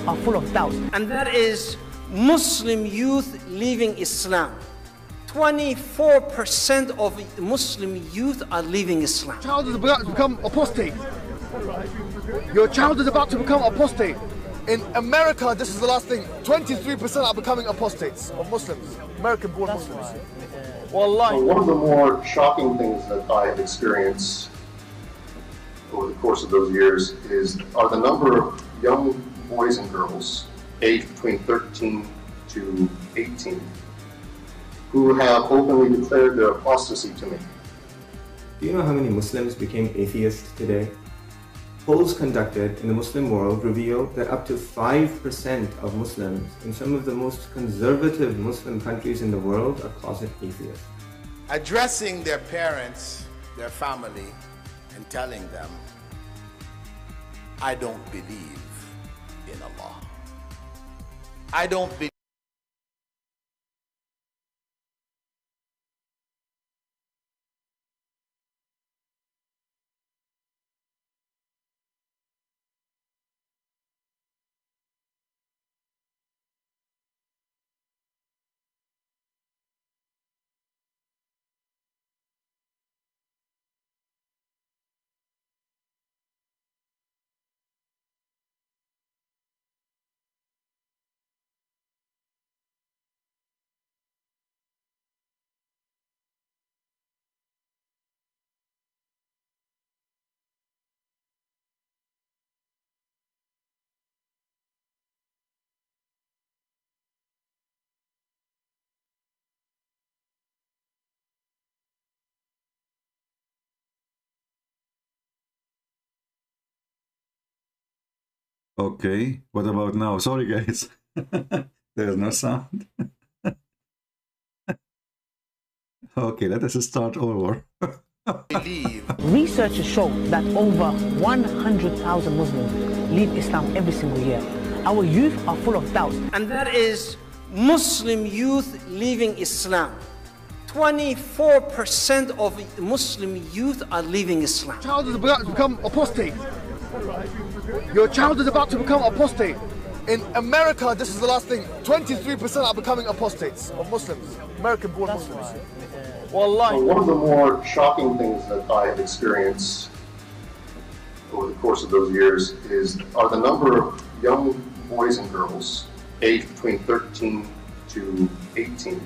are full of doubt. And that is Muslim youth leaving Islam. 24% of Muslim youth are leaving Islam. Your child is about to become apostate. Your child is about to become apostate. In America, this is the last thing, 23% are becoming apostates of Muslims, American-born Muslims. Wallahi. One of the more shocking things that I have experienced over the course of those years are the number of young boys and girls aged between 13 to 18 who have openly declared their apostasy to me. Do you know how many Muslims became atheists today? Polls conducted in the Muslim world reveal that up to 5% of Muslims in some of the most conservative Muslim countries in the world are closet atheists. Addressing their parents, their family, and telling them, I don't believe in Allah. I don't believe. Okay, what about now? Sorry guys, there's no sound. Okay, let us start over. Researchers show that over 100,000 Muslims leave Islam every single year. Our youth are full of doubt. And that is Muslim youth leaving Islam. 24% of Muslim youth are leaving Islam. Your child is about to become apostate. Your child is about to become apostate. In America, this is the last thing, 23% are becoming apostates of Muslims, American-born Muslims. Wallahi. One of the more shocking things that I have experienced over the course of those years are the number of young boys and girls aged between 13 to 18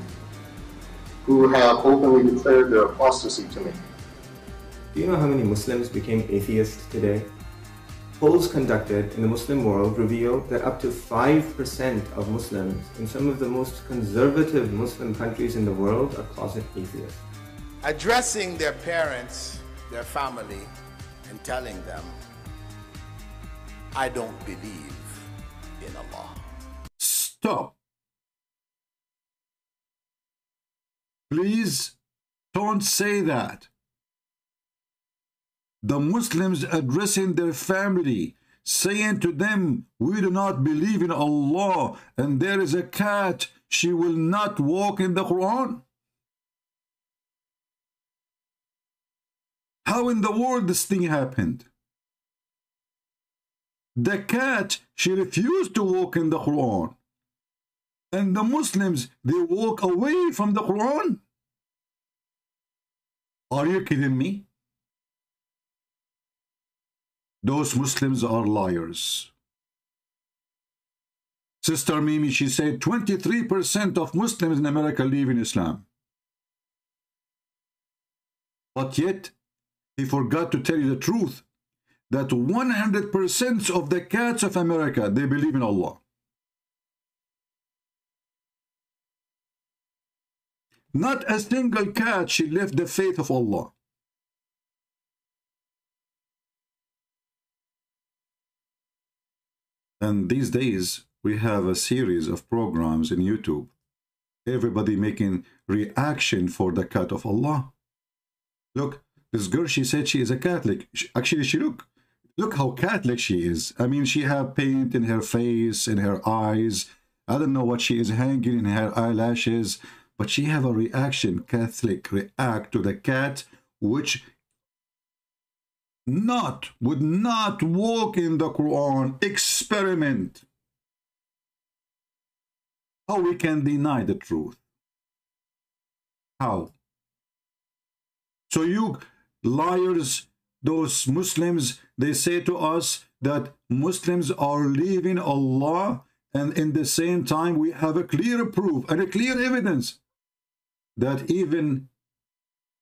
who have openly declared their apostasy to me. Do you know how many Muslims became atheists today? Polls conducted in the Muslim world reveal that up to 5% of Muslims in some of the most conservative Muslim countries in the world are closet atheists. Addressing their parents, their family, and telling them, I don't believe in Allah. Stop. Please don't say that. The Muslims addressing their family, saying to them, we do not believe in Allah, and there is a cat, she will not walk in the Quran. How in the world this thing happened? The cat, she refused to walk in the Quran. And the Muslims, they walk away from the Quran. Are you kidding me? Those Muslims are liars. Sister Mimi, she said 23% of Muslims in America live in Islam. But yet, he forgot to tell you the truth, that 100% of the cats of America, they believe in Allah. Not a single cat, she left the faith of Allah. And these days, we have a series of programs in YouTube. Everybody making reaction for the cat of Allah. Look, this girl, she said she is a Catholic. Actually, she look how Catholic she is. I mean, she have paint in her face, in her eyes. I don't know what she is hanging in her eyelashes. But she have a reaction, Catholic react to the cat, which would not walk in the Quran. Experiment. How we can deny the truth? How? So you liars, those Muslims, they say to us that Muslims are leaving Allah, and in the same time we have a clear proof and a clear evidence that even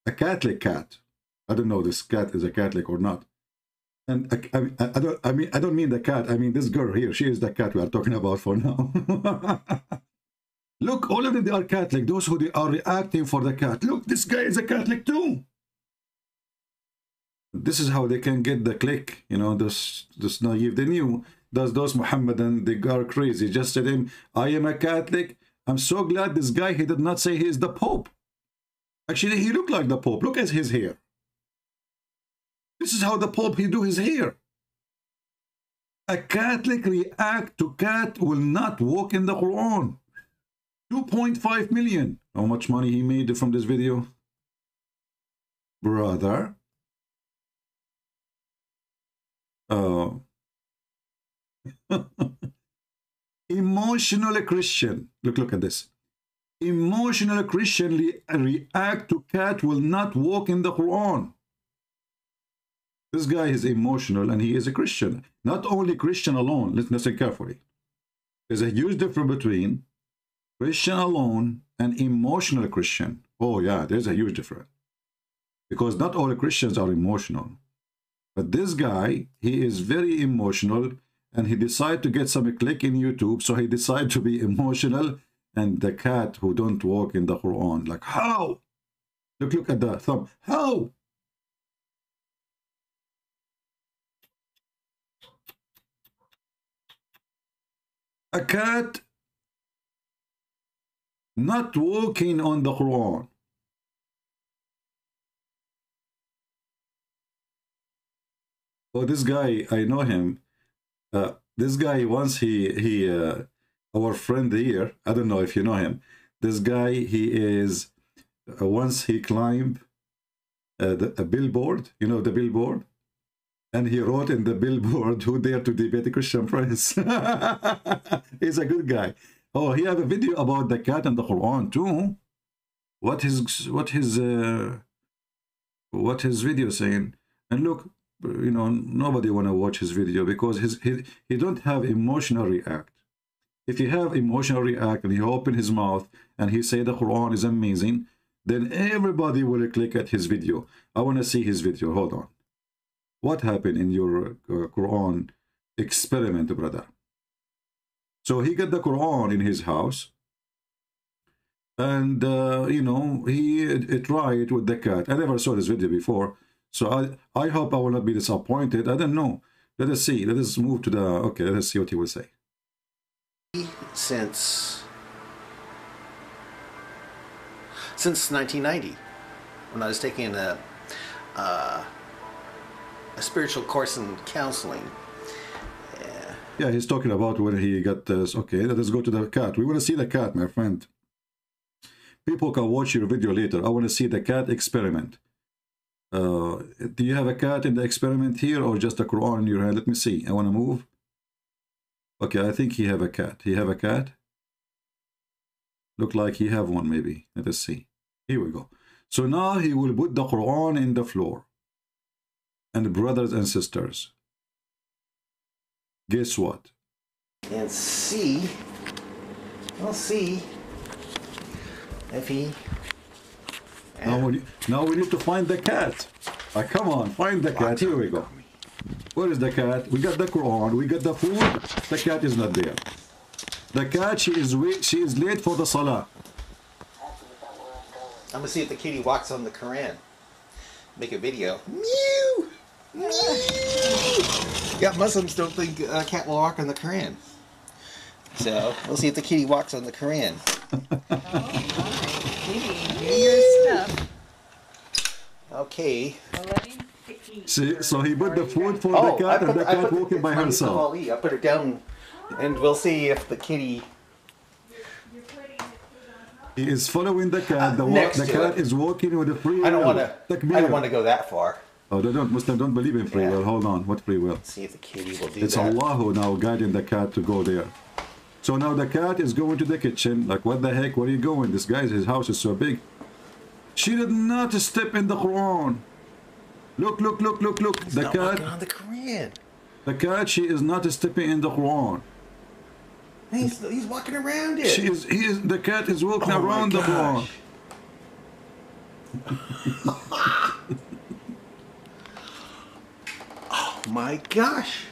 a Catholic cat, I don't know this cat is a Catholic or not, and I don't mean the cat, I mean this girl here, she is the cat we are talking about for now. Look, all of them, they are Catholic. Those who they are reacting for the cat. Look, this guy is a Catholic too. This is how they can get the click, you know, this naive. They knew those Muhammadan, they are crazy. Just said him, I am a Catholic. I'm so glad this guy, he did not say he is the Pope. Actually, he looked like the Pope. Look at his hair. This is how the Pope, he do his hair. A Catholic react to cat will not walk in the Quran. 2.5 million. How much money he made from this video? Brother. Emotional Christian. Look at this. Emotional Christian react to cat will not walk in the Quran. This guy is emotional and he is a Christian. Not only Christian alone. Let's listen carefully. There's a huge difference between Christian alone and emotional Christian. Oh yeah, there's a huge difference. Because not all Christians are emotional. But this guy, he is very emotional, and he decided to get some click in YouTube, so he decided to be emotional, and the cat who don't walk in the Quran. Like, how? Look at the thumb. How? A cat not walking on the Quran. Oh, this guy, I know him. This guy, once our friend here, I don't know if you know him. This guy, he is, once he climbed a billboard, you know the billboard? And he wrote in the billboard, who dare to debate the Christian Prince? He's a good guy. Oh, he have a video about the cat and the Quran too. What his video saying? And look, you know, nobody want to watch his video because he don't have emotional react. If he have emotional react and he open his mouth and he say the Quran is amazing, then everybody will click at his video. I want to see his video. Hold on. What happened in your Quran experiment, brother? So he got the Quran in his house, and you know, he tried with the cat. I never saw this video before, so I hope I will not be disappointed. I don't know. Let us see. Let us move to the, okay, let us see what he will say. Since 1990, when I was taking a spiritual course in counseling. Yeah, he's talking about when he got this. Okay, let us go to the cat. We want to see the cat, my friend. People can watch your video later. I want to see the cat experiment. Do you have a cat in the experiment here or just a Quran in your hand? Let me see. I want to move. Okay, I think he have a cat. He have a cat? Look like he have one maybe. Let us see. Here we go. So now he will put the Quran in the floor. And brothers and sisters, guess what? And see, we'll see if he... Now we need to find the cat. Come on, find the cat. Here we go. Where is the cat? We got the Quran, we got the food. The cat is not there. The cat, she is late for the Salah. I'm gonna see if the kitty walks on the Quran. Make a video. Mew! Mew! Yeah, Muslims don't think a cat will walk on the Quran. So, we'll see if the kitty walks on the Quran. Your stuff. Okay. See, so he put the food for the cat and the cat walking by herself. I put it down and we'll see if the kitty... He is following the cat. The cat is walking with a free will. I don't want to go that far. Oh, they don't. Muslims don't believe in free will. Hold on. What free will? Let's see if the kitty will do it's that. Allah who now guiding the cat to go there. So now the cat is going to the kitchen. Like, what the heck? Where are you going? This guy's, his house is so big. She did not step in the Quran. Look, look, look, look, look. He's the not cat. walking on the Quran. The cat. She is not stepping in the Quran. He's walking around it. She is. He is. The cat is walking around the Quran. Oh my gosh.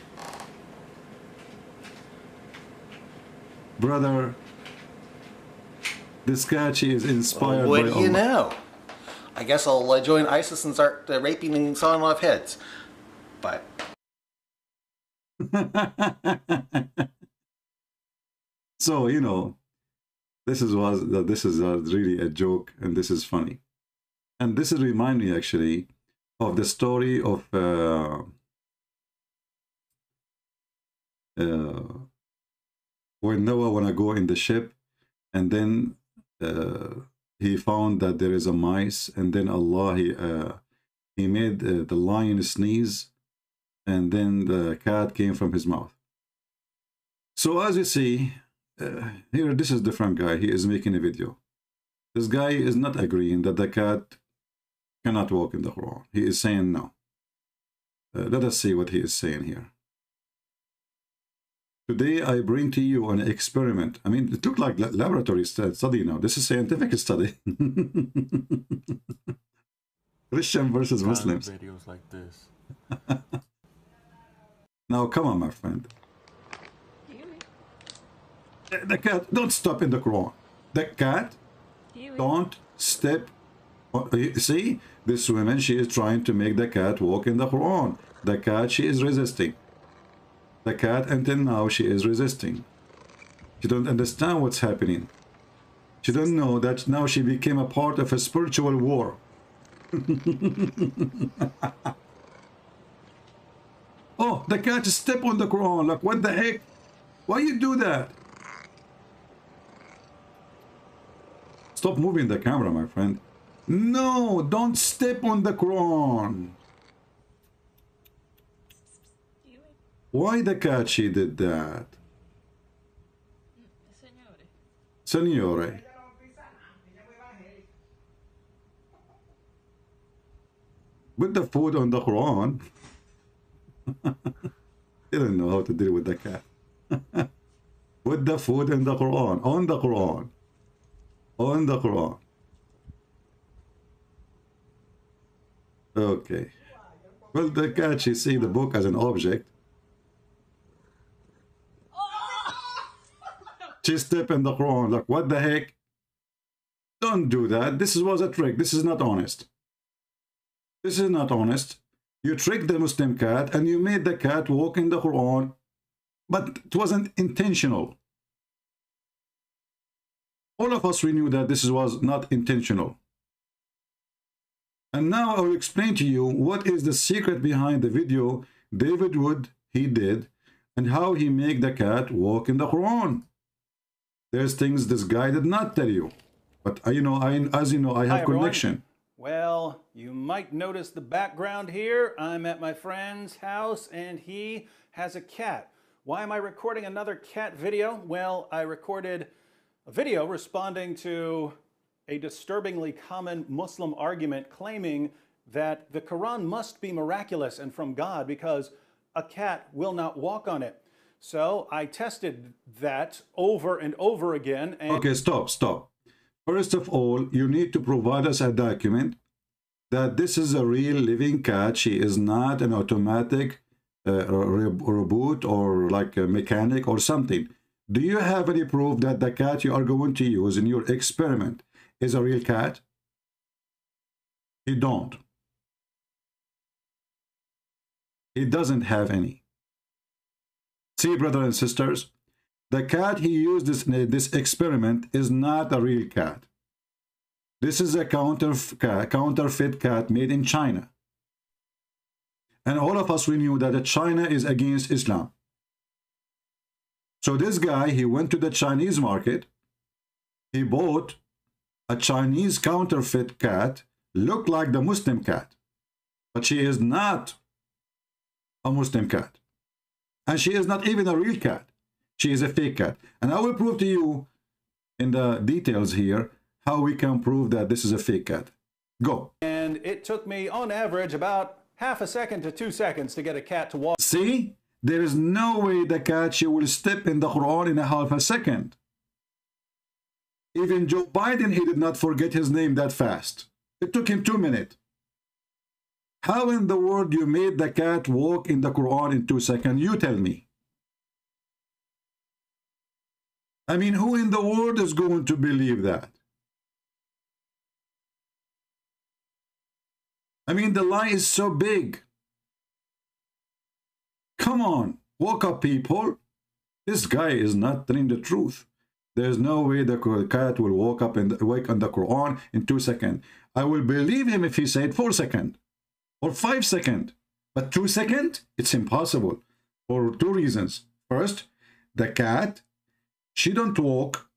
Brother, this cat, she is inspired What by do you Allah. know? I guess I'll join ISIS and start raping and sawing off heads. But So, you know, this is really a joke, and this is funny. And this is remind me actually of the story of when Noah wanna go in the ship, and then he found that there is a mice, and then Allah he made the lion sneeze, and then the cat came from his mouth. So as you see here, this is a different guy. He is making a video. This guy is not agreeing that the cat cannot walk in the Quran. He is saying no. Let us see what he is saying here. Today I bring to you an experiment. I mean, it looked like laboratory study now. This is scientific study. Christian versus Muslims. Videos like this. Now, come on, my friend. The cat, don't stop in the Quran. The cat, don't step. See, this woman, she is trying to make the cat walk in the Quran. The cat, she is resisting. The cat, until now, she is resisting. She don't understand what's happening. She don't know that now she became a part of a spiritual war. Oh, the cat step on the Quran. Like, what the heck? Why you do that? Stop moving the camera, my friend. No, don't step on the Quran. Why the cat, she did that? Signore. Put the food on the Quran. They don't know how to deal with the cat. Put the food in the Quran. On the Quran. On the Quran. Okay. Well, the cat, she see the book as an object. She step in the Quran. Like, what the heck? Don't do that. This was a trick. This is not honest. This is not honest. You tricked the Muslim cat and you made the cat walk in the Quran, but it wasn't intentional. All of us, we knew that this was not intentional. And now I will explain to you what is the secret behind the video David Wood, he did, and how he made the cat walk in the Quran. There's things this guy did not tell you. But, as you know, I have connection. Well, you might notice the background here. I'm at my friend's house and he has a cat. Why am I recording another cat video? Well, I recorded a video responding to a disturbingly common Muslim argument claiming that the Quran must be miraculous and from God because a cat will not walk on it. So I tested that over and over again. And okay, stop. First of all, you need to provide us a document that this is a real living cat. She is not an automatic robot or like a mechanic or something. Do you have any proof that the cat you are going to use in your experiment is a real cat? He don't. He doesn't have any. See, brothers and sisters, the cat he used this experiment is not a real cat. This is a counterfeit cat made in China. And all of us, we knew that China is against Islam. So this guy, he went to the Chinese market. He bought a Chinese counterfeit cat, looked like the Muslim cat. But she is not a Muslim cat. And she is not even a real cat. She is a fake cat. And I will prove to you in the details here how we can prove that this is a fake cat. Go. And it took me, on average, about half a second to 2 seconds to get a cat to walk. See? There is no way the cat, she will step in the Quran in a half a second. Even Joe Biden, he did not forget his name that fast. It took him 2 minutes. How in the world you made the cat walk in the Quran in 2 seconds? You tell me. I mean, who in the world is going to believe that? I mean, the lie is so big. Come on, woke up, people. This guy is not telling the truth. There's no way the cat will wake up and wake on the Quran in 2 seconds. I will believe him if he said 4 seconds or 5 seconds. But 2 seconds? It's impossible for 2 reasons. First, the cat, she don't walk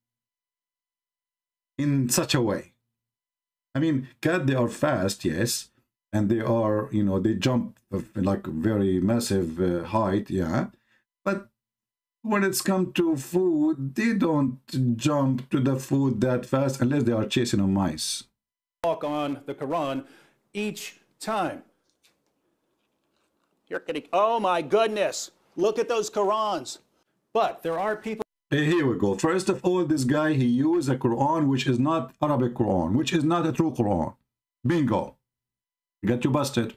in such a way. I mean, cat, they are fast, yes. And they are, you know, they jump like very massive height, yeah. But when it's come to food, they don't jump to the food that fast unless they are chasing a mice. Walk on the Quran each time. You're kidding. Oh my goodness. Look at those Qurans. But there are people. Here we go. First of all, this guy, he used a Quran which is not Arabic Quran, which is not a true Quran. Bingo. Got you busted.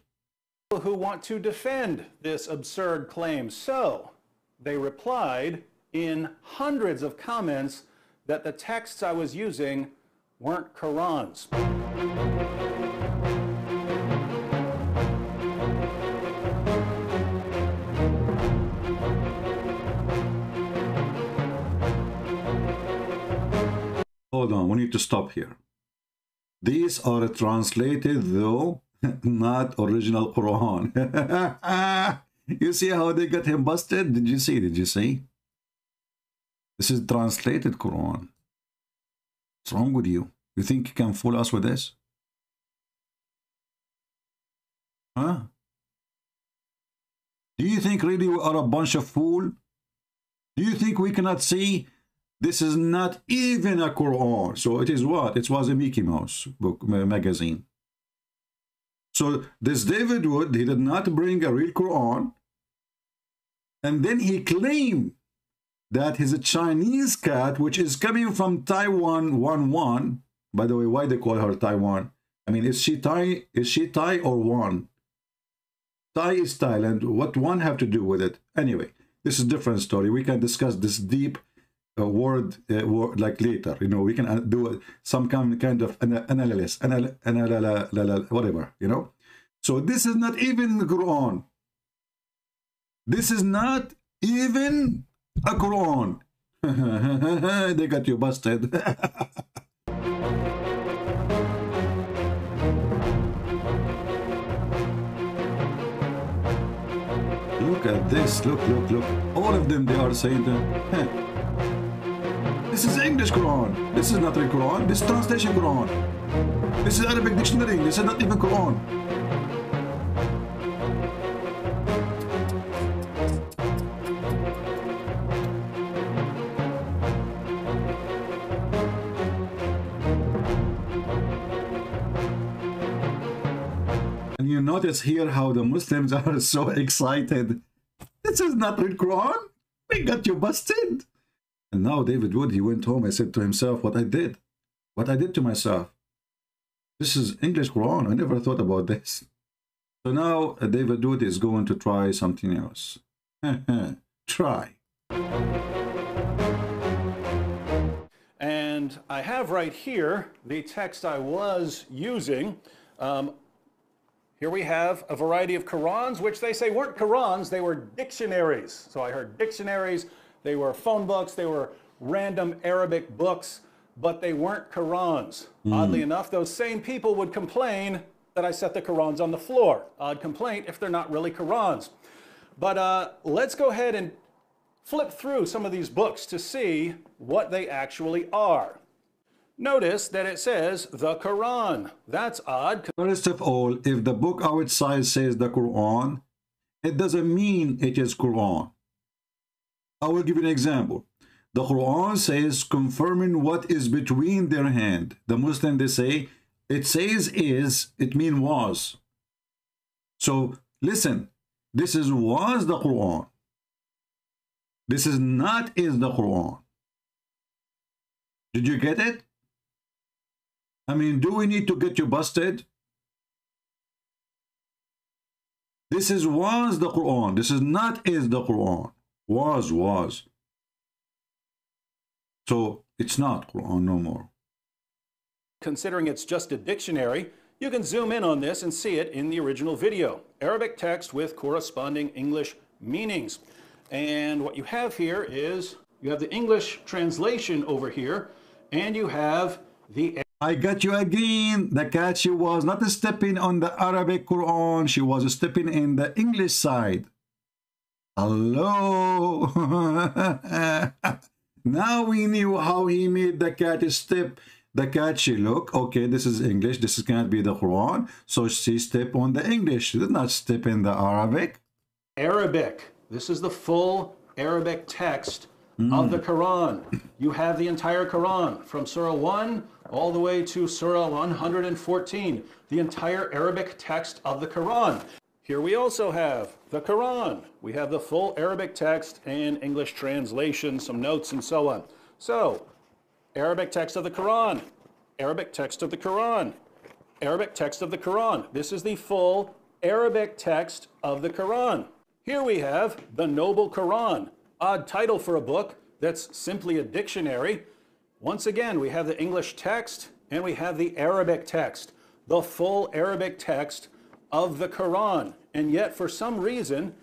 Who want to defend this absurd claim. So they replied in hundreds of comments that the texts I was using weren't Qurans. Hold on, we need to stop here. These are translated, though not original Quran. You see how they got him busted? Did you see? Did you see? This is translated Quran. What's wrong with you? You think you can fool us with this? Huh? Do you think really we are a bunch of fools? Do you think we cannot see? This is not even a Quran. So it is what? It was a Mickey Mouse book magazine. So this David Wood, he did not bring a real Quran. And then he claimed that he's a Chinese cat, which is coming from Taiwan 1-1. By the way, why they call her Taiwan? I mean, is she Thai or Wan? Thai is Thailand. What one have to do with it? Anyway, this is a different story. We can discuss this deep word like later. You know, we can do some kind of analysis, whatever, you know. So this is not even the Quran. This is not even a Quran. They got you busted. Look at this. Look. All of them, they are saying that. This is English Quran. This is not real Quran. This is translation Quran. This is Arabic dictionary. This is not even Quran. And you notice here how the Muslims are so excited. This is not real Quran. We got you busted. And now David Wood, he went home and said to himself, what I did to myself. This is English Quran. I never thought about this. So now David Wood is going to try something else. Try. And I have right here the text I was using. Here we have a variety of Qurans, which they say weren't Qurans, they were dictionaries. So I heard dictionaries. They were phone books, they were random Arabic books, but they weren't Qurans. Oddly enough, those same people would complain that I set the Qurans on the floor. Odd complaint if they're not really Qurans. But let's go ahead and flip through some of these books to see what they actually are. Notice that it says the Quran. That's odd. First of all, if the book outside says the Quran, it doesn't mean it is Quran. I will give you an example. The Quran says confirming what is between their hand. The Muslim, they say, it says is, it means was. So listen, this is was the Quran. This is not is the Quran. Did you get it? I mean, do we need to get you busted? This is was the Quran. This is not is the Quran. Was. So it's not Quran no more. Considering it's just a dictionary, you can zoom in on this and see it in the original video. Arabic text with corresponding English meanings. And what you have here is, you have the English translation over here, and you have the... I got you again. The cat, she was not stepping on the Arabic Quran. She was stepping in the English side. Hello. Now we knew how he made the cat step. The cat, she look, okay, this is English. This can't be the Quran. So she step on the English. She did not step in the Arabic. Arabic. This is the full Arabic text of the Quran. You have the entire Quran from Surah 1 all the way to Surah 114. The entire Arabic text of the Quran. Here we also have the Quran. We have the full Arabic text and English translation, some notes and so on. So, Arabic text of the Quran, Arabic text of the Quran, Arabic text of the Quran. This is the full Arabic text of the Quran. Here we have the Noble Quran. Odd title for a book that's simply a dictionary. Once again, we have the English text and we have the Arabic text, the full Arabic text of the Quran. And yet, for some reason,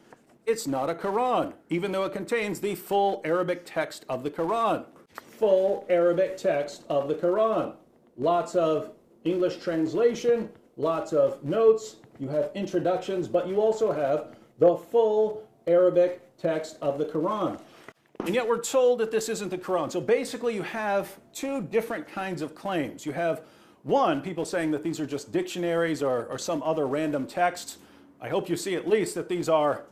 it's not a Quran, even though it contains the full Arabic text of the Quran. Full Arabic text of the Quran. Lots of English translation, lots of notes. You have introductions, but you also have the full Arabic text of the Quran. And yet we're told that this isn't the Quran. So basically you have two different kinds of claims. You have one, people saying that these are just dictionaries or some other random texts. I hope you see at least that these are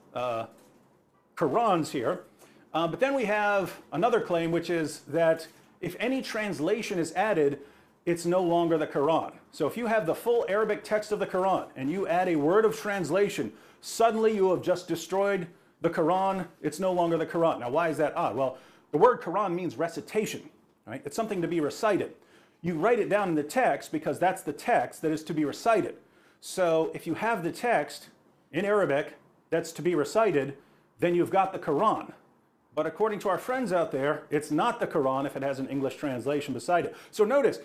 Qurans here. But then we have another claim, which is that if any translation is added, it's no longer the Quran. So if you have the full Arabic text of the Quran and you add a word of translation, suddenly you have just destroyed the Quran. It's no longer the Quran. Now, why is that odd? Well, the word Quran means recitation, right? It's something to be recited. You write it down in the text because that's the text that is to be recited. So if you have the text in Arabic that's to be recited, then you've got the Quran. But according to our friends out there, it's not the Quran if it has an English translation beside it. So notice,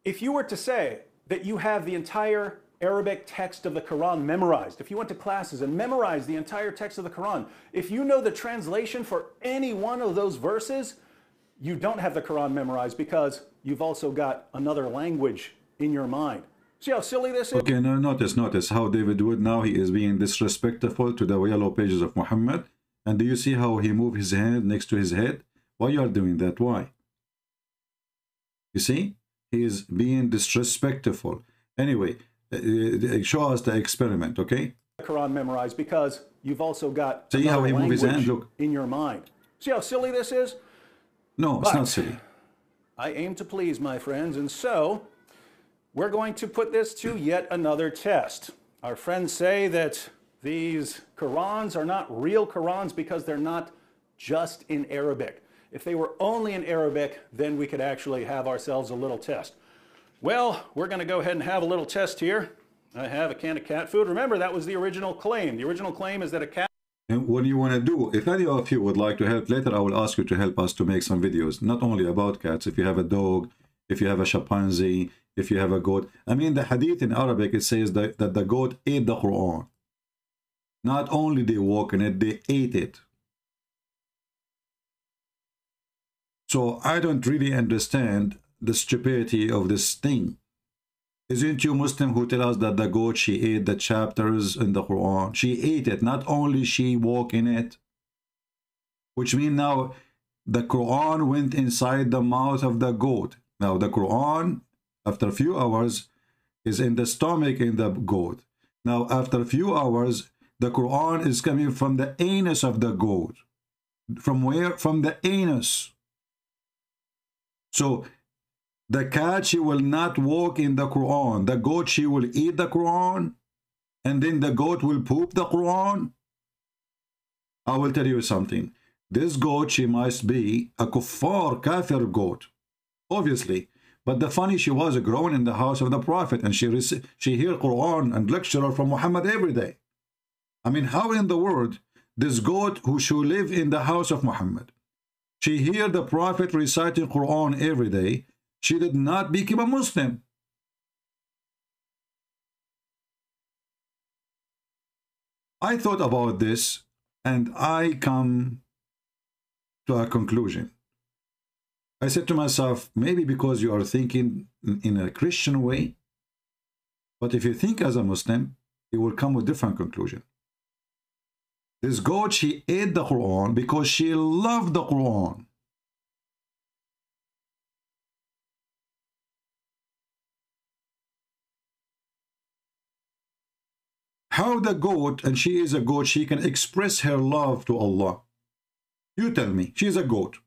if you were to say that you have the entire Arabic text of the Quran memorized, if you went to classes and memorized the entire text of the Quran, if you know the translation for any one of those verses, you don't have the Quran memorized because you've also got another language in your mind. See how silly this is? Okay, now notice how David Wood, now he is being disrespectful to the yellow pages of Muhammad. And do you see how he moved his hand next to his head? Why you are doing that? Why? You see? He is being disrespectful. Anyway, show us the experiment, okay? Quran memorized because you've also got see how he moved his hand? Look. In your mind. See how silly this is? No, it's not silly. I aim to please, my friends, and so we're going to put this to yet another test. Our friends say that these Qurans are not real Qurans because they're not just in Arabic. If they were only in Arabic, then we could actually have ourselves a little test. Well, we're going to go ahead and have a little test here. I have a can of cat food. Remember, that was the original claim. The original claim is that a cat... And what you want to do, if any of you would like to help later, I will ask you to help us to make some videos, not only about cats. If you have a dog, if you have a chimpanzee, if you have a goat. I mean, the hadith in Arabic, it says that the goat ate the Quran. Not only they walk in it, they ate it. So I don't really understand the stupidity of this thing. Isn't you Muslim who tell us that the goat, she ate the chapters in the Quran? She ate it, not only she walked in it. Which means now the Quran went inside the mouth of the goat. Now the Quran, after a few hours, is in the stomach in the goat. Now after a few hours, the Quran is coming from the anus of the goat. From where? From the anus. So the cat, she will not walk in the Quran. The goat, she will eat the Quran. And then the goat will poop the Quran. I will tell you something. This goat, she must be a kuffar, kafir goat. Obviously. But the funny, she was grown in the house of the Prophet. And she hear Quran and lecture from Muhammad every day. I mean, how in the world this goat who should live in the house of Muhammad, she hear the Prophet reciting Quran every day, she did not become a Muslim. I thought about this and I come to a conclusion. I said to myself, maybe because you are thinking in a Christian way, but if you think as a Muslim, you will come with different conclusion. This goat, she ate the Quran because she loved the Quran. How the goat, and she is a goat, she can express her love to Allah? You tell me, she's a goat.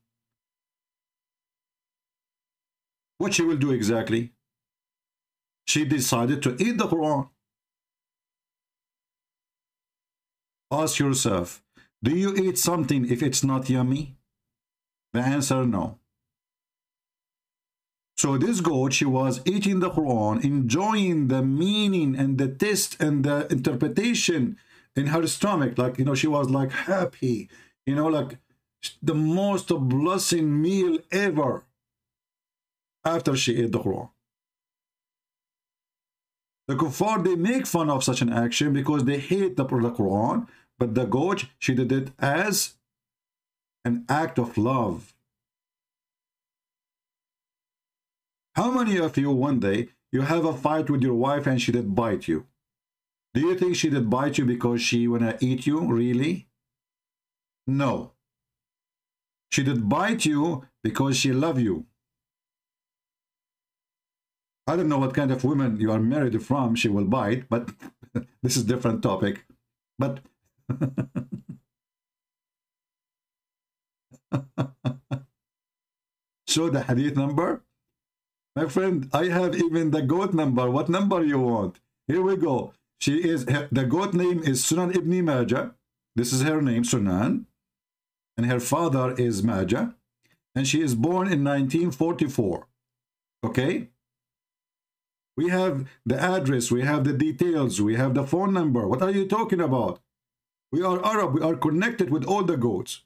What she will do exactly? She decided to eat the Quran. Ask yourself, do you eat something if it's not yummy? The answer, no. So this goat, she was eating the Quran, enjoying the meaning and the taste and the interpretation in her stomach. Like, you know, she was like happy, you know, like the most blessing meal ever after she ate the Quran. The kuffar, they make fun of such an action because they hate the Quran, but the goat, she did it as an act of love. How many of you one day, you have a fight with your wife and she did bite you? Do you think she did bite you because she wanna eat you, really? No. She did bite you because she loves you. I don't know what kind of women you are married from, she will bite, but this is a different topic. But show the hadith number. My friend, I have even the goat number. What number you want? Here we go. She is, the goat name is Sunan Ibn Majah. This is her name, Sunan. And her father is Majah. And she is born in 1944. Okay? We have the address, we have the details, we have the phone number. What are you talking about? We are Arab, we are connected with all the goats.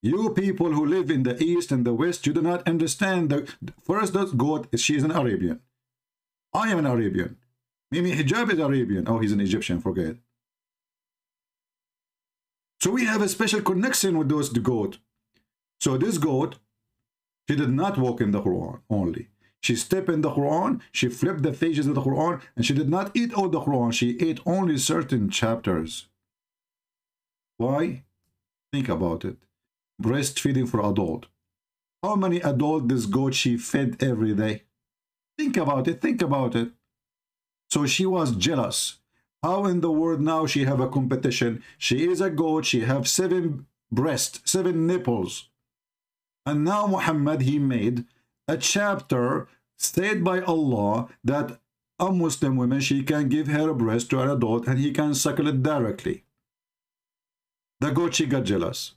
You people who live in the East and the West, you do not understand. The first goat, she is an Arabian. I am an Arabian. Mimi Hijab is Arabian. Oh, he's an Egyptian, forget. So we have a special connection with those goat. So this goat, she did not walk in the Quran only. She stepped in the Quran, she flipped the pages of the Quran, and she did not eat all the Quran. She ate only certain chapters. Why? Think about it. Breastfeeding for adult. How many adults this goat she fed every day? Think about it, think about it. So she was jealous. How in the world now she have a competition? She is a goat, she have 7 breasts, 7 nipples. And now Muhammad, he made a chapter said by Allah that a Muslim woman, she can give her breast to an adult and he can suckle it directly. The goat, she got jealous.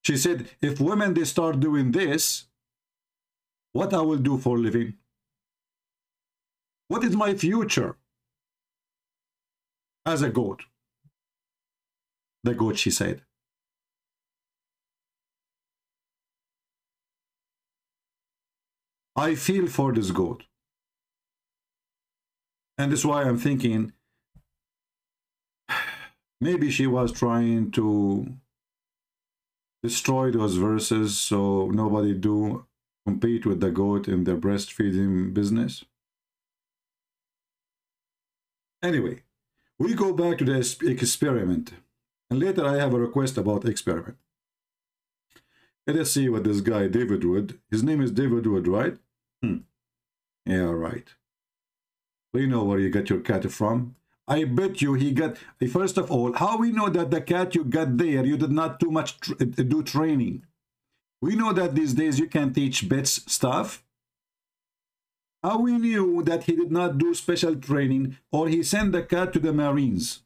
She said, if women, they start doing this, what I will do for a living? What is my future as a goat? The goat, she said. I feel for this goat. And that's why I'm thinking, maybe she was trying to destroy those verses so nobody do compete with the goat in their breastfeeding business. Anyway, we go back to the experiment. And later I have a request about experiment. Let us see what this guy, David Wood, his name is David Wood, right? Yeah, right. We know where you get your cat from. I bet you he got, first of all, how we know that the cat you got there, you did not too much do training? We know that these days you can teach pets stuff. How we knew that he did not do special training, or he sent the cat to the Marines?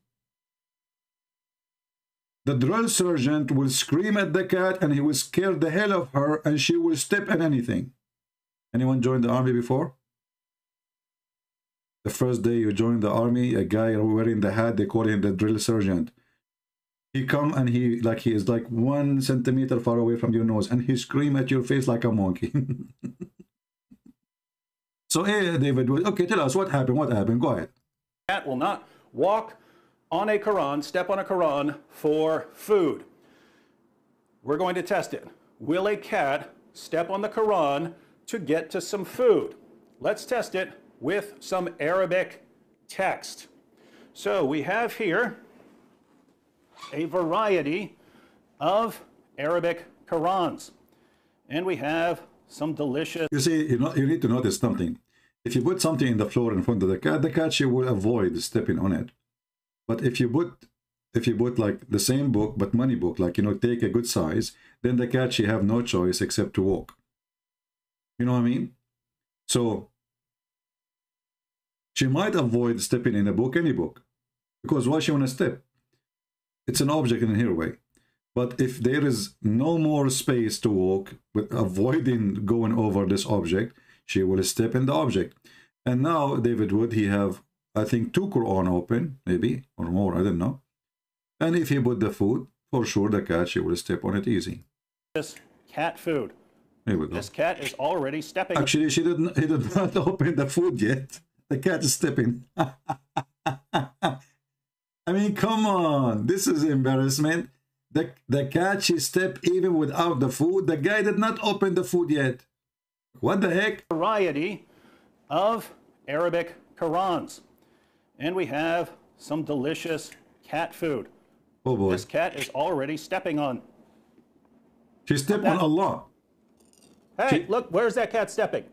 The drill sergeant will scream at the cat and he will scare the hell of her and she will step in anything. Anyone joined the army before? The first day you join the army, a guy wearing the hat, they call him the drill sergeant. He come and he is like 1 centimeter far away from your nose and he scream at your face like a monkey. So, hey, David, okay, tell us what happened. What happened? Go ahead. Cat will not walk on a Quran, step on a Quran for food. We're going to test it. Will a cat step on the Quran to get to some food? Let's test it with some Arabic text. So we have here a variety of Arabic Qurans, and we have some delicious... You see, you need to notice something. If you put something in the floor in front of the cat she will avoid stepping on it. But if you put like the same book, but money book, like, take a good size, then the cat she have no choice except to walk. You know what I mean? So she might avoid stepping in a book, any book, because why she want to step? It's an object in her way. But if there is no more space to walk, with avoiding going over this object, she will step in the object. And now David Wood, he have, I think, 2 Quran open, maybe, or more, I don't know. And if he put the food, for sure the cat, she will step on it easy. This cat food. Here we go. This cat is already stepping. Actually, he did not open the food yet. The cat is stepping. I mean, come on. This is embarrassment. The cat, she stepped even without the food. The guy did not open the food yet. What the heck? Variety of Arabic Qurans. And we have some delicious cat food. Oh boy. This cat is already stepping on. She stepped on Allah. Hey, look, where's that cat stepping?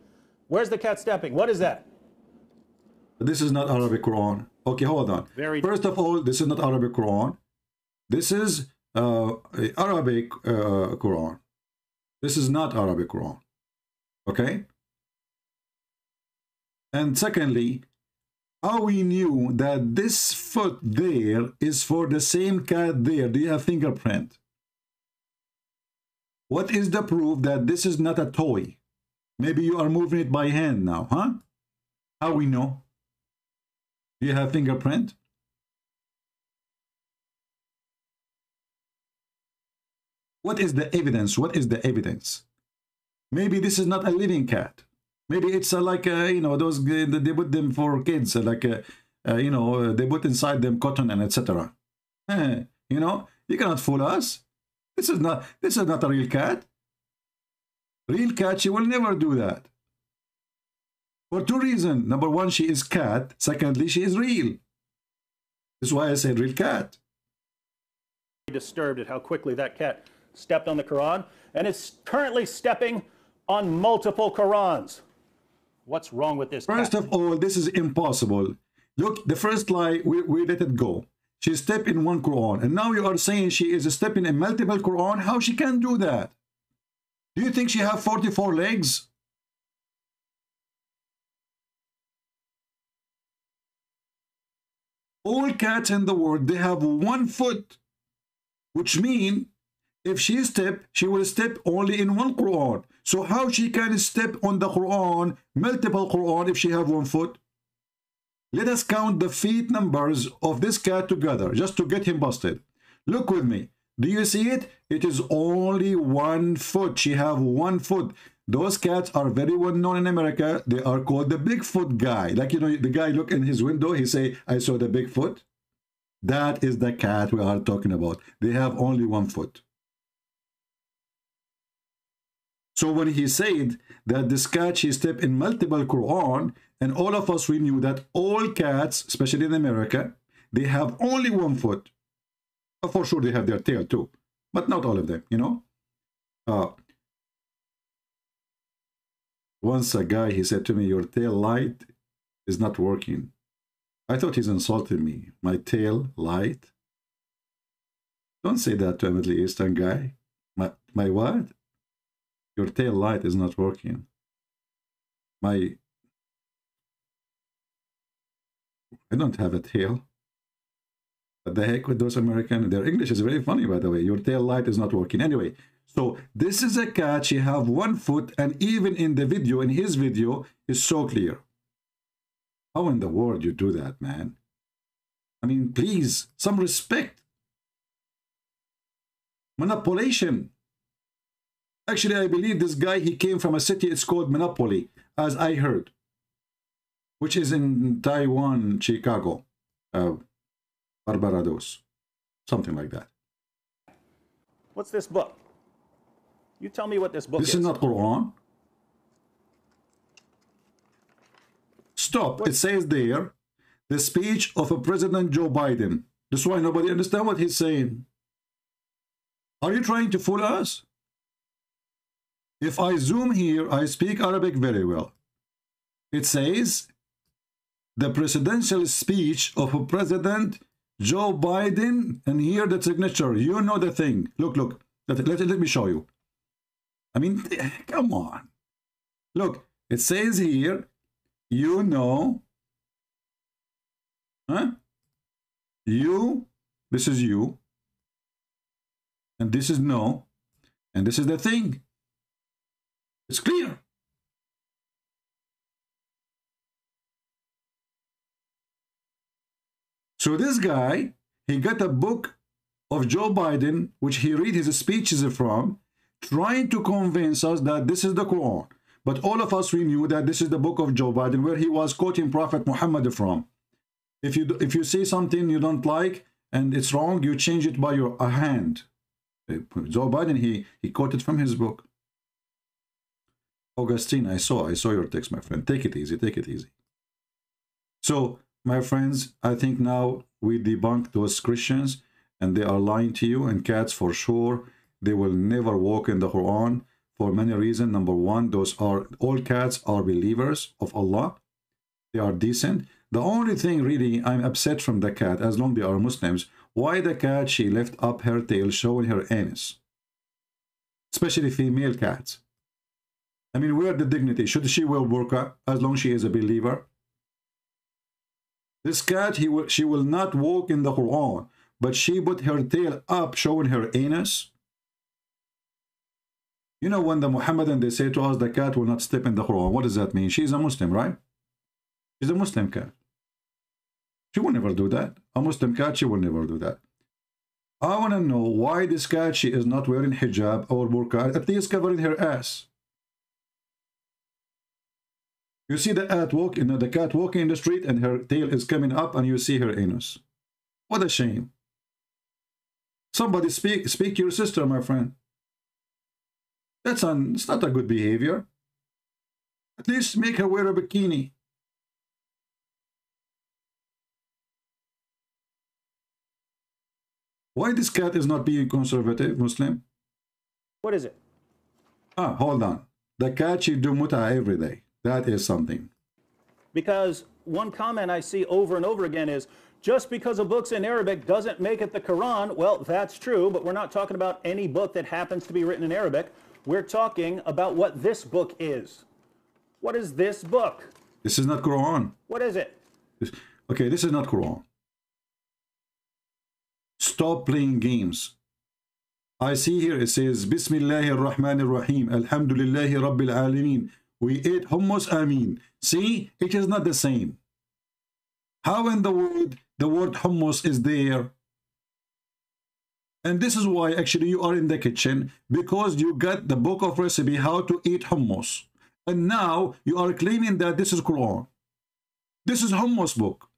Where's the cat stepping? What is that? This is not Arabic Quran. Okay, hold on. First of all, this is not Arabic Quran. This is Arabic Quran. This is not Arabic Quran. Okay? And secondly, how we knew that this foot there is for the same cat there? Do you have fingerprint? What is the proof that this is not a toy? Maybe you are moving it by hand now, huh? How we know? Do you have fingerprint? What is the evidence? What is the evidence? Maybe this is not a living cat. Maybe it's like those they put them for kids, like they put inside them cotton and etc. You cannot fool us. This is not a real cat. Real cat, she will never do that. For 2 reasons. Number 1, she is cat. Secondly, she is real. This is why I said real cat. Disturbed at how quickly that cat stepped on the Quran, and is currently stepping on multiple Qurans. What's wrong with this cat? First of all, this is impossible. Look, the first lie, we let it go. She stepped in 1 Quran, and now you are saying she is stepping in multiple Quran. How she can do that? Do you think she have 44 legs? All cats in the world, they have 1 foot, which means if she step, she will step only in 1 Quran. So how she can step on the Quran, multiple Quran, if she have 1 foot? Let us count the feet numbers of this cat together, just to get him busted. Look with me. Do you see it? It is only 1 foot. She have 1 foot. Those cats are very well known in America. They are called the Bigfoot guy. Like, the guy look in his window, he say, I saw the Bigfoot. That is the cat we are talking about. They have only 1 foot. So when he said that this cat, she stepped in multiple Quran, and all of us, we knew that all cats, especially in America, they have only 1 foot. For sure, they have their tail too, but not all of them, Once a guy, he said to me, your tail light is not working. I thought he's insulting me. My tail light. Don't say that to a Middle Eastern guy. My what? Your tail light is not working. I don't have a tail. What the heck with those Americans? Their English is very funny, by the way. Your tail light is not working. Anyway, so this is a cat. She have 1 foot, and even in the video, in his video, is so clear. How in the world you do that, man? I mean, please, some respect. Manipulation. Actually, I believe this guy, he came from a city, it's called Monopoly, as I heard, which is in Taiwan, Chicago, Barbados, something like that. What's this book? You tell me what this book is. This is not Quran. Stop. It says there, the speech of a President Joe Biden. That's why nobody understands what he's saying. Are you trying to fool us? If I zoom here, I speak Arabic very well. It says, the presidential speech of a President Joe Biden, and here the signature. You know the thing. Look, look. Let me show you. I mean, come on. Look, it says here, you know, huh? You, this is you, and this is no, and this is the thing. It's clear. So this guy, he got a book of Joe Biden, which he read his speeches from, trying to convince us that this is the Quran. But all of us, we knew that this is the book of Joe Biden, where he was quoting Prophet Muhammad from. If you say something you don't like and it's wrong, you change it by your hand. Joe Biden, he quoted from his book. Augustine, I saw your text, my friend. Take it easy, take it easy. So, my friends, I think now we debunk those Christians, and they are lying to you. And cats, for sure, they will never walk in the Quran for many reasons. Number one, all cats are believers of Allah. They are decent. The only thing really I'm upset from the cat, as long as they are Muslims, why the cat, she left up her tail showing her anus, especially female cats. I mean, where the dignity? Should she wear burqa as long as she is a believer? This cat, she will not walk in the Quran, but she put her tail up showing her anus. You know, when the Muhammadan, they say to us, the cat will not step in the Quran. What does that mean? She's a Muslim, right? She's a Muslim cat. She will never do that. A Muslim cat, she will never do that. I want to know why this cat, she is not wearing hijab or burqa, at least covering her ass. You see the cat walking in the street and her tail is coming up and you see her anus. What a shame. Somebody speak to your sister, my friend. It's not a good behavior. At least make her wear a bikini. Why this cat is not being conservative, Muslim? What is it? Hold on. The cat, she do muta every day. That is something. Because one comment I see over and over again is, just because a book's in Arabic doesn't make it the Quran. Well, that's true, but we're not talking about any book that happens to be written in Arabic. We're talking about what this book is. What is this book? This is not Quran. What is it? Okay, this is not Quran. Stop playing games. I see here it says, Bismillahir Rahmanir Rahim, Alhamdulillahi Rabbil Alameen. We ate hummus, Ameen. See, it is not the same. How in the world the word hummus is there? And this is why actually you are in the kitchen, because you got the book of recipe how to eat hummus. And now you are claiming that this is Quran. This is hummus book.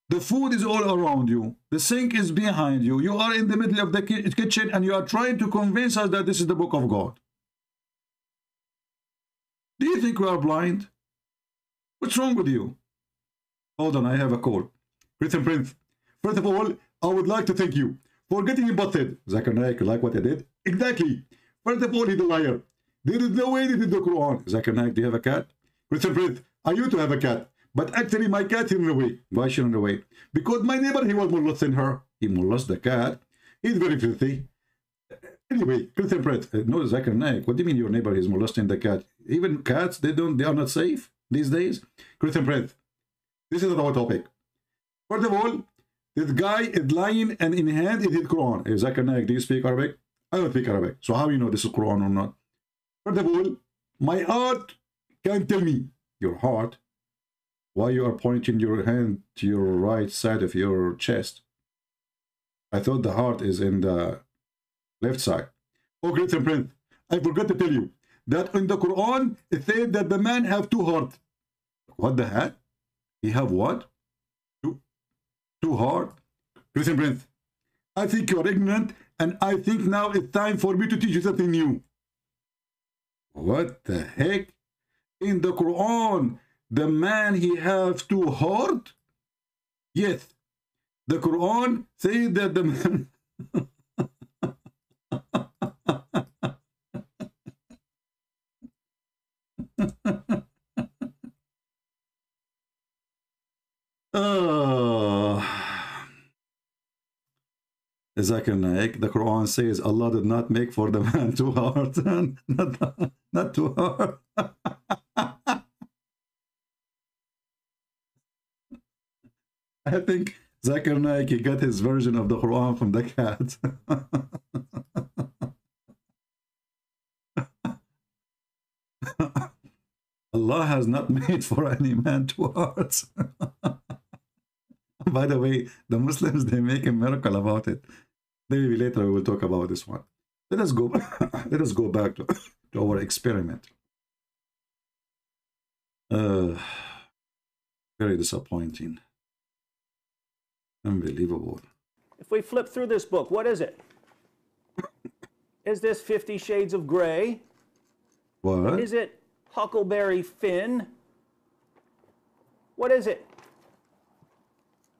The food is all around you. The sink is behind you. You are in the middle of the kitchen and you are trying to convince us that this is the book of God. Do you think we are blind? What's wrong with you? Hold on, I have a call. Prince. First of all, I would like to thank you for getting me busted. Zakir Naik, you like what I did? Exactly. First of all, he's a liar. There is no way this is the Quran. Zakir Naik, do you have a cat? Christian Prince, I used to have a cat, but actually my cat ran away. Why she ran away? Because my neighbor, he was molesting her. He molested the cat. He's very filthy. Anyway, Christian Prince, no, Zakir Naik, what do you mean your neighbor is molesting the cat? Even cats, they are not safe these days. Christian Prince, this is our topic. First of all, this guy is lying and in hand is his Quran. Hey, Zakir Naik, do you speak Arabic? I don't speak Arabic. So how you know this is Quran or not? First of all, my heart can tell me, your heart, why you are pointing your hand to your right side of your chest. I thought the heart is in the left side. Oh, Christian Prince, I forgot to tell you that in the Quran, it says that the man have two hearts. What the heck? He have what? Two hearts? Christian Prince, I think you are ignorant, and I think now it's time for me to teach you something new. What the heck? In the Quran, the man, he have two hearts? Yes. The Quran says that the man... Zakir Naik, the Quran says Allah did not make for the man two hearts. not two hearts. I think Zakir Naik, he got his version of the Quran from the cat. Allah has not made for any man two hearts. By the way, the Muslims, they make a miracle about it. Maybe later we will talk about this one. Let us go back to our experiment. Very disappointing. Unbelievable. If we flip through this book, what is it? Is this 50 Shades of Grey? What? Is it Huckleberry Finn? What is it?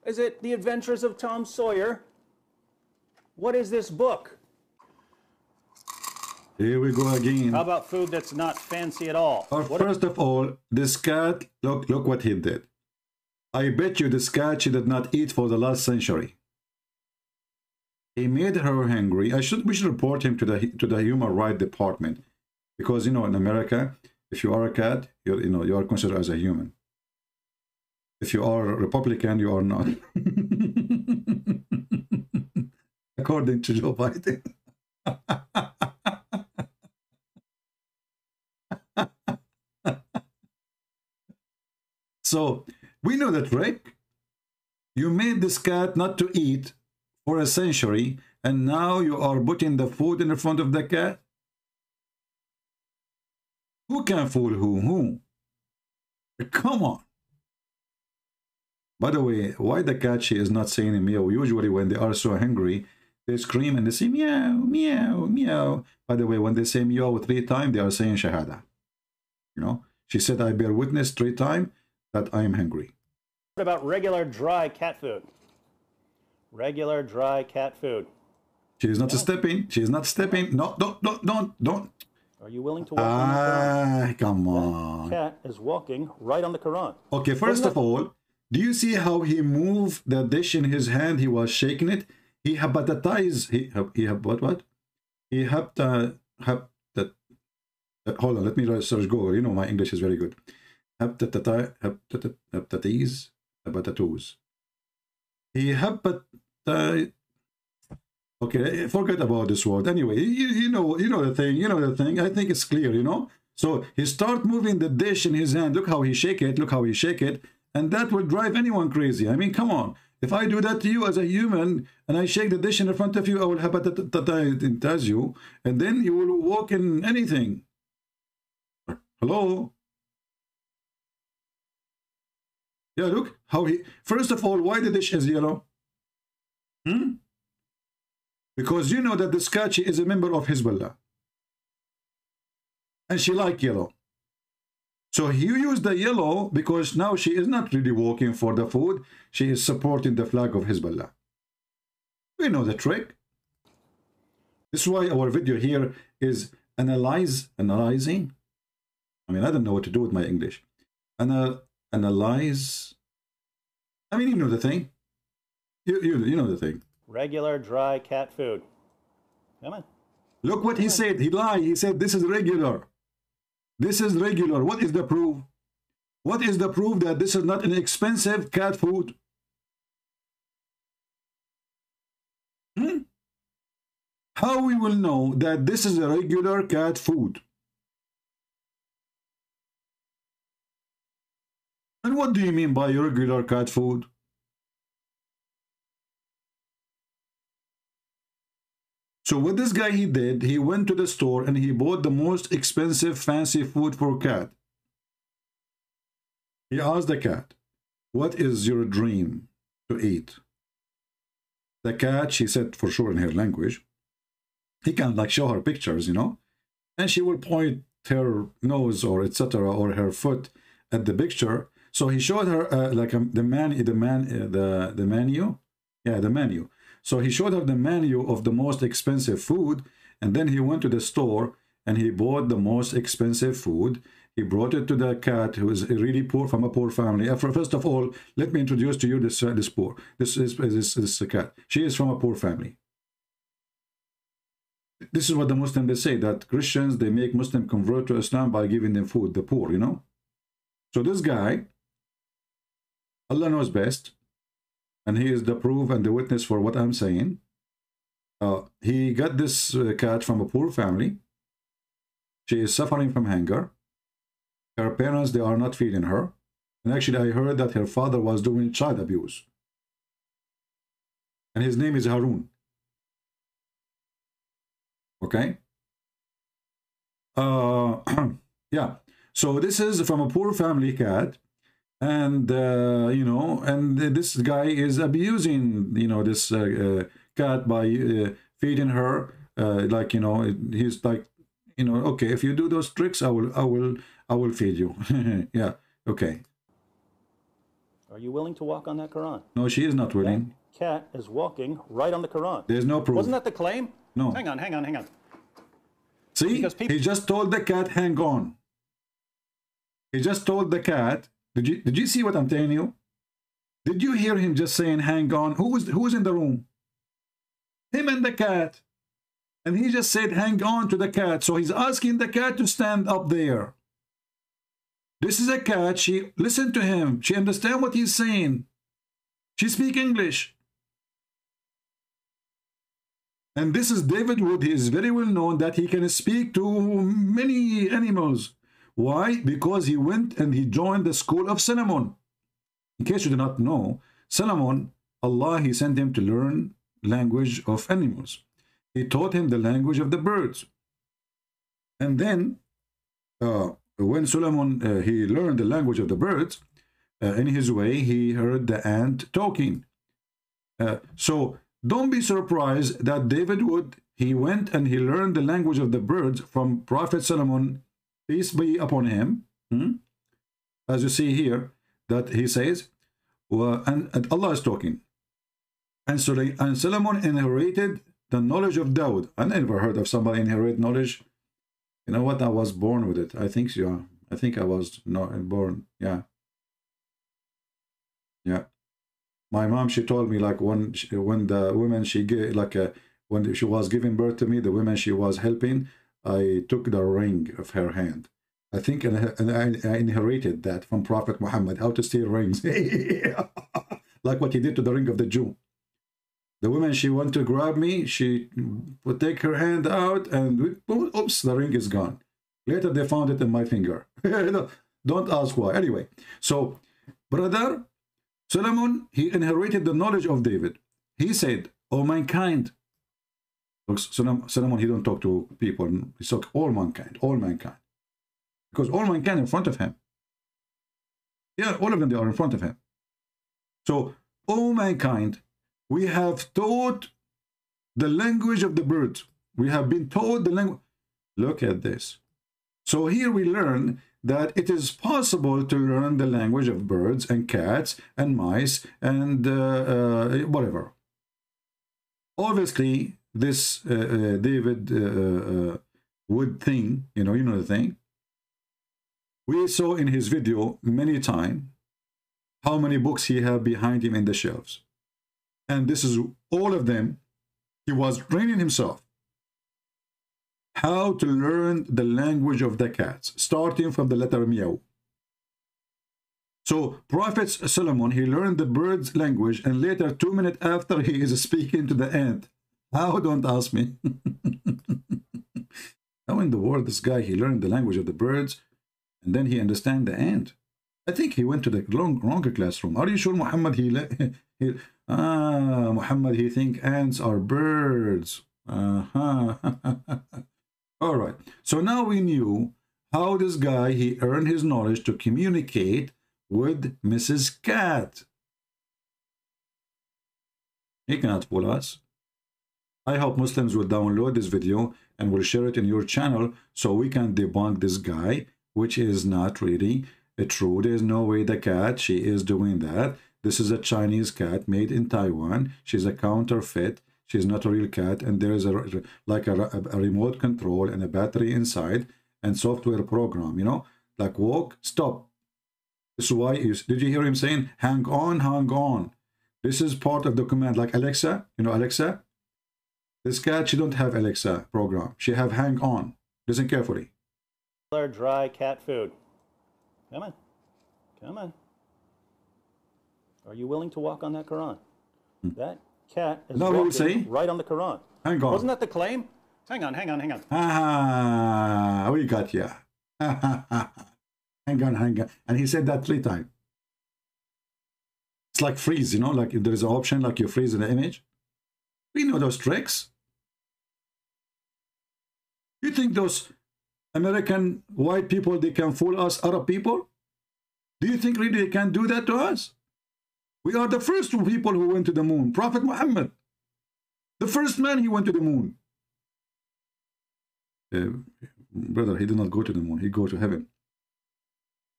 Is it The Adventures of Tom Sawyer? What is this book? Here we go again. How about food that's not fancy at all? First of all, this cat, look what he did. I bet you this cat, she did not eat for the last century. He made her hungry. We should report him to the Human Rights Department, because in America, if you are a cat, you are considered as a human. If you are a Republican, you are not. According to Joe Biden. So, we know the trick. You made this cat not to eat for a century, and now you are putting the food in front of the cat? Who can fool who? Come on. By the way, why the cat, she is not saying meow? Usually when they are so hungry, they scream and they say meow, meow, meow. By the way, when they say meow 3 times, they are saying shahada. She said, I bear witness 3 times that I am hungry. What about regular dry cat food? Regular dry cat food. She is not stepping. She is not stepping. No, don't. Are you willing to walk on the Quran? Come on. That cat is walking right on the Quran. Okay, first of all, do you see how he moved the dish in his hand? He was shaking it. He hepatized. He what? He hold on, let me search Google. My English is very good. Hepatitis. He okay, forget about this word. Anyway, you know the thing. I think it's clear, So he start moving the dish in his hand. Look how he shake it. And that will drive anyone crazy. I mean, come on. If I do that to you as a human, and I shake the dish in front of you, I will hepatize you, and then you will walk in anything. Hello? Yeah, look how he... First of all, why the dish is yellow? Because you know that this cat, she is a member of Hezbollah. And she like yellow. So you use the yellow because now she is not really walking for the food. She is supporting the flag of Hezbollah. We know the trick. This is why our video here is analyzing. I mean, I don't know what to do with my English. Analyze. I mean, you know the thing. You know the thing. Regular dry cat food. Come on. Look what he said. He lied. He said this is regular. This is regular. What is the proof? What is the proof that this is not an expensive cat food? How we will know that this is a regular cat food? And what do you mean by regular cat food? So what this guy he did, he went to the store and he bought the most expensive fancy food for cat. He asked the cat, what is your dream to eat? The cat, she said for sure in her language, he can like show her pictures, you know, and she will point her nose or etc. or her foot at the picture. So he showed her the menu. Yeah, the menu. So he showed her the menu of the most expensive food, and then he went to the store and he bought the most expensive food. He brought it to the cat, who is really poor, from a poor family. First of all, let me introduce to you this cat. She is from a poor family. This is what the Muslims they say, that Christians, they make Muslim convert to Islam by giving them food, the poor, you know. So this guy, Allah knows best, and he is the proof and the witness for what I'm saying. He got this cat from a poor family. She is suffering from hunger. Her parents, they are not feeding her. And actually, I heard that her father was doing child abuse. And his name is Harun. Okay? Yeah. So this is from a poor family cat. And, you know, and this guy is abusing, you know, this cat by feeding her. Like, you know, he's like, you know, okay, if you do those tricks, I will feed you. Yeah, okay. Are you willing to walk on that Quran? No, she is not willing. That cat is walking right on the Quran. There's no proof. Wasn't that the claim? No. Hang on. See, he just told the cat, hang on. He just told the cat, did you see what I'm telling you? Did you hear him just saying, hang on? Who's in the room? Him and the cat. And he just said, hang on to the cat. So he's asking the cat to stand up there. This is a cat. She listened to him. She understands what he's saying. She speaks English. And this is David Wood. He is very well known that he can speak to many animals. Why? Because he went and he joined the school of Solomon. In case you do not know, Solomon, Allah, he sent him to learn language of animals. He taught him the language of the birds. And then, when Solomon, he learned the language of the birds, in his way, he heard the ant talking. So, don't be surprised that David Wood, he went and he learned the language of the birds from Prophet Solomon, peace be upon him. As you see here, that he says, and Allah is talking. And Solomon inherited the knowledge of Dawood. I never heard of somebody inherit knowledge. You know what? I was born with it. I think so. I think I was not born. Yeah. Yeah. My mom, she told me like when the women she gave when she was giving birth to me, the women she was helping, I took the ring of her hand. I think and I inherited that from Prophet Muhammad, how to steal rings. Like what he did to the ring of the Jew. The woman, she wanted to grab me, she would take her hand out and oops, the ring is gone. Later they found it in my finger. Don't ask why. Anyway, so brother Solomon, he inherited the knowledge of David. He said, "O mankind." Look, Solomon, he don't talk to people. He talks all mankind, because all mankind in front of him. Yeah, all of them, they are in front of him. So, O mankind, we have taught the language of the birds. We have been taught the language. Look at this. So here we learn that it is possible to learn the language of birds and cats and mice and whatever. Obviously, this David Wood thing, you know the thing. We saw in his video many times how many books he had behind him in the shelves. And this is all of them. He was training himself how to learn the language of the cats, starting from the letter meow. So Prophet Solomon, he learned the bird's language, and later, 2 minutes after, he is speaking to the ant. How? Don't ask me. How in the world this guy, he learned the language of the birds, and then he understand the ant? I think he went to the wrong classroom. Are you sure, Muhammad? Muhammad, he think ants are birds. All right. So now we knew how this guy, he earned his knowledge to communicate with Mrs. Cat. He cannot fool us. I hope Muslims will download this video and will share it in your channel so we can debunk this guy, which is not really true. There's no way the cat, she is doing that. This is a Chinese cat made in Taiwan. She's a counterfeit. She's not a real cat, and there is a remote control and a battery inside and software program, you know, like walk, stop. This is why, did you hear him saying, hang on, hang on? This is part of the command, like Alexa, you know, Alexa? This cat, she don't have Alexa program. She have hang on. Listen carefully. Dry cat food. Come on. Come on. Are you willing to walk on that Quran? That cat is walking right on the Quran. Hang on. Wasn't that the claim? Hang on, hang on, hang on. Ah, we got ya. Hang on, hang on. And he said that 3 times. It's like freeze, you know, like if there is an option, like you freeze in the image. We know those tricks. You think those American white people, they can fool us Arab people? Do you think really they can do that to us? We are the first people who went to the moon. Prophet Muhammad, the first man, he went to the moon. Brother, he did not go to the moon. He go to heaven.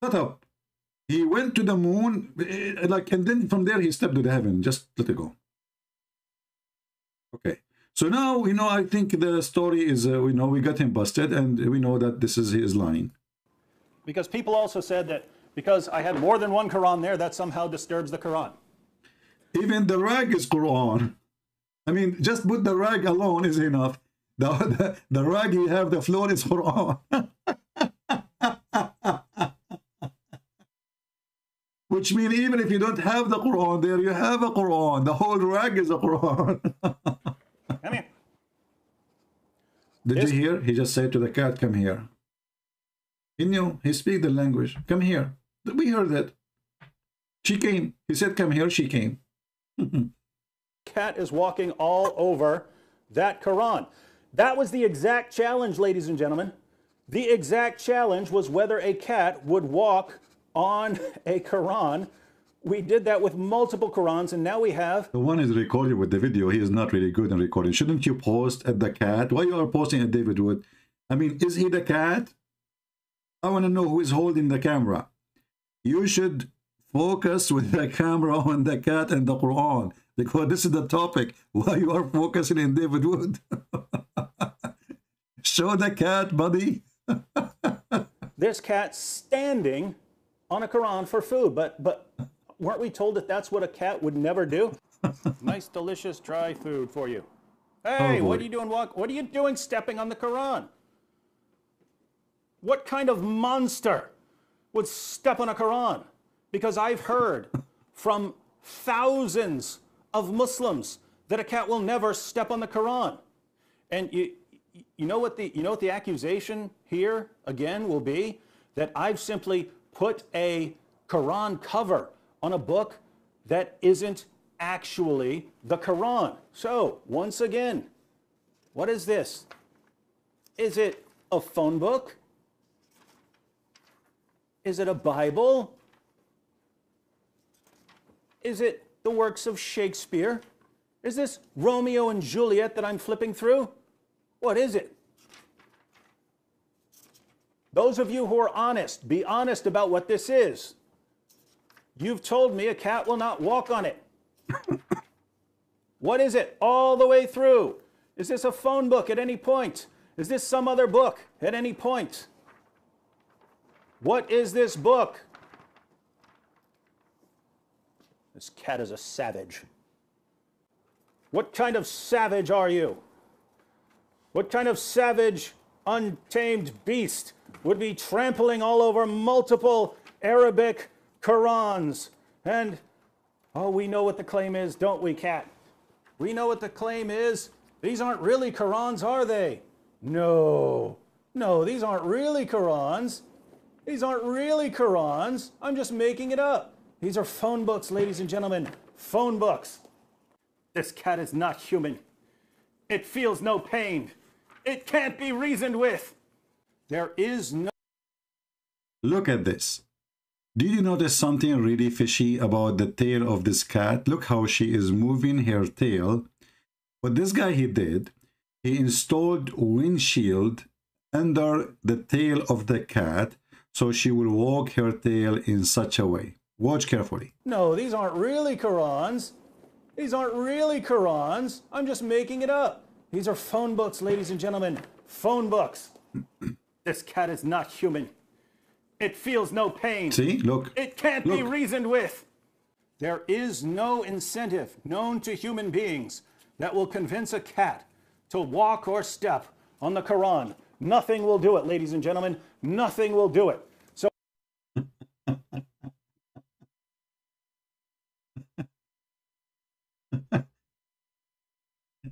Shut up. He went to the moon, like, and then from there he stepped to the heaven. Just let it go. Okay. So now, you know, I think the story is, we know we got him busted, and we know that this is his lying. Because people also said that because I had more than one Quran there, that somehow disturbs the Quran. Even the rag is Quran. I mean, just put the rag alone is enough. The rag you have, the floor is Quran. Which means even if you don't have the Quran there, you have a Quran. The whole rag is a Quran. Come here. Did you hear? He just said to the cat, come here. He knew. He speaks the language. Come here. We heard it. She came. He said, come here. She came. Cat is walking all over that Quran. That was the exact challenge, ladies and gentlemen. The exact challenge was whether a cat would walk on a Quran. We did that with multiple Qurans, and now we have... The one is recorded with the video. He is not really good in recording. Shouldn't you post at the cat? Why you are posting at David Wood? I mean, is he the cat? I want to know who is holding the camera. You should focus with the camera on the cat and the Quran, because this is the topic. Why you are focusing in David Wood? Show the cat, buddy. This cat standing on a Quran for food, but weren't we told that that's what a cat would never do? Nice, delicious, dry food for you. Hey, Oh, what are you doing? What are you doing stepping on the Quran? What kind of monster would step on a Quran? Because I've heard from thousands of Muslims that a cat will never step on the Quran. And you know what the accusation here again will be? That I've simply put a Quran cover on a book that isn't actually the Quran. So, once again, what is this? Is it a phone book? Is it a Bible? Is it the works of Shakespeare? Is this Romeo and Juliet that I'm flipping through? What is it? Those of you who are honest, be honest about what this is. You've told me a cat will not walk on it. What is it all the way through? Is this a phone book at any point? Is this some other book at any point? What is this book? This cat is a savage. What kind of savage are you? What kind of savage, untamed beast would be trampling all over multiple Arabic Qurans? And, oh, we know what the claim is, don't we, cat? We know what the claim is. These aren't really Qurans, are they? No. No, these aren't really Qurans. These aren't really Qurans. I'm just making it up. These are phone books, ladies and gentlemen. Phone books. This cat is not human. It feels no pain. It can't be reasoned with. There is no... Look at this. Did you notice something really fishy about the tail of this cat? Look how she is moving her tail. What this guy he did, he installed windshield under the tail of the cat so she will walk her tail in such a way. Watch carefully. No, these aren't really Qurans. These aren't really Qurans. I'm just making it up. These are phone books, ladies and gentlemen. Phone books. This cat is not human. It feels no pain. See, look. It can't be reasoned with. There is no incentive known to human beings that will convince a cat to walk or step on the Quran. Nothing will do it, ladies and gentlemen. Nothing will do it. So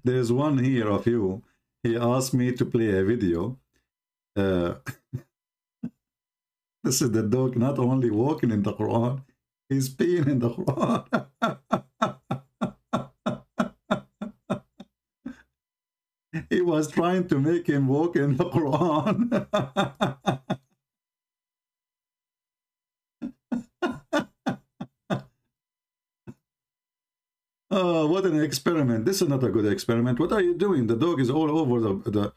there's one here of you. He asked me to play a video. This is the dog not only walking in the Quran, he's peeing in the Quran. He was trying to make him walk in the Quran. Oh, what an experiment. This is not a good experiment. What are you doing? The dog is all over the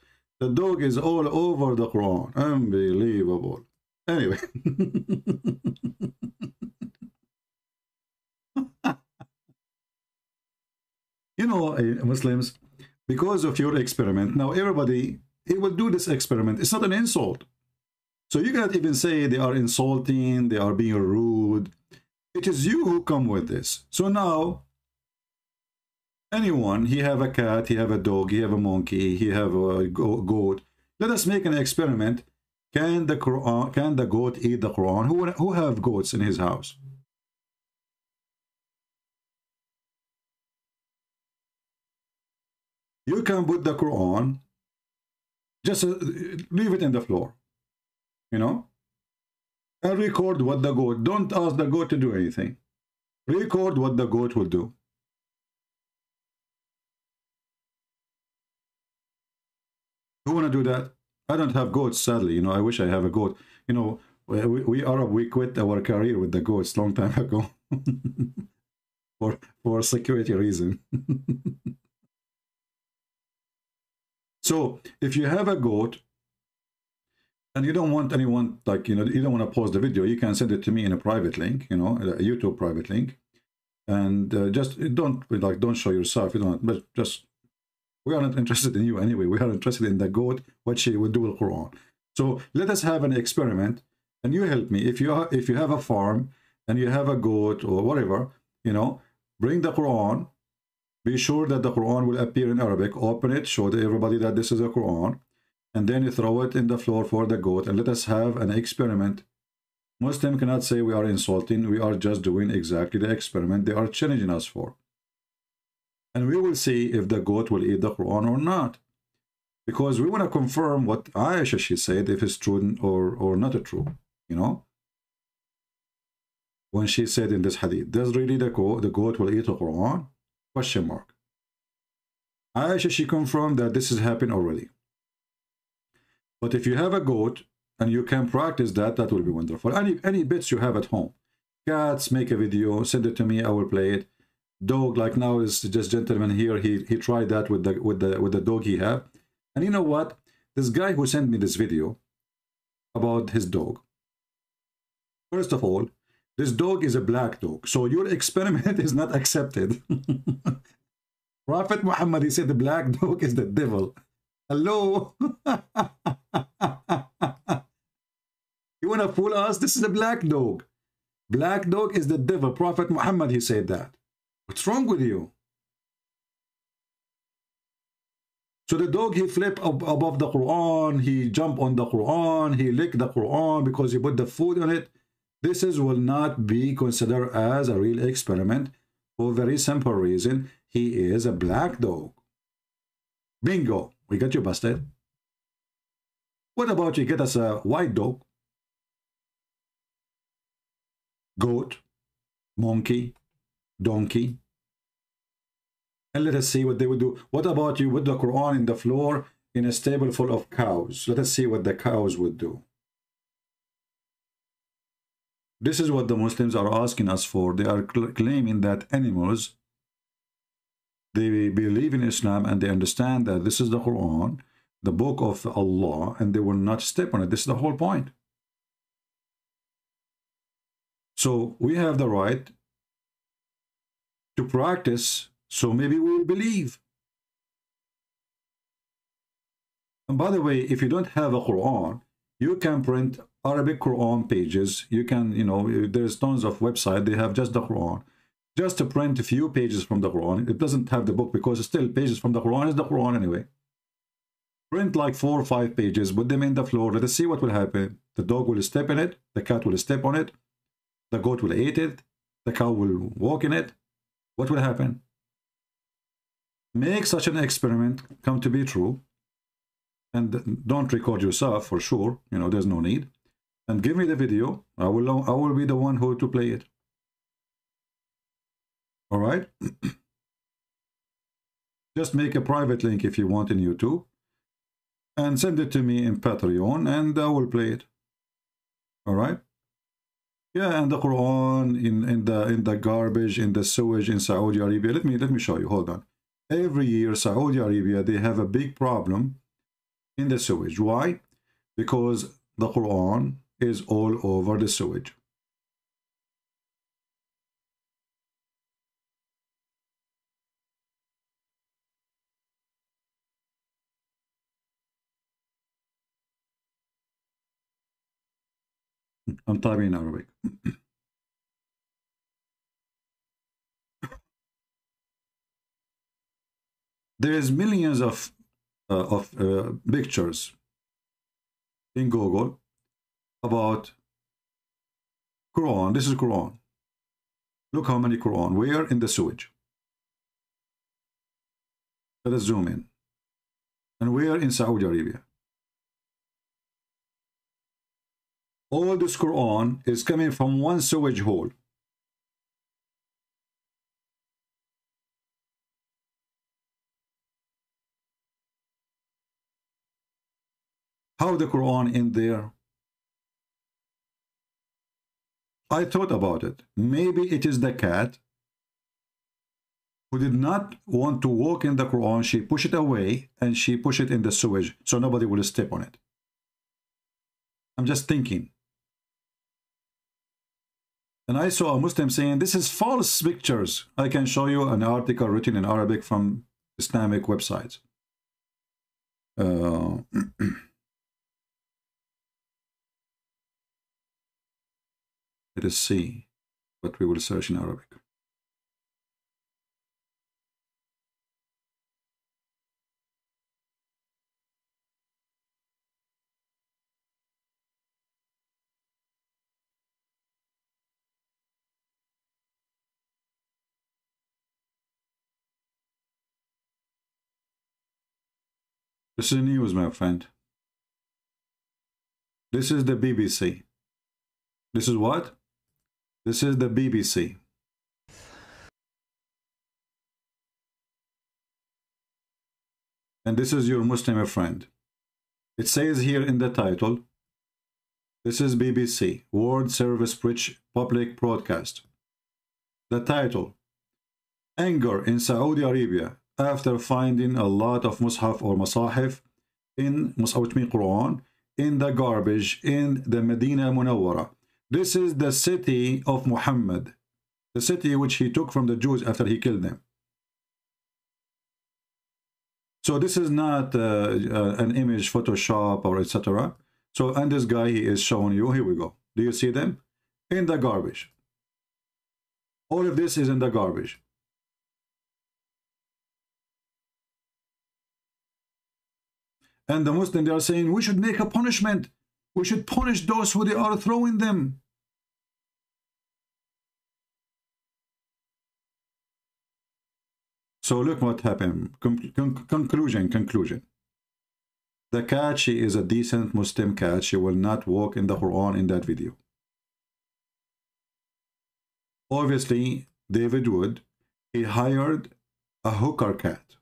dog is all over the Quran. Unbelievable. Anyway. You know, Muslims, because of your experiment, now everybody, he will do this experiment. It's not an insult. So you cannot even say they are insulting, they are being rude. It is you who come with this. So now, anyone, he have a cat, he have a dog, he have a monkey, he have a goat. Let us make an experiment. Can the goat eat the Quran? Who have goats in his house? You can put the Quran, just leave it in the floor, you know, and record what the goat, don't ask the goat to do anything. Record what the goat will do. Who want to do that? I don't have goats, sadly. You know, I wish I have a goat. You know, we Arab, we quit our career with the goats long time ago for security reason. So if you have a goat and you don't want anyone, like, you know, you don't want to post the video, you can send it to me in a private link, you know, a YouTube private link, and just don't show yourself. You don't, but just, we are not interested in you anyway. We are interested in the goat, what she will do with Quran. So let us have an experiment, and you help me. If you have a farm and you have a goat or whatever, you know, bring the Quran. Be sure that the Quran will appear in Arabic. Open it, show everybody that this is a Quran, and then you throw it in the floor for the goat, and let us have an experiment. Muslim cannot say we are insulting. We are just doing exactly the experiment they are challenging us for. And we will see if the goat will eat the Quran or not. Because we want to confirm what Aisha, she said, if it's true or not true, you know. When she said in this hadith, does really the goat will eat the Quran? Question mark. Aisha, she confirmed that this has happened already. But if you have a goat and you can practice that, that will be wonderful. Any bits you have at home. Cats, make a video, send it to me, I will play it. Dog, like now is just gentleman here, he tried that with the dog he have. And you know what? This guy who sent me this video about his dog. First of all, this dog is a black dog, so your experiment is not accepted. Prophet Muhammad, he said the black dog is the devil. Hello? You want to fool us? This is a black dog. Black dog is the devil. Prophet Muhammad, he said that. What's wrong with you? So the dog, he flipped above the Quran, he jumped on the Quran, he licked the Quran because he put the food on it. This will not be considered as a real experiment for a very simple reason. He is a black dog. Bingo. We got you busted. What about you get us a white dog? Goat, monkey, donkey. And let us see what they would do. What about you with the Quran in the floor in a stable full of cows? Let us see what the cows would do. This is what the Muslims are asking us for. They are claiming that animals, they believe in Islam and they understand that this is the Quran, the book of Allah, and they will not step on it. This is the whole point. So we have the right to practice, so maybe we will believe. And by the way, if you don't have a Quran, you can print Arabic Quran pages. You can, you know, there's tons of websites, they have just the Quran. Just to print a few pages from the Quran. It doesn't have the book because still pages from the Quran is the Quran anyway. Print like 4 or 5 pages, put them in the floor. Let us see what will happen. The dog will step in it. The cat will step on it. The goat will eat it. The cow will walk in it. What will happen? Make such an experiment come to be true. And don't record yourself for sure. You know, there's no need. And give me the video. I will be the one who to play it. All right. Just make a private link if you want in YouTube. And send it to me in Patreon and I will play it. All right. Yeah, and the Quran in the garbage, in the sewage in Saudi Arabia. Let me show you. Hold on. Every year Saudi Arabia, they have a big problem in the sewage. Why? Because the Quran is all over the sewage. I'm typing in Arabic. There is millions of pictures in Google about Quran. This is Quran. Look how many Quran. Where? In the sewage. Let us zoom in. And where? In Saudi Arabia. All this Quran is coming from one sewage hole. How the Quran in there? I thought about it. Maybe it is the cat who did not want to walk in the Quran. She pushed it away and she pushed it in the sewage so nobody will step on it. I'm just thinking. And I saw a Muslim saying, this is false pictures. I can show you an article written in Arabic from Islamic websites. Let us see what we will search in Arabic. This is news, my friend. This is the BBC. This is what? This is the BBC. And this is your Muslim friend. It says here in the title, this is BBC, World Service British Public Broadcast. The title, Anger in Saudi Arabia after finding a lot of Mus'haf or Masahif in Quran in the garbage in the Medina Munawwara. This is the city of Muhammad, the city which he took from the Jews after he killed them. So this is not an image Photoshop or etc. So, and this guy, he is showing you, here we go. Do you see them? In the garbage. All of this is in the garbage. And the Muslims, they are saying, we should make a punishment. We should punish those who they are throwing them. So look what happened. Conclusion. The cat, she is a decent Muslim cat. She will not walk in the Quran in that video. Obviously, David Wood, he hired a hooker cat.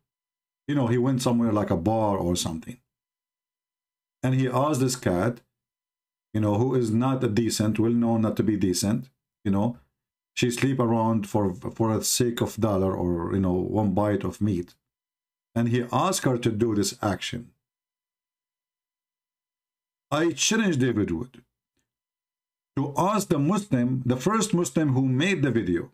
You know, he went somewhere like a bar or something. And he asked this cat, you know, who is not a decent, well known not to be decent, you know, she sleep around for the sake of dollar or, you know, one bite of meat. And he asked her to do this action. I challenge David Wood to ask the Muslim, the first Muslim who made the video,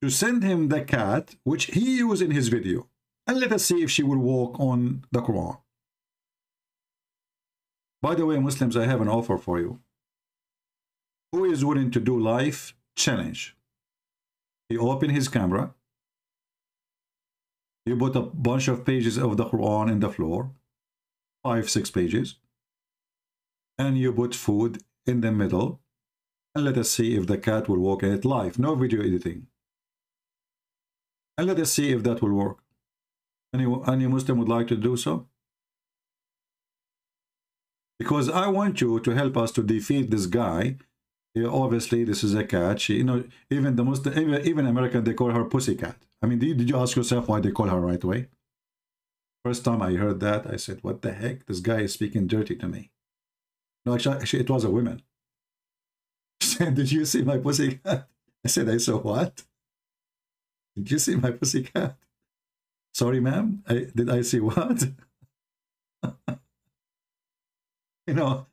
to send him the cat which he used in his video, and let us see if she will walk on the Quran. By the way, Muslims, I have an offer for you. Who is willing to do live challenge? He opened his camera. You put a bunch of pages of the Quran in the floor, 5-6 pages, and you put food in the middle, and let us see if the cat will walk in it live. No video editing. And let us see if that will work. Any Muslim would like to do so? Because I want you to help us to defeat this guy. Obviously, this is a cat. She, you know, even the Muslim, even American, they call her Pussycat. I mean, did you ask yourself why they call her right away? First time I heard that, I said, what the heck? This guy is speaking dirty to me. No, actually it was a woman. She said, did you see my pussycat? I said, I saw what? Did you see my pussycat? Sorry, ma'am. Did I see what? You know,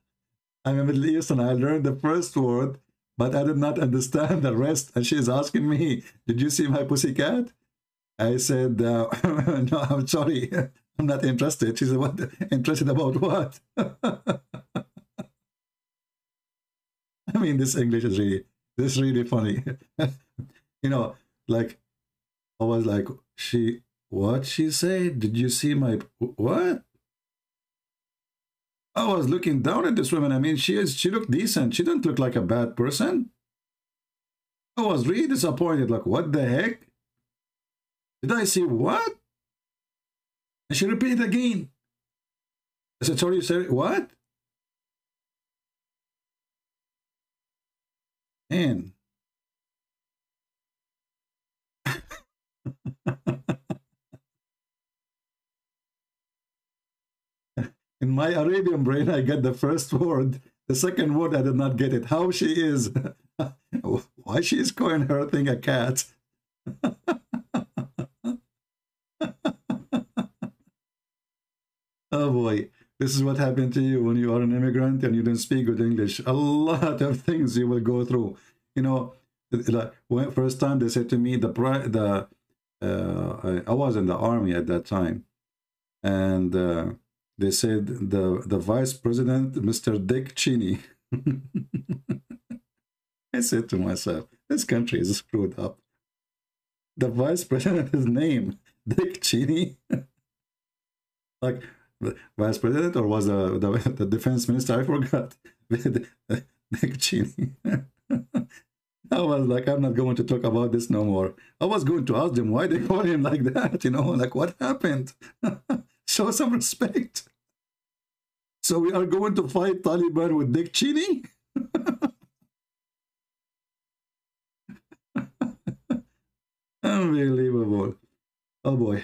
I'm a Middle Eastern. I learned the first word, but I did not understand the rest. And she's asking me, did you see my pussycat? I said, no, I'm sorry. I'm not interested. She said, what? Interested about what? I mean, this English is really funny. You know, like, I was like, what she said? Did you see my, what? I was looking down at this woman. I mean, she looked decent. She didn't look like a bad person. I was really disappointed. Like, what the heck? Did I see what? And she repeated again. I said, sorry, you said what? And in my Arabian brain, I get the first word. The second word, I did not get it. How she is. Why she is calling her thing a cat? Oh boy. This is what happened to you when you are an immigrant and you don't speak good English. A lot of things you will go through. You know, like when first time they said to me, I was in the army at that time, and they said the vice president, Mr. Dick Cheney. I said to myself, this country is screwed up. The vice president, his name, Dick Cheney. Like, the vice president, or was the defense minister? I forgot. Dick Cheney. I was like, I'm not going to talk about this no more. I was going to ask them why they call him like that, you know, like what happened? Show some respect. So we are going to fight Taliban with Dick Cheney? Unbelievable. Oh boy.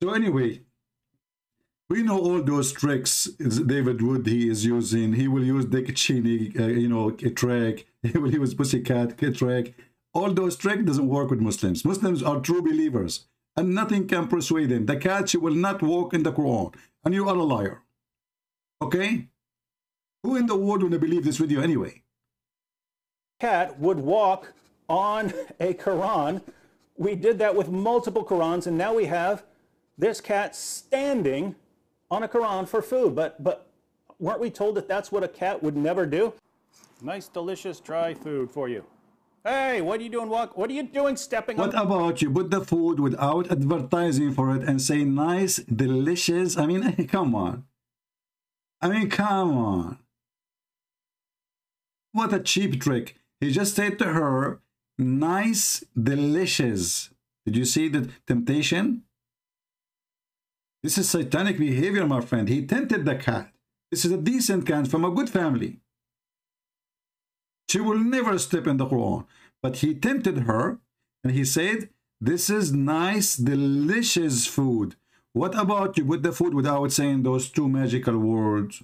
So anyway, we know all those tricks David Wood he is using. He will use Dick Cheney, you know, a trick. He will use Pussycat, a trick. All those tricks doesn't work with Muslims. Muslims are true believers, and nothing can persuade them. The cat, she will not walk in the Quran, and you are a liar. Okay? Who in the world would believe this video anyway? Cat would walk on a Quran. We did that with multiple Qurans, and now we have this cat standing on a Quran for food. But weren't we told that that's what a cat would never do? Nice, delicious, dry food for you. Hey, what are you doing? What are you doing stepping on? What about you put the food without advertising for it and say nice, delicious? I mean, come on. I mean, come on. What a cheap trick. He just said to her, nice, delicious. Did you see the temptation? This is satanic behavior, my friend. He tempted the cat. This is a decent cat from a good family. She will never step in the Quran. But he tempted her and he said, this is nice, delicious food. What about you put the food without saying those two magical words?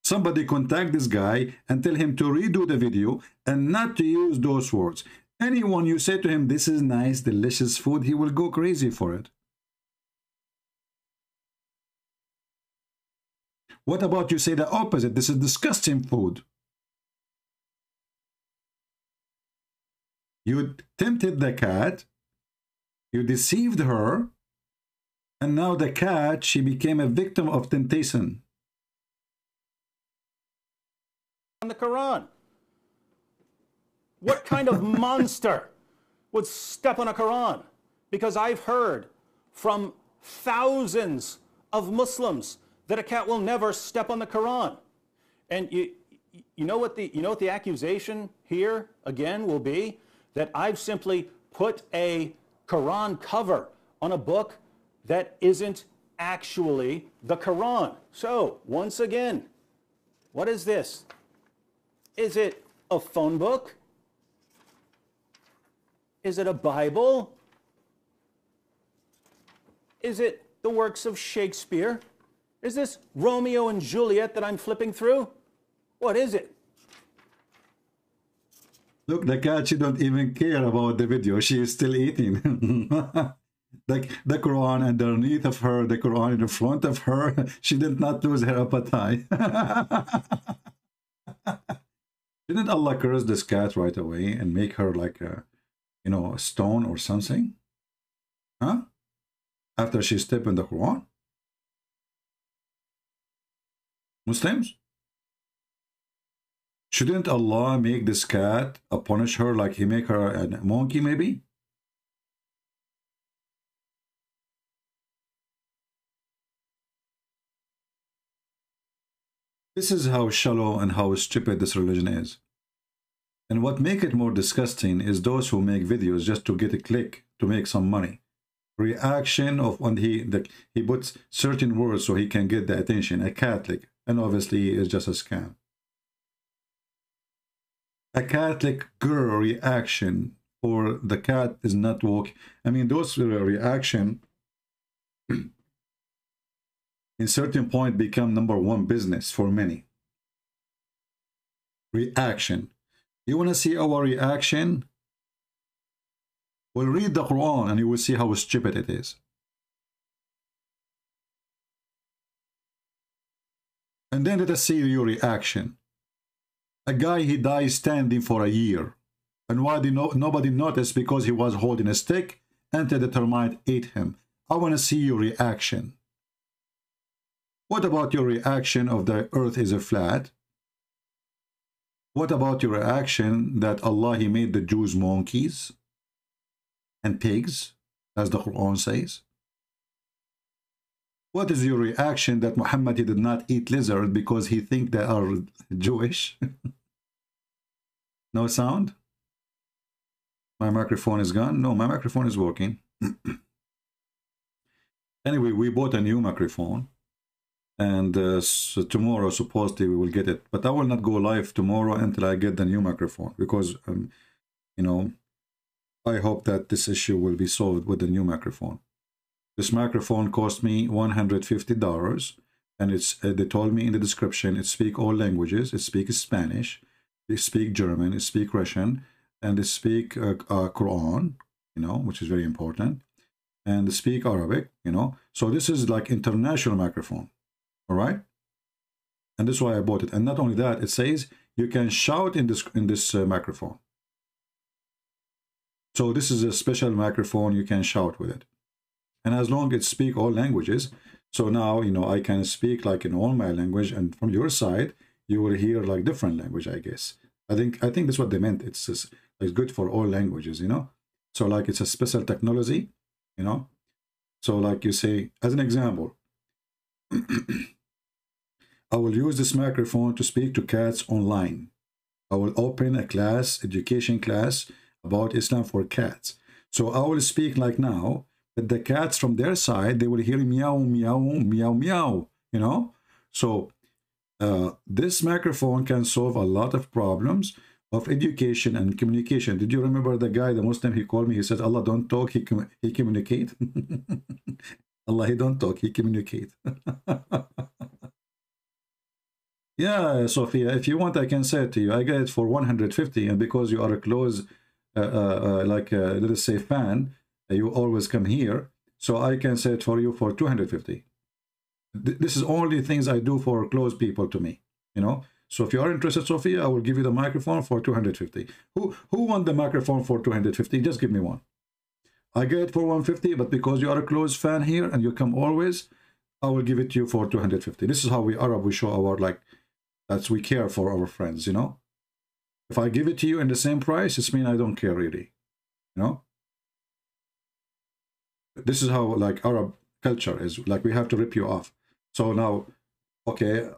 Somebody contact this guy and tell him to redo the video and not to use those words. Anyone you say to him, this is nice, delicious food, he will go crazy for it. What about you say the opposite? This is disgusting food. You tempted the cat, you deceived her, and now the cat, she became a victim of temptation. On the Quran. What kind of monster would step on a Quran? Because I've heard from thousands of Muslims that a cat will never step on the Quran. And you know what the accusation here again will be? That I've simply put a Quran cover on a book that isn't actually the Quran. So, once again, what is this? Is it a phone book? Is it a Bible? Is it the works of Shakespeare? Is this Romeo and Juliet that I'm flipping through? What is it? Look, the cat, she don't even care about the video. She is still eating. The Quran underneath of her, the Quran in front of her. She did not lose her appetite. Didn't Allah curse this cat right away and make her like a, you know, a stone or something? Huh? After she stepped in the Quran? Muslims? Shouldn't Allah make this cat punish her like he make her a monkey maybe? This is how shallow and how stupid this religion is. And what make it more disgusting is those who make videos just to get a click, to make some money. Reaction of when he puts certain words so he can get the attention, a Catholic, and obviously it's just a scam. A Catholic girl reaction for the cat is not walking. I mean, those reaction in certain point become #1 business for many. Reaction. You want to see our reaction? Well, read the Quran and you will see how stupid it is. And then let us see your reaction. A guy, he dies standing for a year. And why did nobody noticed? Because he was holding a stick until the termite ate him. I want to see your reaction. What about your reaction of the earth is a flat? What about your reaction that Allah, he made the Jews monkeys and pigs, as the Quran says? What is your reaction that Muhammad, he did not eat lizard because he think they are Jewish? No sound? My microphone is gone? No, my microphone is working. Anyway, we bought a new microphone. And so tomorrow, supposedly, we will get it. But I will not go live tomorrow until I get the new microphone. Because, you know, I hope that this issue will be solved with the new microphone. This microphone cost me $150. And it's they told me in the description, it speaks all languages. It speaks Spanish. It speaks German. It speaks Russian. And it speaks Quran, you know, which is very important. And they speak Arabic, you know. So this is like international microphone. All right, and that's why I bought it. And not only that, it says you can shout in this microphone. So this is a special microphone, you can shout with it. And as long as it speaks all languages, so now, you know, I can speak like in all my language, and from your side, you will hear like different language, I guess. I think that's what they meant. It's good for all languages, you know. So like it's a special technology, you know. So like you say, as an example, I will use this microphone to speak to cats online. I will open a class, education class about Islam for cats. So I will speak like now, but the cats from their side, they will hear meow, meow, meow, meow, you know. So this microphone can solve a lot of problems of education and communication. Did you remember the guy, the Muslim, he called me, he said, Allah don't talk, he communicate. Allah, he don't talk, he communicate. Yeah, Sophia, if you want, I can say it to you. I get it for 150, and because you are a close, let us say, fan, you always come here, so I can say it for you for 250. This is only things I do for close people to me, you know. So if you are interested, Sophia, I will give you the microphone for 250. Who want the microphone for 250? Just give me one. I get it for 150, but because you are a close fan here and you come always, I will give it to you for 250. This is how we Arab, we show our, like, that's we care for our friends, you know. If I give it to you in the same price, it's mean I don't care really, you know. This is how, like, Arab culture is, like, we have to rip you off. So now, okay,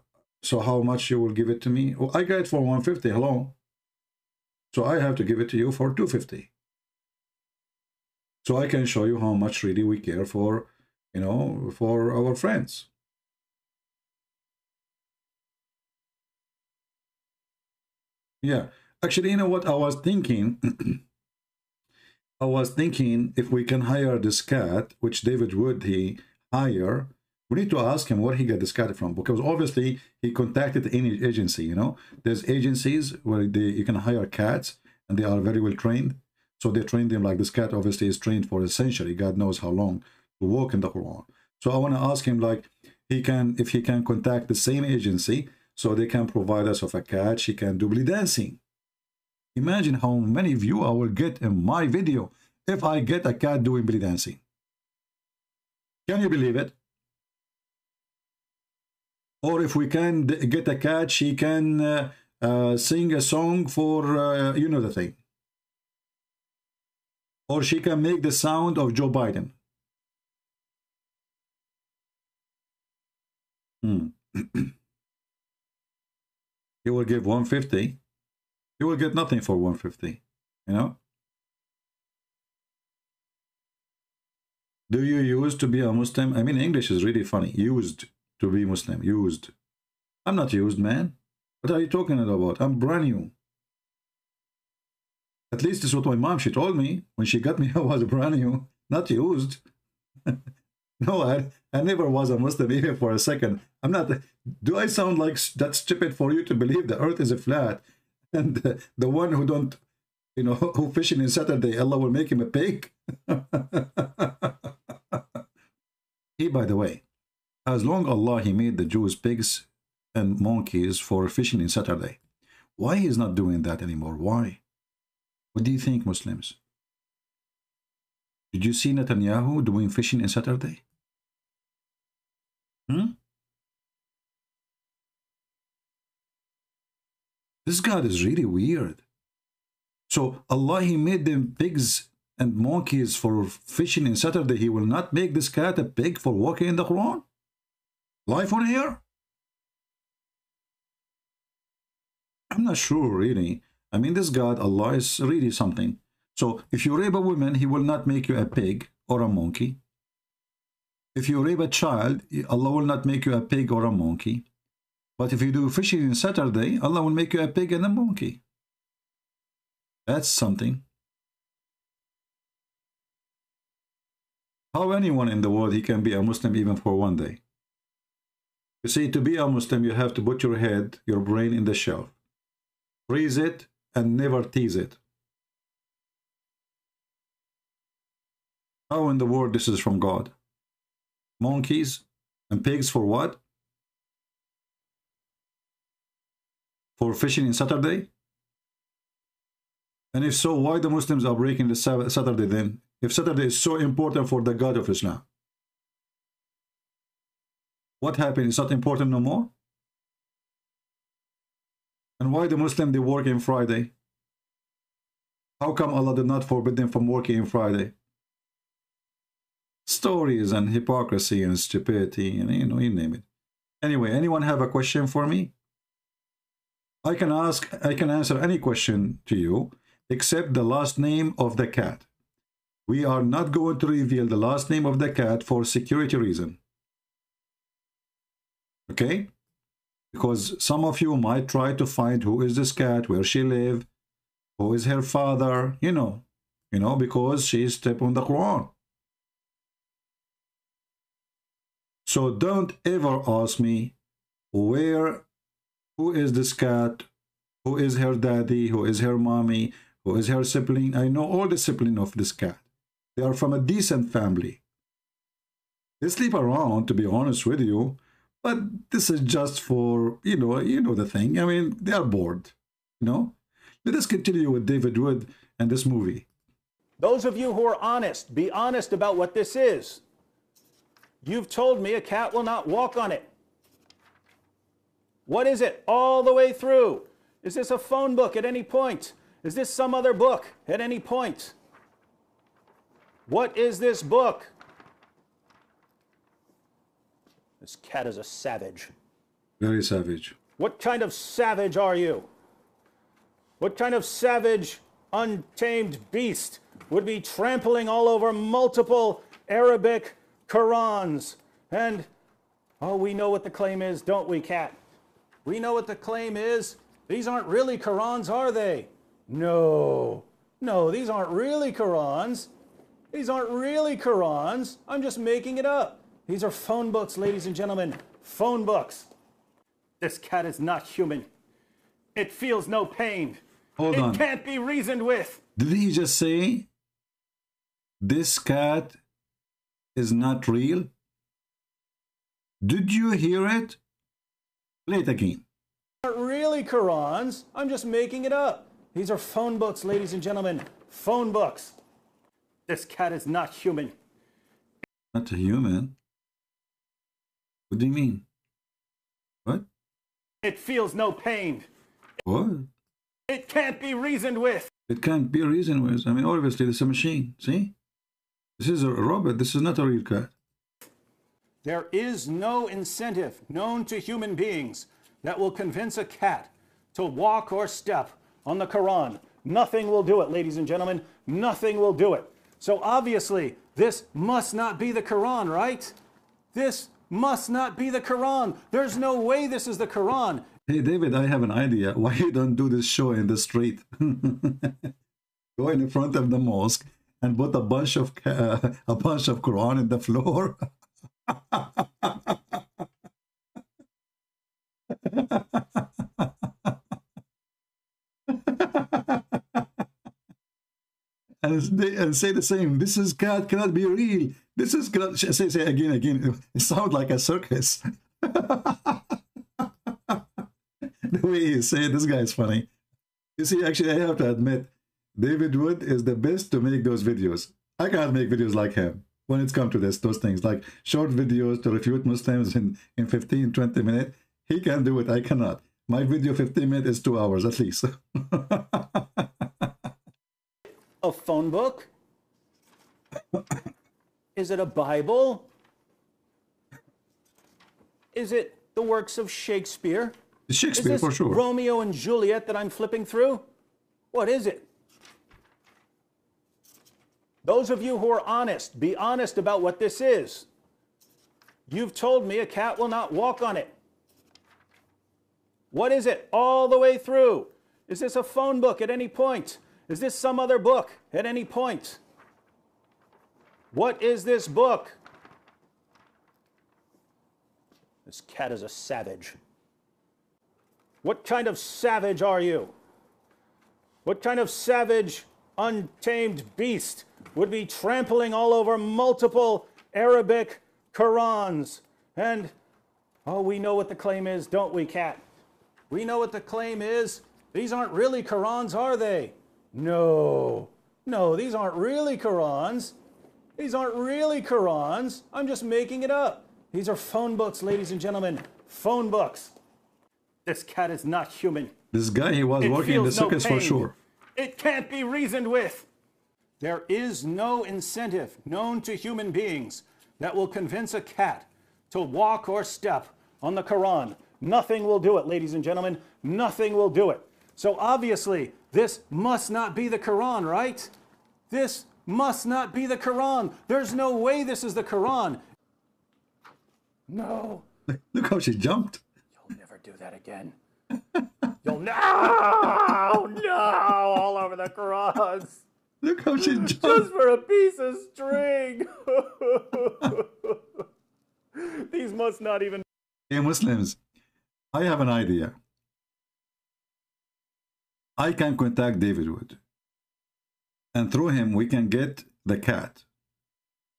so how much you will give it to me? Well, I got it for 150, hello. So I have to give it to you for 250. So I can show you how much really we care for, you know, for our friends. Yeah, actually, you know what I was thinking? I was thinking if we can hire this cat, which David Wood, he hire, we need to ask him where he got this cat from, because obviously he contacted any agency, you know. There's agencies where you can hire cats and they are very well trained. So they train them, like this cat obviously is trained for a century, God knows how long, to walk in the Quran. So I want to ask him, like, if he can contact the same agency so they can provide us with a cat, she can do belly dancing. Imagine how many views I will get in my video if I get a cat doing belly dancing. Can you believe it? Or if we can get a cat, she can sing a song for, you know the thing. Or she can make the sound of Joe Biden. He will give 150. You will get nothing for 150, you know. Do you used to be a Muslim? I mean, English is really funny. Used to be Muslim. Used. I'm not used, man. What are you talking about? I'm brand new. At least this is what my mom, she told me. When she got me, I was brand new. Not used. No, I never was a Muslim even for a second. I'm not. Do I sound like that stupid for you to believe the earth is a flat? And the one who don't, you know, who fishing in Saturday, Allah will make him a pig. He, by the way, as long Allah, he made the Jews pigs and monkeys for fishing in Saturday. Why he's not doing that anymore? Why? What do you think, Muslims? Did you see Netanyahu doing fishing in Saturday? This God is really weird. So Allah, he made them pigs and monkeys for fishing in Saturday. He will not make this cat a pig for walking in the Quran? Life on here? I'm not sure, really. I mean, this God, Allah, is really something. So if you rape a woman, he will not make you a pig or a monkey. If you rape a child, Allah will not make you a pig or a monkey. But if you do fishing in Saturday, Allah will make you a pig and a monkey. That's something. How anyone in the world, he can be a Muslim even for one day? You see, to be a Muslim, you have to put your head, your brain in the shelf. Freeze it and never tease it. How in the world this is from God? Monkeys and pigs for what? For fishing in Saturday? And if so, why the Muslims are breaking the Saturday then? If Saturday is so important for the God of Islam. What happened? It's not important no more? And why the Muslim, they work in Friday? How come Allah did not forbid them from working in Friday? Stories and hypocrisy and stupidity, and you know, you name it. Anyway, anyone have a question for me? I can answer any question to you except the last name of the cat. We are not going to reveal the last name of the cat for security reason. Okay? Because some of you might try to find who is this cat, where she live, who is her father, you know, because she stepped on the Quran. So don't ever ask me who is this cat, who is her daddy, who is her mommy, who is her sibling. I know all the sibling of this cat. They are from a decent family. They sleep around, to be honest with you, but this is just for, you know the thing. I mean, they are bored, you know. Let us continue with David Wood and this movie. Those of you who are honest, be honest about what this is. You've told me a cat will not walk on it. What is it all the way through? Is this a phone book at any point? Is this some other book at any point? What is this book? This cat is a savage. Very savage. What kind of savage are you? What kind of savage, untamed beast would be trampling all over multiple Arabic Qurans? And, oh, we know what the claim is, don't we, cat? We know what the claim is. These aren't really Qurans, are they? No, these aren't really Qurans. These aren't really Qurans. I'm just making it up. These are phone books, ladies and gentlemen. Phone books. This cat is not human. It feels no pain. Hold on. It can't be reasoned with. Did he just say this cat is not real? Did you hear it? Play it again. Aren't really Qurans. I'm just making it up. These are phone books, ladies and gentlemen. Phone books. This cat is not human. Not a human? What do you mean? What? It feels no pain. What? It can't be reasoned with. It can't be reasoned with. I mean, obviously, this is a machine. See? This is a robot. This is not a real cat. There is no incentive known to human beings that will convince a cat to walk or step on the Quran. Nothing will do it, ladies and gentlemen. Nothing will do it. So obviously, this must not be the Quran, right? This must not be the Quran. There's no way this is the Quran. Hey, David, I have an idea. Why you don't do this show in the street? Go in front of the mosque and put a bunch of Quran in the floor. and say the same. This is cannot be real. This is cannot. Say again. It sounds like a circus. The way he said, this guy is funny. You see, actually, I have to admit, David Wood is the best to make those videos. I cannot make videos like him when it's come to those things, like short videos to refute Muslims in 15, 20 minutes. He can do it. I cannot. My video 15 minutes is 2 hours at least. A phone book? Is it a Bible? Is it the works of Shakespeare? Shakespeare, is this for sure. Romeo and Juliet that I'm flipping through? What is it? Those of you who are honest, be honest about what this is. You've told me a cat will not walk on it. What is it all the way through? Is this a phone book at any point? Is this some other book at any point? What is this book? This cat is a savage. What kind of savage are you? What kind of savage, untamed beast would be trampling all over multiple Arabic Qurans? And, oh, we know what the claim is, don't we, cat? We know what the claim is. These aren't really Qurans, are they? No, no, these aren't really Qurans. These aren't really Qurans. I'm just making it up. These are phone books, ladies and gentlemen. Phone books. This cat is not human. This guy, he was working in the circus for sure. It can't be reasoned with. There is no incentive known to human beings that will convince a cat to walk or step on the Quran. Nothing will do it, ladies and gentlemen. Nothing will do it. So obviously, this must not be the Quran, right? This must not be the Quran. There's no way this is the Quran. No. Look how she jumped. You'll never do that again. You'll no, all over the Qurans. Look how she jumped. Just for a piece of string. These must not even. Hey, Muslims, I have an idea. I can contact David Wood. And through him, we can get the cat.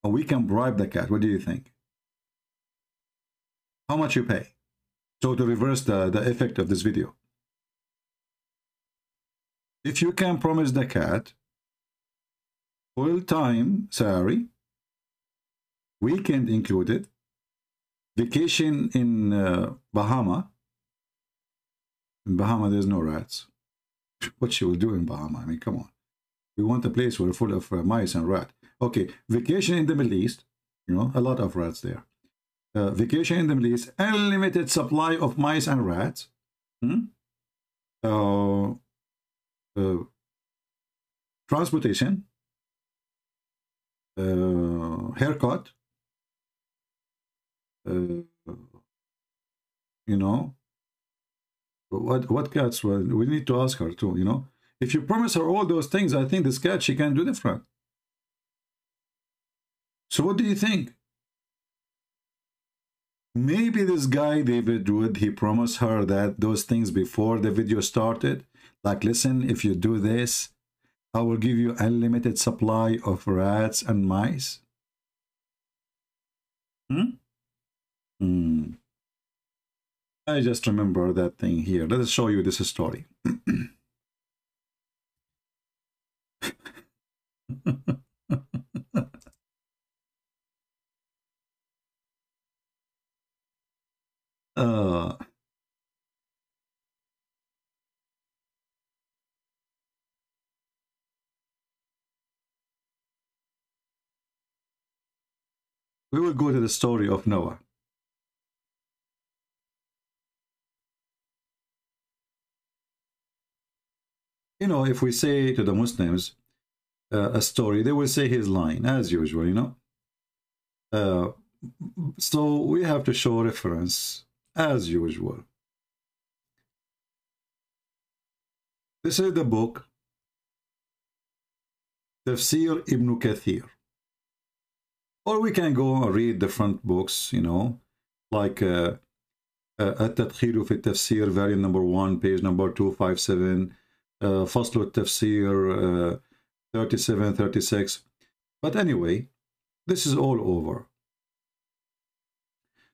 Or we can bribe the cat. What do you think? How much you pay? So to reverse the effect of this video. If you can promise the cat full-time salary, weekend included, vacation in Bahama. In Bahama, there's no rats. What she will do in Bahama? I mean, come on. We want a place where full of mice and rat. Okay, vacation in the Middle East. You know, a lot of rats there. Vacation in the Middle East. Unlimited supply of mice and rats. Transportation. Haircut. You know. What cats? Well, we need to ask her too, you know. If you promise her all those things, I think this cat, she can do different. So what do you think? Maybe this guy, David Wood, he promised her that those things before the video started. Like, listen, if you do this, I will give you unlimited supply of rats and mice. I just remember that thing here. Let us show you this story. We will go to the story of Noah. You know, if we say to the Muslims a story, they will say he's lying, as usual, you know. So we have to show reference, as usual. This is the book, Tafsir Ibn Kathir. Or we can go and read different books, you know, like At-Tadkhir fi Tafsir, volume number 1, page number 257, Fasl al-Tafsir 37, 36. But anyway, this is all over.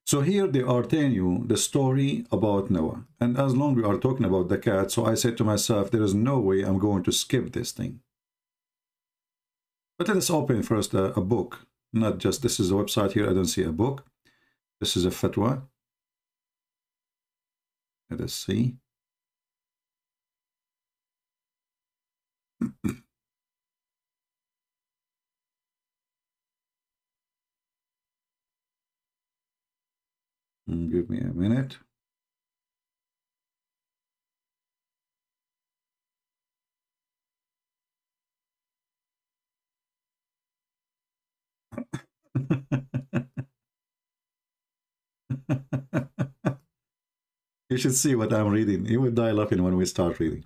So here they are telling you the story about Noah. And as long as we are talking about the cat, so I said to myself, there is no way I'm going to skip this thing. But let us open first a book. Not just, this is a website here, I don't see a book. This is a fatwa. Let us see. Give me a minute. You should see what I'm reading. You will die laughing when we start reading.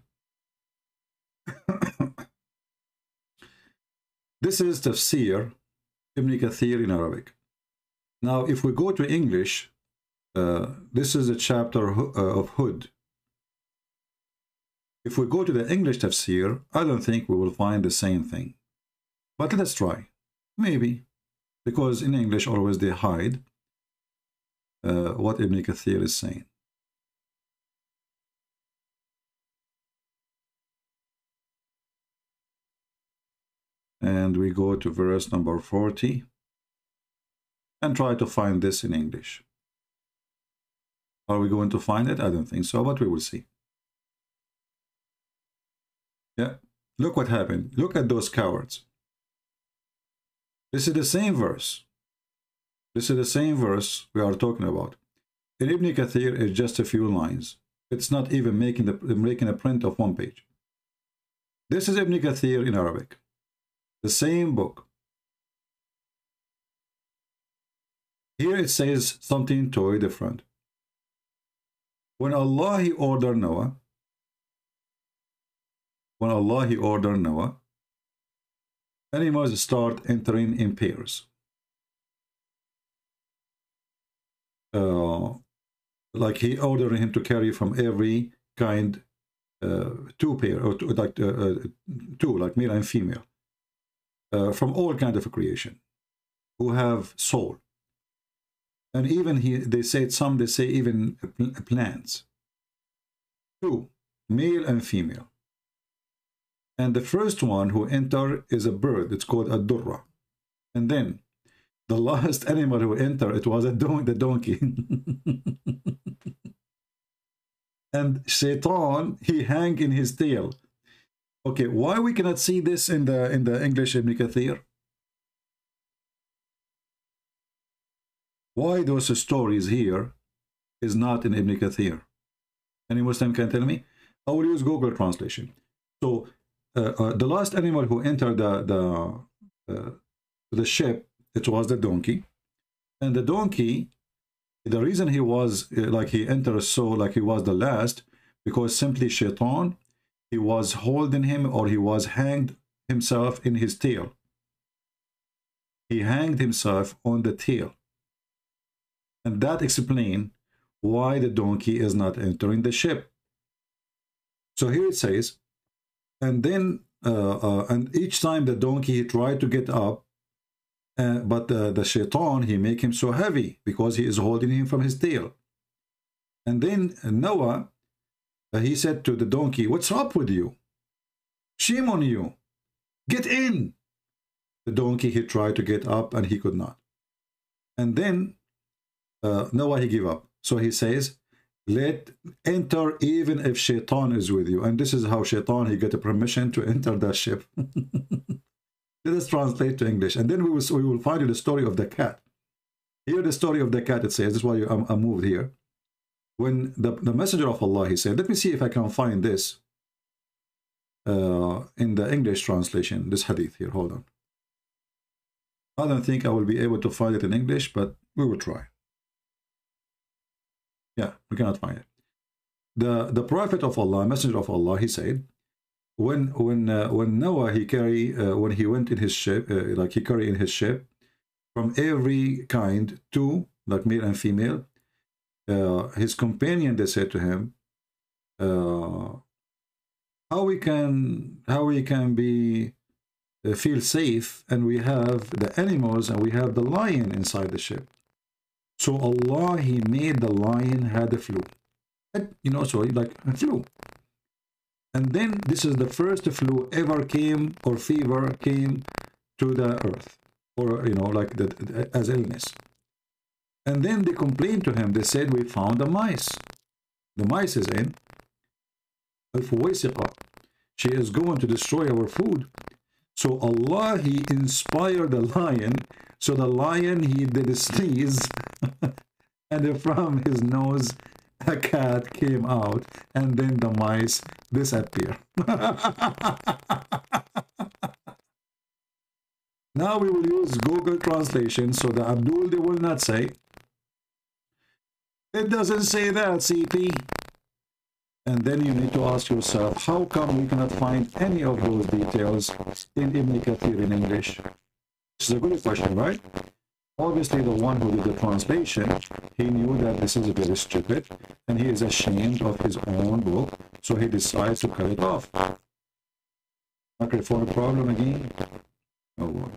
This is Tafsir Ibn Kathir in Arabic. Now, if we go to English, this is a chapter of Hud. If we go to the English Tafsir, I don't think we will find the same thing. But let's try. Maybe. Because in English, always they hide what Ibn Kathir is saying. and we go to verse number 40 and try to find this in English. Are we going to find it? I don't think so, but we will see. Yeah, look what happened. Look at those cowards. This is the same verse. This is the same verse we are talking about. In Ibn Kathir, it's just a few lines. It's not even making a print of one page. This is Ibn Kathir in Arabic. The same book. Here it says something totally different. When Allah He ordered Noah, animals start entering in pairs. Like He ordered him to carry from every kind two pair, or two, like male and female, from all kinds of creation, who have soul. And even they say even plants. Two, male and female. And the first one who enter is a bird. It's called a durra. And then the last animal who entered, it was the donkey. And Shaitan, he hang in his tail. Okay, why we cannot see this in the English Ibn Kathir? Why those stories here is not in Ibn Kathir? Any Muslim can tell me? I will use Google translation. So the last animal who entered the ship, it was the donkey. And the donkey, the reason he was like he entered so like he was the last, because simply Shaitan, he was holding him, or he was hanged himself in his tail. He hanged himself on the tail. And that explains why the donkey is not entering the ship. So here it says, and then and each time the donkey tried to get up, but the Shaitan, he make him so heavy because he is holding him from his tail. And then Noah, he said to the donkey, "What's up with you? Shame on you. Get in." The donkey, he tried to get up and he could not. And then Noah, he gave up. So he says, "Let enter even if Shaitan is with you." And this is how Shaitan, he get a permission to enter the ship. Let us translate to English. And then we will find the story of the cat. Here the story of the cat, it says, this is why I moved here. When the messenger of Allah, he said, let me see if I can find this in the English translation, this hadith here. Hold on. I don't think I will be able to find it in English, but we will try. Yeah, we cannot find it. The prophet of Allah, messenger of Allah, he said, when Noah when he went in his ship, like he carried in his ship from every kind, two, like male and female, his companion, they said to him, how we can be feel safe, and we have the animals and we have the lion inside the ship. So Allah, he made the lion had a flu, so like a flu. And then this is the first flu ever came, or fever came to the earth, or like as illness. And then they complained to him. They said, "We found the mice. The mice is in. Al-Fuwaysiqa. She is going to destroy our food." So Allah, he inspired the lion. So the lion, he did a sneeze, and from his nose a cat came out, and then the mice disappear. Now we will use Google translation, so the Abdul, they will not say, "It doesn't say that, CP." And then you need to ask yourself, how come we cannot find any of those details in Ibn Kathir in English? This is a good question, right? Obviously, the one who did the translation, he knew that this is very stupid, and he is ashamed of his own book, so he decides to cut it off. Okay, for the problem again? Oh, boy.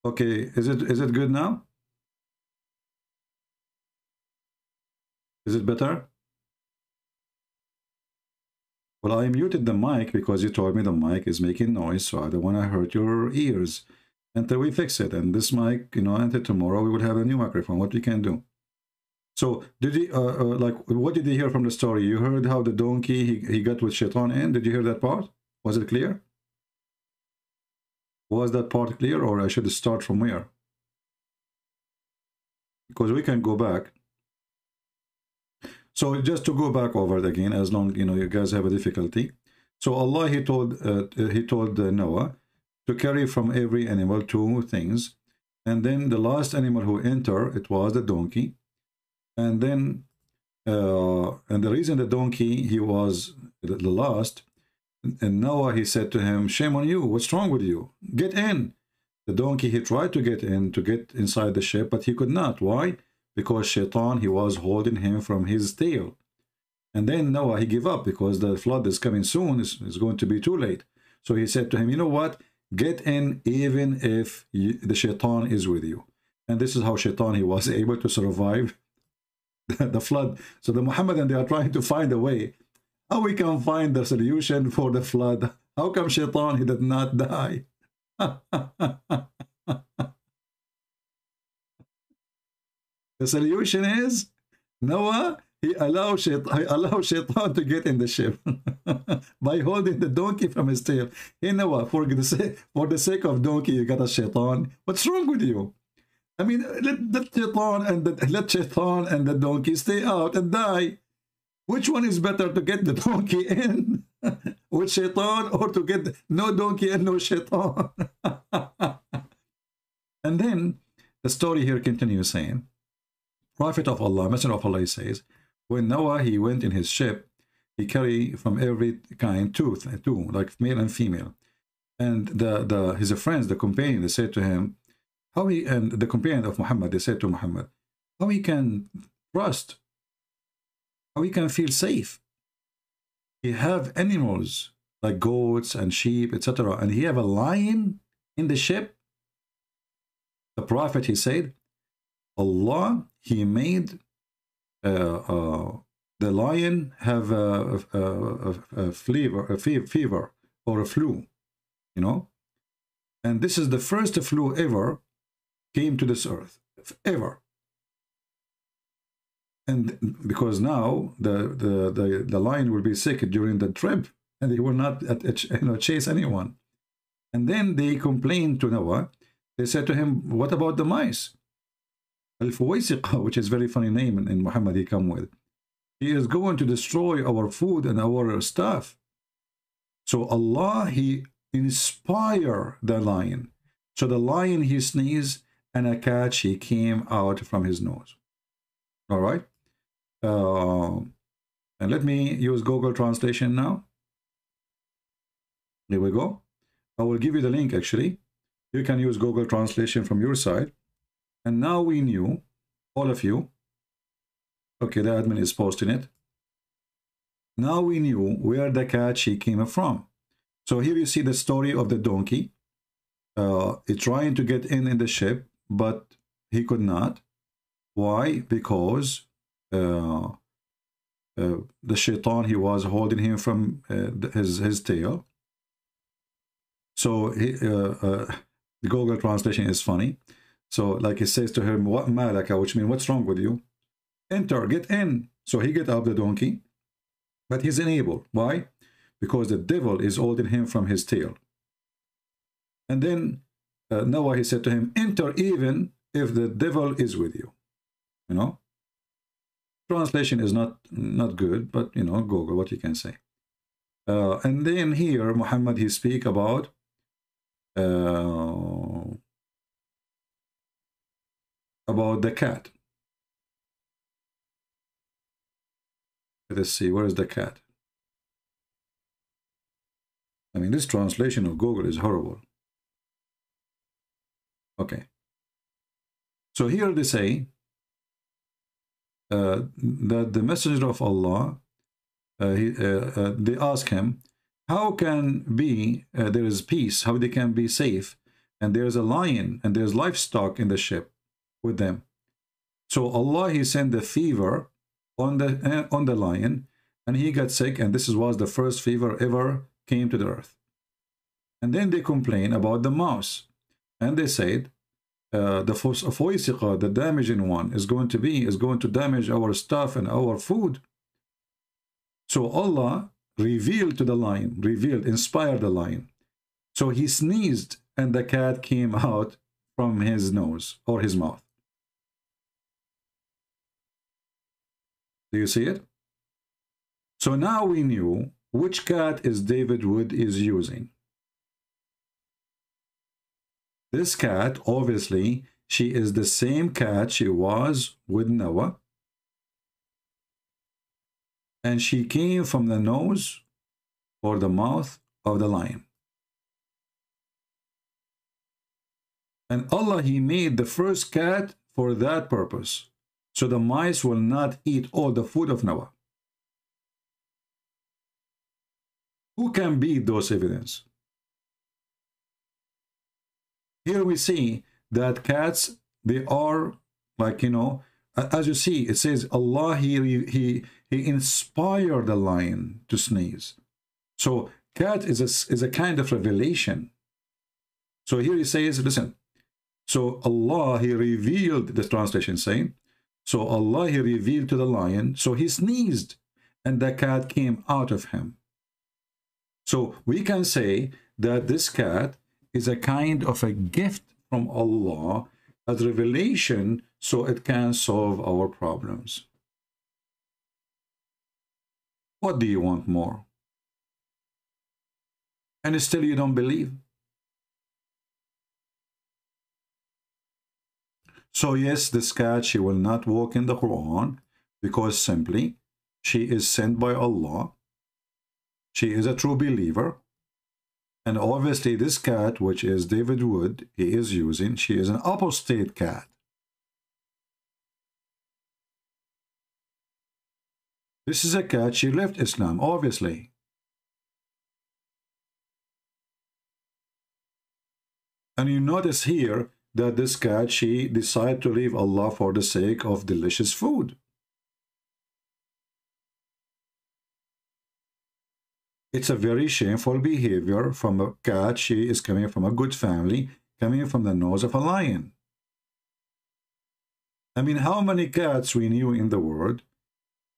Okay, is it good now? Is it better? Well, I muted the mic because you told me the mic is making noise, so I don't want to hurt your ears until we fix it. And this mic, you know, until tomorrow we will have a new microphone. What we can do? So did you like, what did you hear from the story? You heard how the donkey he got with Shaitan in? Did you hear that part? Was it clear? Was that part clear, or I should start from where? Because we can go back. So just to go back over it again, as long, you know, you guys have a difficulty. So Allah, he told Noah to carry from every animal 2 things, and then the last animal who entered, it was the donkey. And then and the reason the donkey, he was the last, and Noah, he said to him, shame on you, what's wrong with you? Get in. The donkey, he tried to get in, to get inside the ship, but he could not. Why? Because Shaitan, he was holding him from his tail. And then Noah, he gave up because the flood is coming soon. It's going to be too late. So he said to him, you know what? Get in even if the Shaitan is with you. And this is how Shaitan, he was able to survive the flood. So the Muhammadan, they are trying to find a way how we can find the solution for the flood. How come Shaitan, he did not die? The solution is Noah, he allowed Shaitan to get in the ship by holding the donkey from his tail. Hey Noah, for the sake of donkey, you got a Shaitan. What's wrong with you? I mean, let Shaitan and the donkey stay out and die. Which one is better, to get the donkey in with Shaitan, or to get no donkey and no Shaitan? And then the story here continues saying, Prophet of Allah, Messenger of Allah, says, when Noah, he went in his ship, he carried from every kind 2, like male and female. And his friends, the companion, they said to him, and the companion of Muhammad, they said to Muhammad, how he can trust, how he can feel safe. He have animals like goats and sheep, etc. And he have a lion in the ship. The Prophet, he said, Allah, he made the lion have a fever or a flu, you know. And this is the first flu ever came to this earth, ever. And because now the lion will be sick during the trip, and he will not chase anyone. And then they complained to Noah. They said to him, what about the mice? Al-Fuwaisiqa, which is a very funny name in Muhammad he come with. He is going to destroy our food and our stuff. So Allah, he inspire the lion. So the lion, he sneezed, and a catch, he came out from his nose. All right. And let me use Google Translation now. Here we go. I will give you the link, actually. You can use Google Translation from your side. And now we knew, all of you, okay, the admin is posting it. Now we knew where the catch he came from. So here you see the story of the donkey. He's trying to get in the ship, but he could not. Why? Because the Shaitan, he was holding him from his tail. So the Google Translation is funny. So like it says to him, what malaka, which means what's wrong with you? Enter, get in. So he get up the donkey, but he's unable. Why? Because the devil is holding him from his tail. And then Noah, he said to him, enter even if the devil is with you. You know, translation is not good, but you know, Google, what you can say. And then here Muhammad, he speak about the cat. Let's see, where is the cat? I mean, this translation of Google is horrible. Okay. So here they say that the Messenger of Allah, they ask him, how can be there is peace, how they can be safe, and there's a lion, and there's livestock in the ship with them. So Allah, he sent the fever on the lion, and he got sick, and this was the first fever ever came to the earth. And then they complain about the mouse, and they said the foisiqa, the damaging one, is going to damage our stuff and our food. So Allah revealed to the lion, inspired the lion. So he sneezed, and the cat came out from his nose or his mouth. Do you see it? So now we knew which cat is David Wood is using. This cat, obviously, she is the same cat she was with Noah. And she came from the nose or the mouth of the lion. And Allah, he made the first cat for that purpose, so the mice will not eat all the food of Noah. Who can beat those evidence? Here we see that cats, they are like, you know, as you see, it says Allah, he inspired the lion to sneeze. So cat is a kind of revelation. So here he says, listen, so Allah, he revealed, the translation saying, so Allah, he revealed to the lion, so he sneezed, and the cat came out of him. So we can say that this cat is a kind of a gift from Allah as revelation, so it can solve our problems. What do you want more? And still you don't believe? So yes, this cat, she will not walk in the Quran because simply she is sent by Allah. She is a true believer. And obviously this cat, which is David Wood, he is using, she is an apostate cat. This is a cat, she left Islam, obviously. And you notice here that this cat, she decided to leave Allah for the sake of delicious food. It's a very shameful behavior from a cat. She is coming from a good family, coming from the nose of a lion. I mean, how many cats we knew in the world?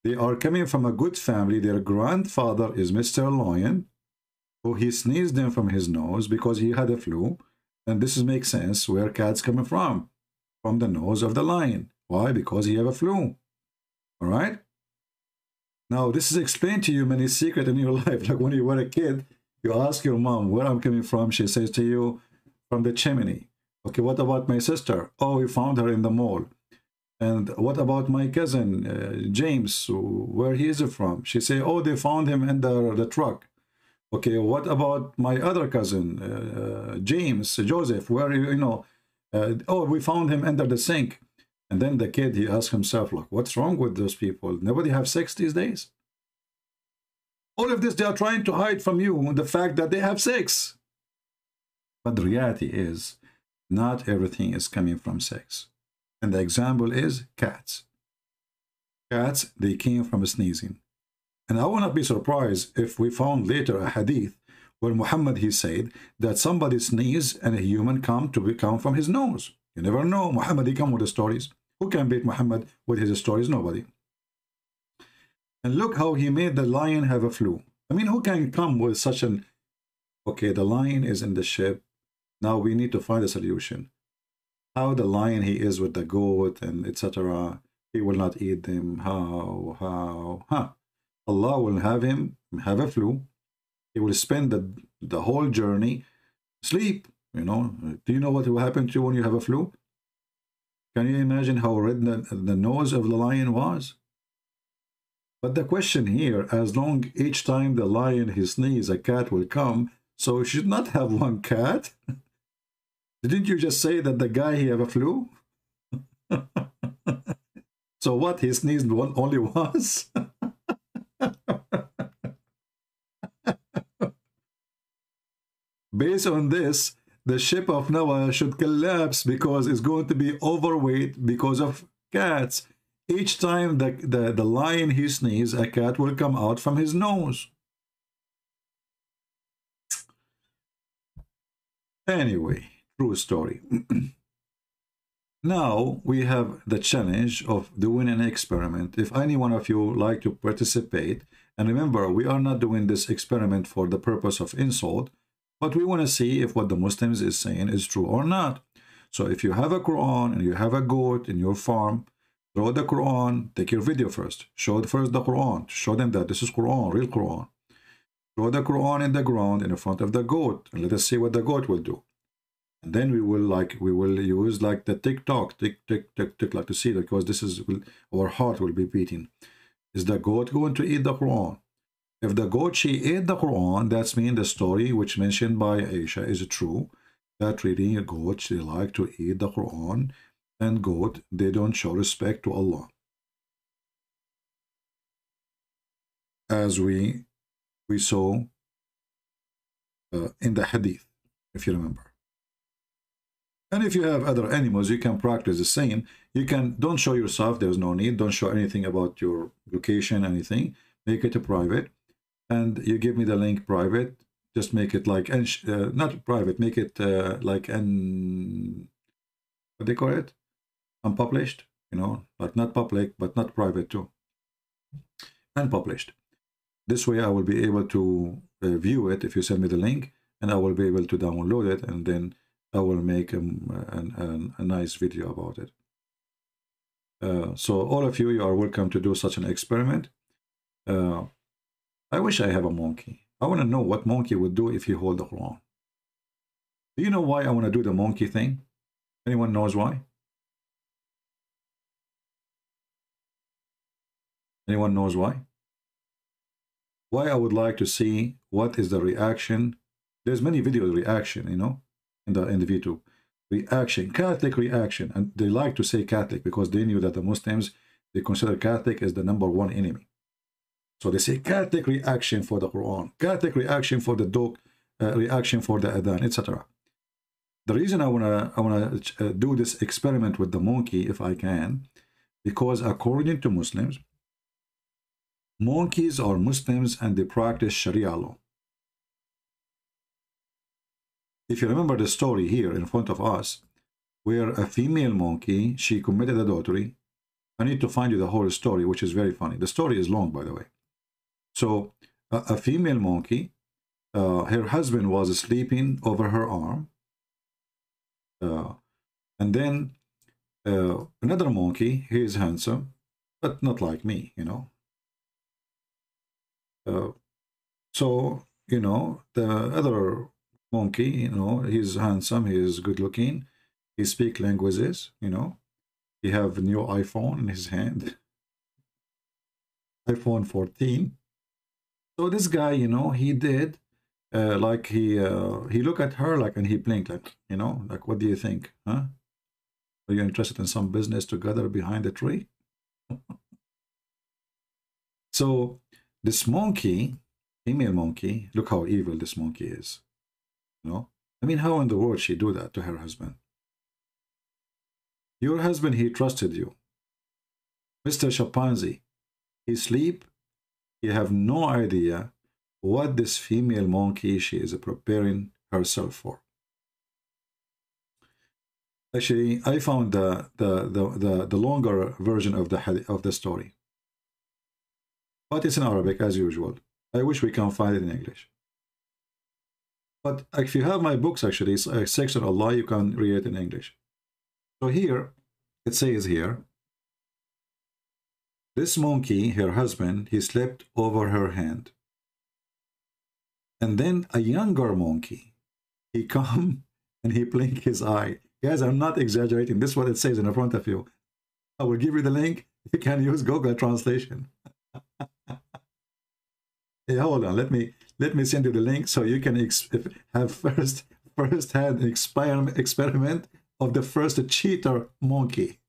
They are coming from a good family. Their grandfather is Mr. Lion, who he sneezed them from his nose because he had a flu. And this makes sense where cats coming from the nose of the lion. Why? Because he have a flu. All right? Now, this is explained to you many secrets in your life. Like when you were a kid, you ask your mom, where I'm coming from? She says to you, from the chimney. Okay, what about my sister? Oh, we found her in the mall. And what about my cousin, James? Where he is from? She say, oh, they found him in the truck. Okay, what about my other cousin, Joseph, where, you know, oh, we found him under the sink. And then the kid, he asks himself, like, what's wrong with those people? Nobody have sex these days? All of this, they are trying to hide from you the fact that they have sex. But the reality is, not everything is coming from sex. And the example is cats. Cats, they came from sneezing. And I will not be surprised if we found later a hadith where Muhammad, he said that somebody sneezed and a human come from his nose. You never know. Muhammad, he come with the stories. Who can beat Muhammad with his stories? Nobody. And look how he made the lion have a flu. I mean, who can come with such an... Okay, the lion is in the ship. Now we need to find a solution. How the lion he is with the goat and etc. He will not eat them. How? Allah will have him have a flu. He will spend the whole journey sleep. You know, do you know what will happen to you when you have a flu? Can you imagine how red the nose of the lion was? But the question here, as long each time the lion he sneezes, a cat will come, so you should not have one cat. Didn't you just say that the guy he have a flu? So what, he sneezed only once? Based on this, the ship of Noah should collapse because it's going to be overweight because of cats. Each time the lion he sneezes, a cat will come out from his nose. Anyway, true story. Now we have the challenge of doing an experiment. If any one of you like to participate, and remember, we are not doing this experiment for the purpose of insult, but we want to see if what the Muslims is saying is true or not. So if you have a Quran and you have a goat in your farm, throw the Quran, take your video first. Show first the Quran. Show them that this is Quran, real Quran. Throw the Quran in the ground in front of the goat, and let us see what the goat will do. And then we will use like the TikTok, tick, like to see, because this is, our heart will be beating. Is the goat going to eat the Quran? If the goat, she ate the Quran, that's mean the story which mentioned by Aisha is true, that reading a goat, they like to eat the Quran, and goat, they don't show respect to Allah. As we saw in the hadith, if you remember. And if you have other animals, you can practice the same. You can, don't show yourself, there's no need. Don't show anything about your location, anything. Make it a private. And you give me the link private. Just make it like, not private, make it like, what they call it? Unpublished, you know, like not public, but not private too. Unpublished. This way I will be able to view it if you send me the link, and I will be able to download it, and then I will make a nice video about it. So all of you, you are welcome to do such an experiment. I wish I have a monkey. I want to know what monkey would do if he hold the Quran. Do you know why I want to do the monkey thing? Anyone knows why? Anyone knows why? Why I would like to see what is the reaction. There's many video reaction, you know, in the YouTube. Reaction, Catholic reaction. And they like to say Catholic because they knew that the Muslims, they consider Catholic as the #1 enemy. So they say Catholic reaction for the Quran, Catholic reaction for the dog, reaction for the Adhan, etc. The reason I wanna do this experiment with the monkey, if I can, because according to Muslims, monkeys are Muslims and they practice Sharia law. If you remember the story here in front of us, where a female monkey, she committed adultery. I need to find you the whole story, which is very funny. The story is long, by the way. So a female monkey, her husband was sleeping over her arm. And then another monkey, he is handsome, but not like me, you know. So, you know, the other monkey, you know, he's handsome, he is good looking, he speaks languages, you know, he have a new iPhone in his hand, iPhone 14. So this guy, you know, he did like he looked at her like, and he blinked like, you know, like, what do you think, huh? Are you interested in some business together behind the tree? So this monkey, female monkey, look how evil this monkey is. You know, I mean, how in the world she do that to her husband? Your husband, he trusted you. Mr. Chimpanzee, he sleep, he have no idea what this female monkey she is preparing herself for. Actually, I found the longer version of the story, but it's in Arabic as usual. I wish we can find it in English. But if you have my books, actually, it's a section of Allah, you can read it in English. So here, it says here, this monkey, her husband, he slept over her hand. And then a younger monkey, he come and he blinked his eye. Guys, I'm not exaggerating. This is what it says in front of you. I will give you the link. You can use Google Translation. Hey, hold on. Let me send you the link so you can have first-hand experiment of the first cheater monkey.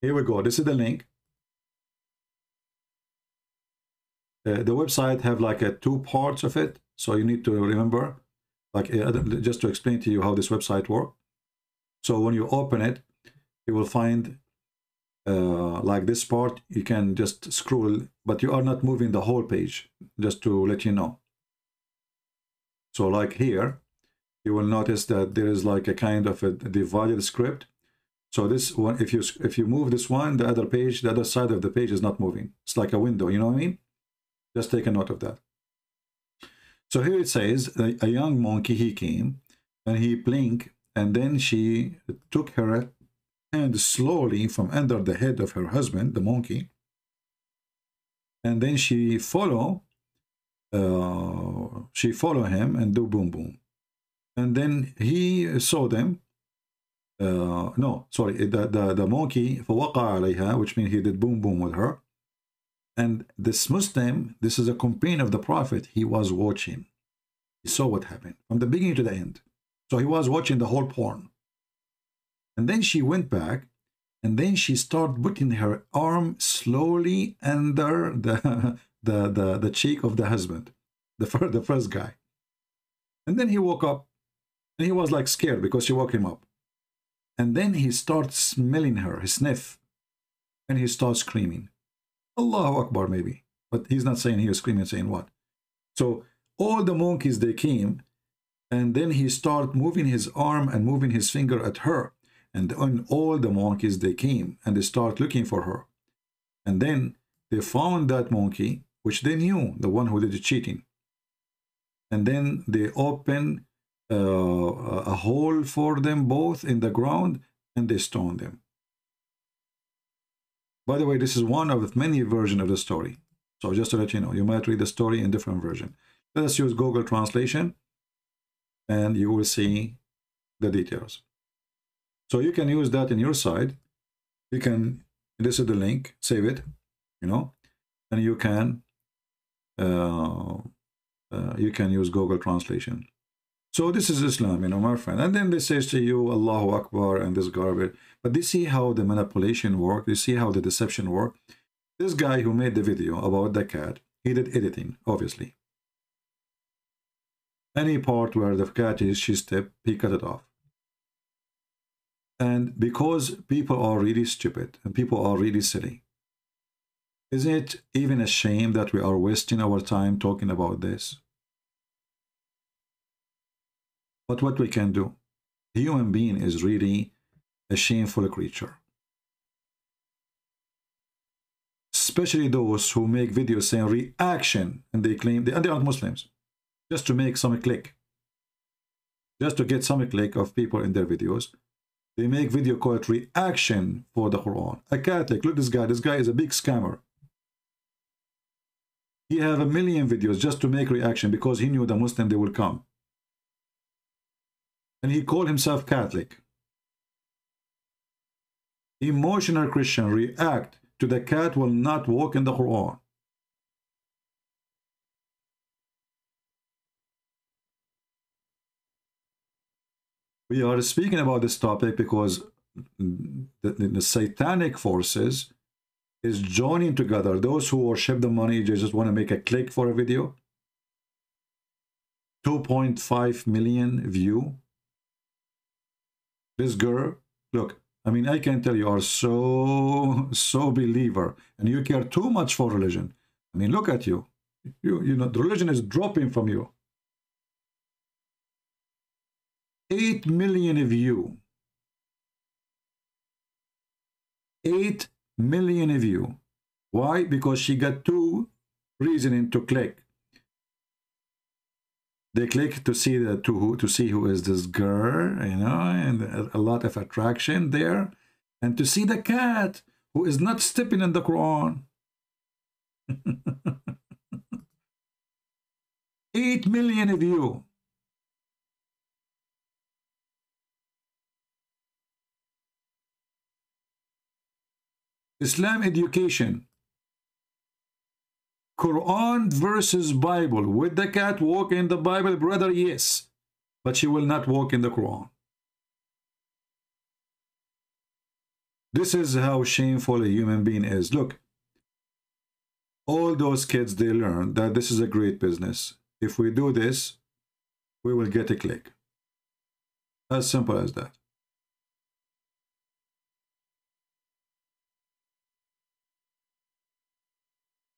Here we go. This is the link. The website have like 2 parts of it, so you need to remember. Like, just to explain to you how this website works. So when you open it, you will find like this part. You can just scroll, but you are not moving the whole page, just to let you know. So like here, you will notice that there is like a kind of a divided script. So this one, if you move this one, the other page, the other side of the page is not moving. It's like a window, you know what I mean? Just take a note of that. So here it says, a young monkey, he came and he blinked, and then she took her hand slowly from under the head of her husband, the monkey, and then she follow him and do boom boom. And then he saw them. No, sorry, the monkey فوقع عليها, which means he did boom boom with her. And this Muslim, this is a companion of the Prophet, he was watching. He saw what happened from the beginning to the end. So he was watching the whole porn. And then she went back, and then she started putting her arm slowly under the cheek of the husband, the first guy. And then he woke up, and he was like scared because she woke him up. And then he starts smelling her, he sniff, and he starts screaming. Allahu Akbar, maybe. But he's not saying he was screaming, saying what. So all the monkeys, they came, and then he started moving his arm and moving his finger at her. And then all the monkeys, they came, and they start looking for her. And then they found that monkey, which they knew, the one who did the cheating. And then they opened a hole for them both in the ground, and they stoned them. By the way, this is one of many versions of the story. So just to let you know, you might read the story in different version. Let us use Google Translation, and you will see the details. So you can use that in your side. You can, this is the link, save it, you know, and you can use Google Translation. So this is Islam, you know, my friend. And then they say to you, Allahu Akbar, and this garbage. But you see how the manipulation works. You see how the deception works. This guy who made the video about the cat, he did editing, obviously. Any part where the cat is, she stepped, he cut it off. And because people are really stupid and people are really silly, isn't it even a shame that we are wasting our time talking about this? But what we can do, the human being is really a shameful creature. Especially those who make videos saying reaction, and they claim, and they aren't Muslims, just to make some click. Just to get some click of people in their videos. They make video called reaction for the Quran. A Catholic, look this guy is a big scammer. He have 1 million videos just to make reaction because he knew the Muslim, they will come. And he called himself Catholic. Emotional Christian react to the cat will not walk in the Quran. We are speaking about this topic because the satanic forces is joining together. Those who worship the money, they just want to make a click for a video. 2.5 million view. This girl, look, I mean, I can tell you are so believer, and you care too much for religion. I mean, look at you. You know, the religion is dropping from you. 8 million view. 8 million view. Why? Because she got 2 reasons to click. They click to see to see who is this girl, you know, and a lot of attraction there, and to see the cat who is not stepping in the Quran. 8 million view. Islam education. Quran versus Bible. Would the cat walk in the Bible, brother? Yes. But she will not walk in the Quran. This is how shameful a human being is. Look, all those kids, they learn that this is a great business. If we do this, we will get a click. As simple as that.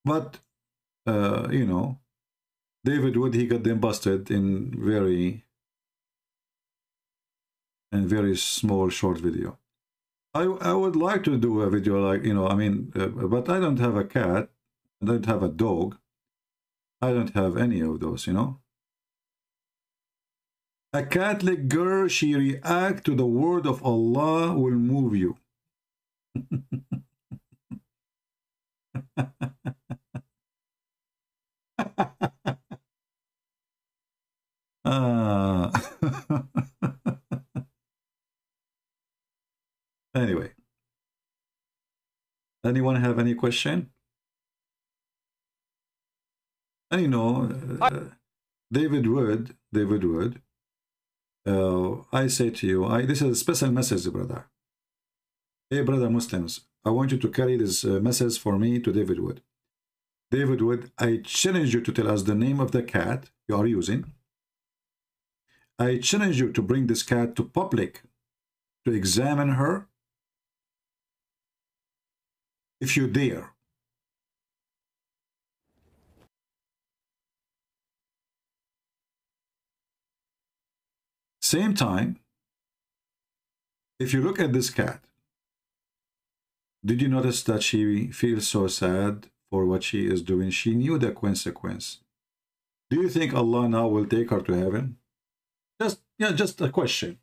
But, you know, David Wood, he got them busted in very small, short video. I would like to do a video like, you know, I mean, but I don't have a cat. I don't have a dog. I don't have any of those, you know. A Catholic girl, she react to the word of Allah will move you. Anyway, anyone have any question? And you know, David Wood, I say to you, this is a special message, brother. Hey, brother Muslims, I want you to carry this message for me to David Wood. David Wood, I challenge you to tell us the name of the cat you are using. I challenge you to bring this cat to public, to examine her, if you dare. Same time, if you look at this cat, did you notice that she feels so sad for what she is doing? She knew the consequence. Do you think Allah now will take her to heaven? Just a question.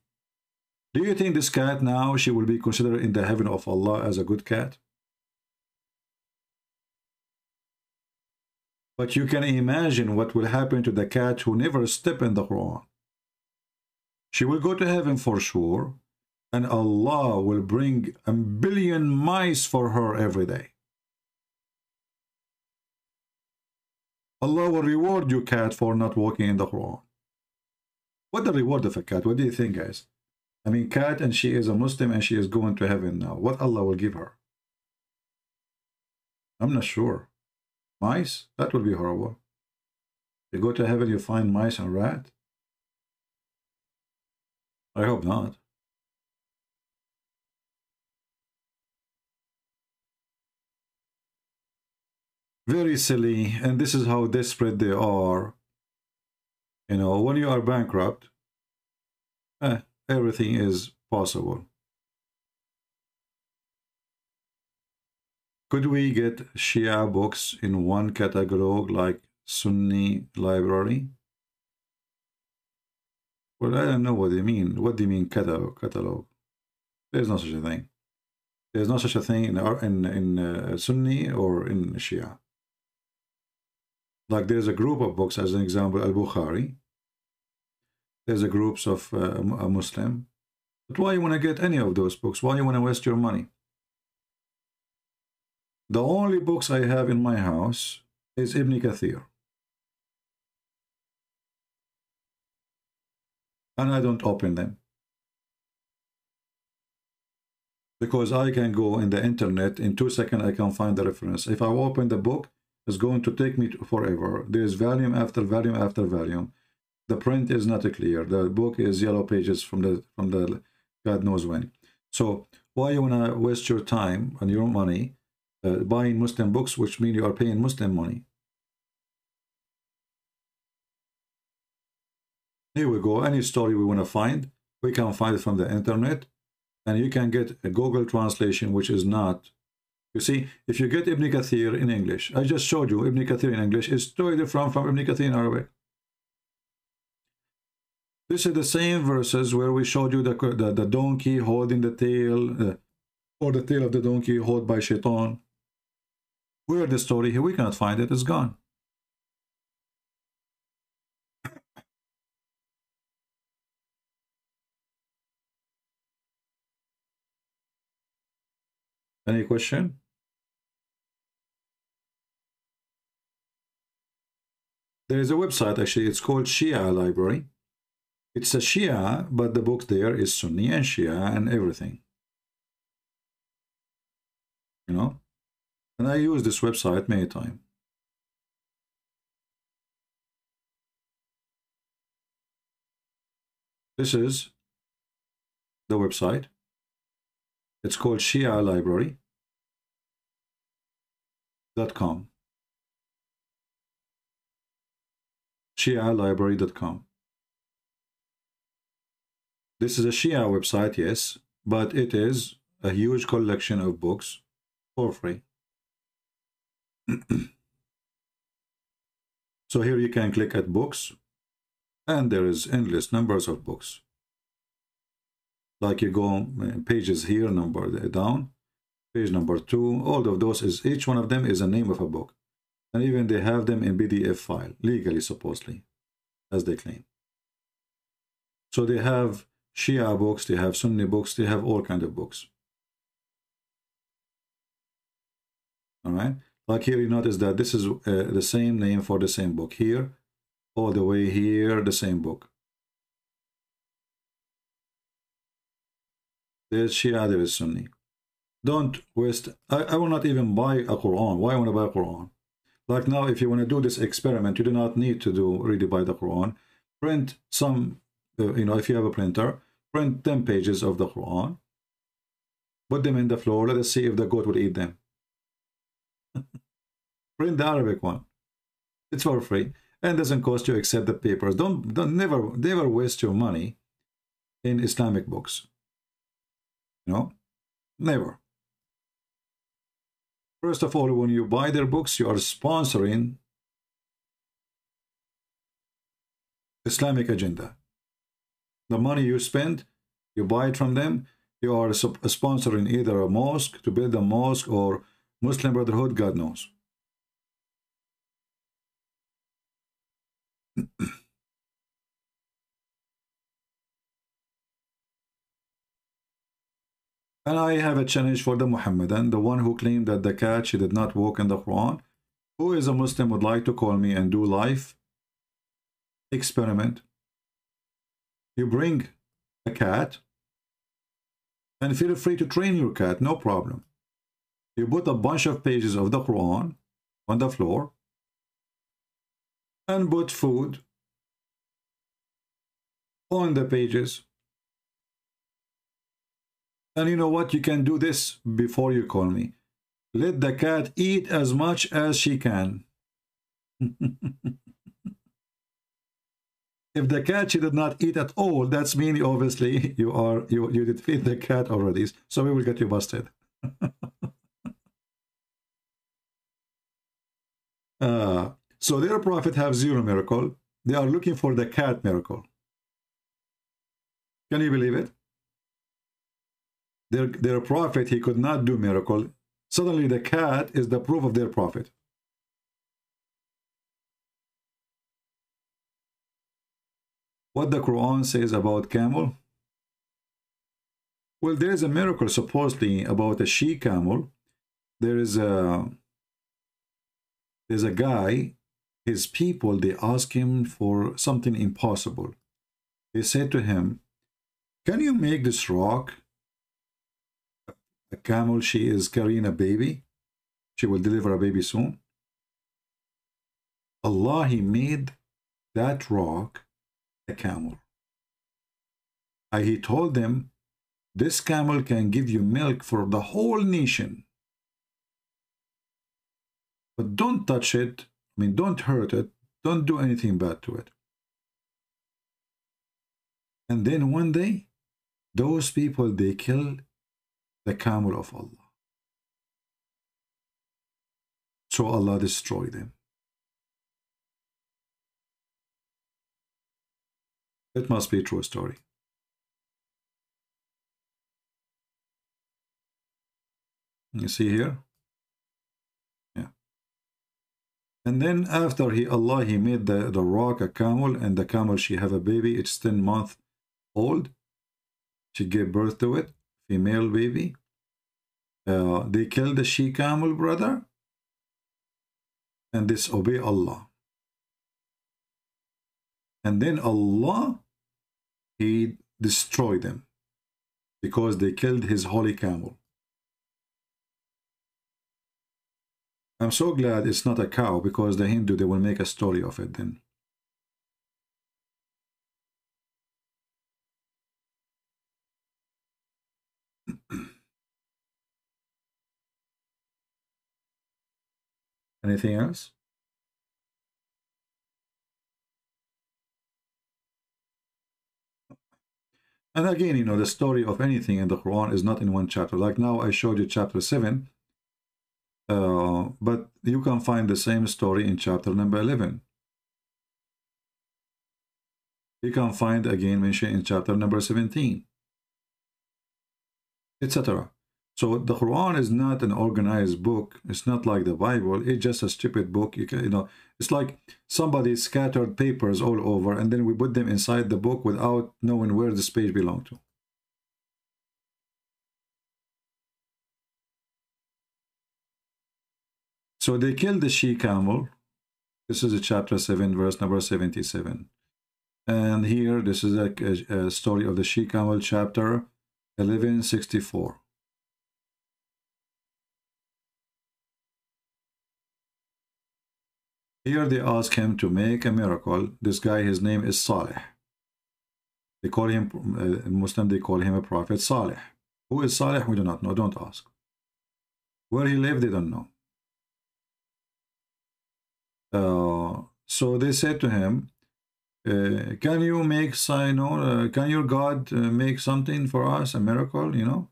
Do you think this cat now, she will be considered in the heaven of Allah as a good cat? But you can imagine what will happen to the cat who never stepped in the Quran. She will go to heaven for sure, and Allah will bring 1 billion mice for her every day. Allah will reward you, cat, for not walking in the Quran. What the reward of a cat? What do you think, guys? I mean, cat, and she is a Muslim, and she is going to heaven now. What Allah will give her? I'm not sure. Mice? That would be horrible. You go to heaven, you find mice and rat? I hope not. Very silly, and this is how desperate they are. You know, when you are bankrupt, everything is possible. Could we get Shia books in one catalog like Sunni library? Well, I don't know what they mean. What do you mean catalog? There's no such a thing. There's no such a thing in Sunni or in Shia. Like there's a group of books, as an example, Al-Bukhari. There's a groups of a Muslim. But why you want to get any of those books? Why you want to waste your money? The only books I have in my house is Ibn Kathir. And I don't open them. Because I can go in the internet, in 2 seconds I can find the reference. If I open the book, it's going to take me forever. There's volume after volume after volume. The print is not clear. The book is yellow pages from the God knows when. So why you want to waste your time and your money buying Muslim books, which mean you are paying Muslim money? Here we go. Any story we want to find, we can find it from the internet, and you can get a Google translation, which is not. You see, if you get Ibn Kathir in English, I just showed you Ibn Kathir in English is totally different from Ibn Kathir in Arabic. This is the same verses where we showed you the donkey holding the tail, or the tail of the donkey held by Shaitan. Where the story here? We cannot find it. It's gone. Any question? There is a website, actually, it's called Shia Library. It's a Shia, but the book there is Sunni and Shia and everything. You know? And I use this website many times. This is the website. It's called ShiaLibrary.com. ShiaLibrary.com. This is a Shia website, yes, but it is a huge collection of books for free. So here you can click at books, and there is endless numbers of books. Like you go pages here, number down, page number 2, all of those is, each one of them is a name of a book. And even they have them in PDF file, legally, supposedly, as they claim. So they have Shia books, they have Sunni books, they have all kinds of books. All right, like here you notice that this is the same name for the same book. Here, all the way here, the same book. There's Shia, there is Sunni. Don't waste, I will not even buy a Quran. Why I want to buy a Quran? Like now, if you want to do this experiment, you do not need to really buy the Quran. Print some, if you have a printer, print 10 pages of the Quran, put them in the floor, let us see if the goat will eat them. Print the Arabic one. It's for free and doesn't cost you except the papers. Never waste your money in Islamic books. Never. First of all, when you buy their books, you are sponsoring Islamic agenda. The money you spend, you buy it from them, you are sponsoring either a mosque, to build a mosque, or Muslim Brotherhood, God knows. And I have a challenge for the Muhammadan, the one who claimed that the cat, she did not walk in the Quran. Who is a Muslim would like to call me and do live experiment? You bring a cat and feel free to train your cat, no problem. You put a bunch of pages of the Quran on the floor and put food on the pages. And you know what? You can do this before you call me. Let the cat eat as much as she can. If the cat, she did not eat at all, that's mean obviously you did feed the cat already. So we will get you busted. So their prophet have 0 miracle. They are looking for the cat miracle. Can you believe it? Their prophet, he could not do miracle. Suddenly the cat is the proof of their prophet. What the Quran says about camel? Well, there is a miracle supposedly about a she-camel. There's a guy, his people, they ask him for something impossible. They said to him, can you make this rock a camel? She is carrying a baby. She will deliver a baby soon. Allah, he made that rock a camel. And he told them, this camel can give you milk for the whole nation. But don't touch it. I mean, don't hurt it. Don't do anything bad to it. And then one day, those people, they killed the camel of Allah. So Allah destroyed them. It must be a true story. You see here? Yeah. And then after Allah, he made the rock a camel, and the camel, she have a baby. It's 10 months old. She gave birth to it, female baby. They killed the she-camel, brother, and disobey Allah. And then Allah, he destroyed them because they killed his holy camel. I'm so glad it's not a cow, because the Hindu, they will make a story of it then. Anything else? And again, you know, the story of anything in the Quran is not in one chapter. Like now I showed you chapter 7, but you can find the same story in chapter number 11. You can find again mentioned in chapter number 17, etc. So the Quran is not an organized book. It's not like the Bible. It's just a stupid book. You know, it's like somebody scattered papers all over, and then we put them inside the book without knowing where this page belonged to. So they killed the she-camel. This is a chapter 7, verse number 77. And here, this is a story of the she-camel, chapter 1164. Here they ask him to make a miracle. This guy, his name is Saleh. They call him, Muslim, they call him a prophet Saleh. Who is Saleh? We do not know. Don't ask. Where he lived, they don't know. So they said to him, can you make sign, or can your God make something for us, a miracle, you know?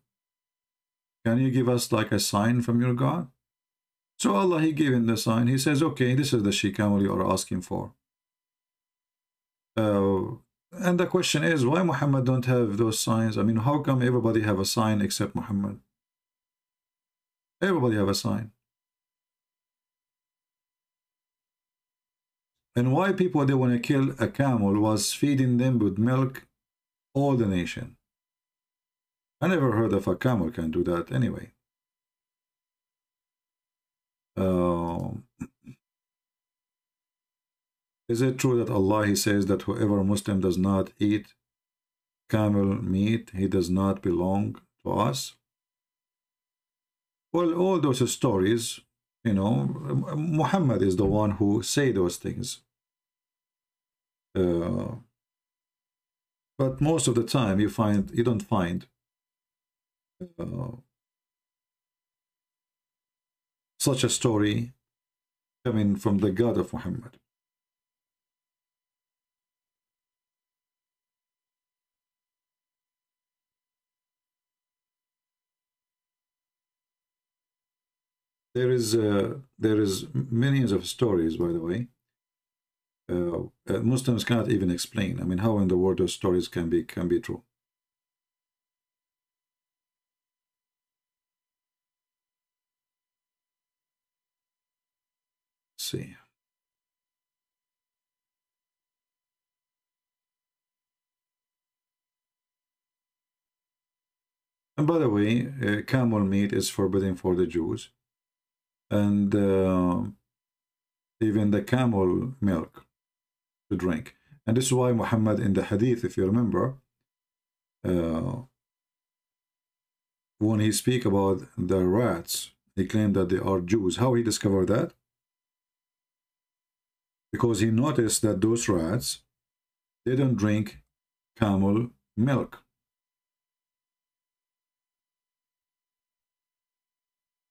Can you give us like a sign from your God? So Allah, he gave him the sign. He says, okay, this is the she-camel you are asking for. And the question is, why Muhammad don't have those signs? I mean, how come everybody have a sign except Muhammad? Everybody have a sign. And why people, they want to kill a camel was feeding them with milk, all the nation. I never heard of a camel can do that anyway. Is it true that Allah, he says that whoever Muslim does not eat camel meat, he does not belong to us? Well, all those stories, you know, Muhammad is the one who say those things. But most of the time you don't find such a story coming from the God of Muhammad. There is millions of stories, by the way. Muslims cannot even explain. I mean, how in the world those stories can be true? Let's see. And by the way, camel meat is forbidden for the Jews, and even the camel milk to drink. And this is why Muhammad in the hadith, if you remember, when he speak about the rats, he claimed that they are Jews. How he discovered that? Because he noticed that those rats, they don't drink camel milk.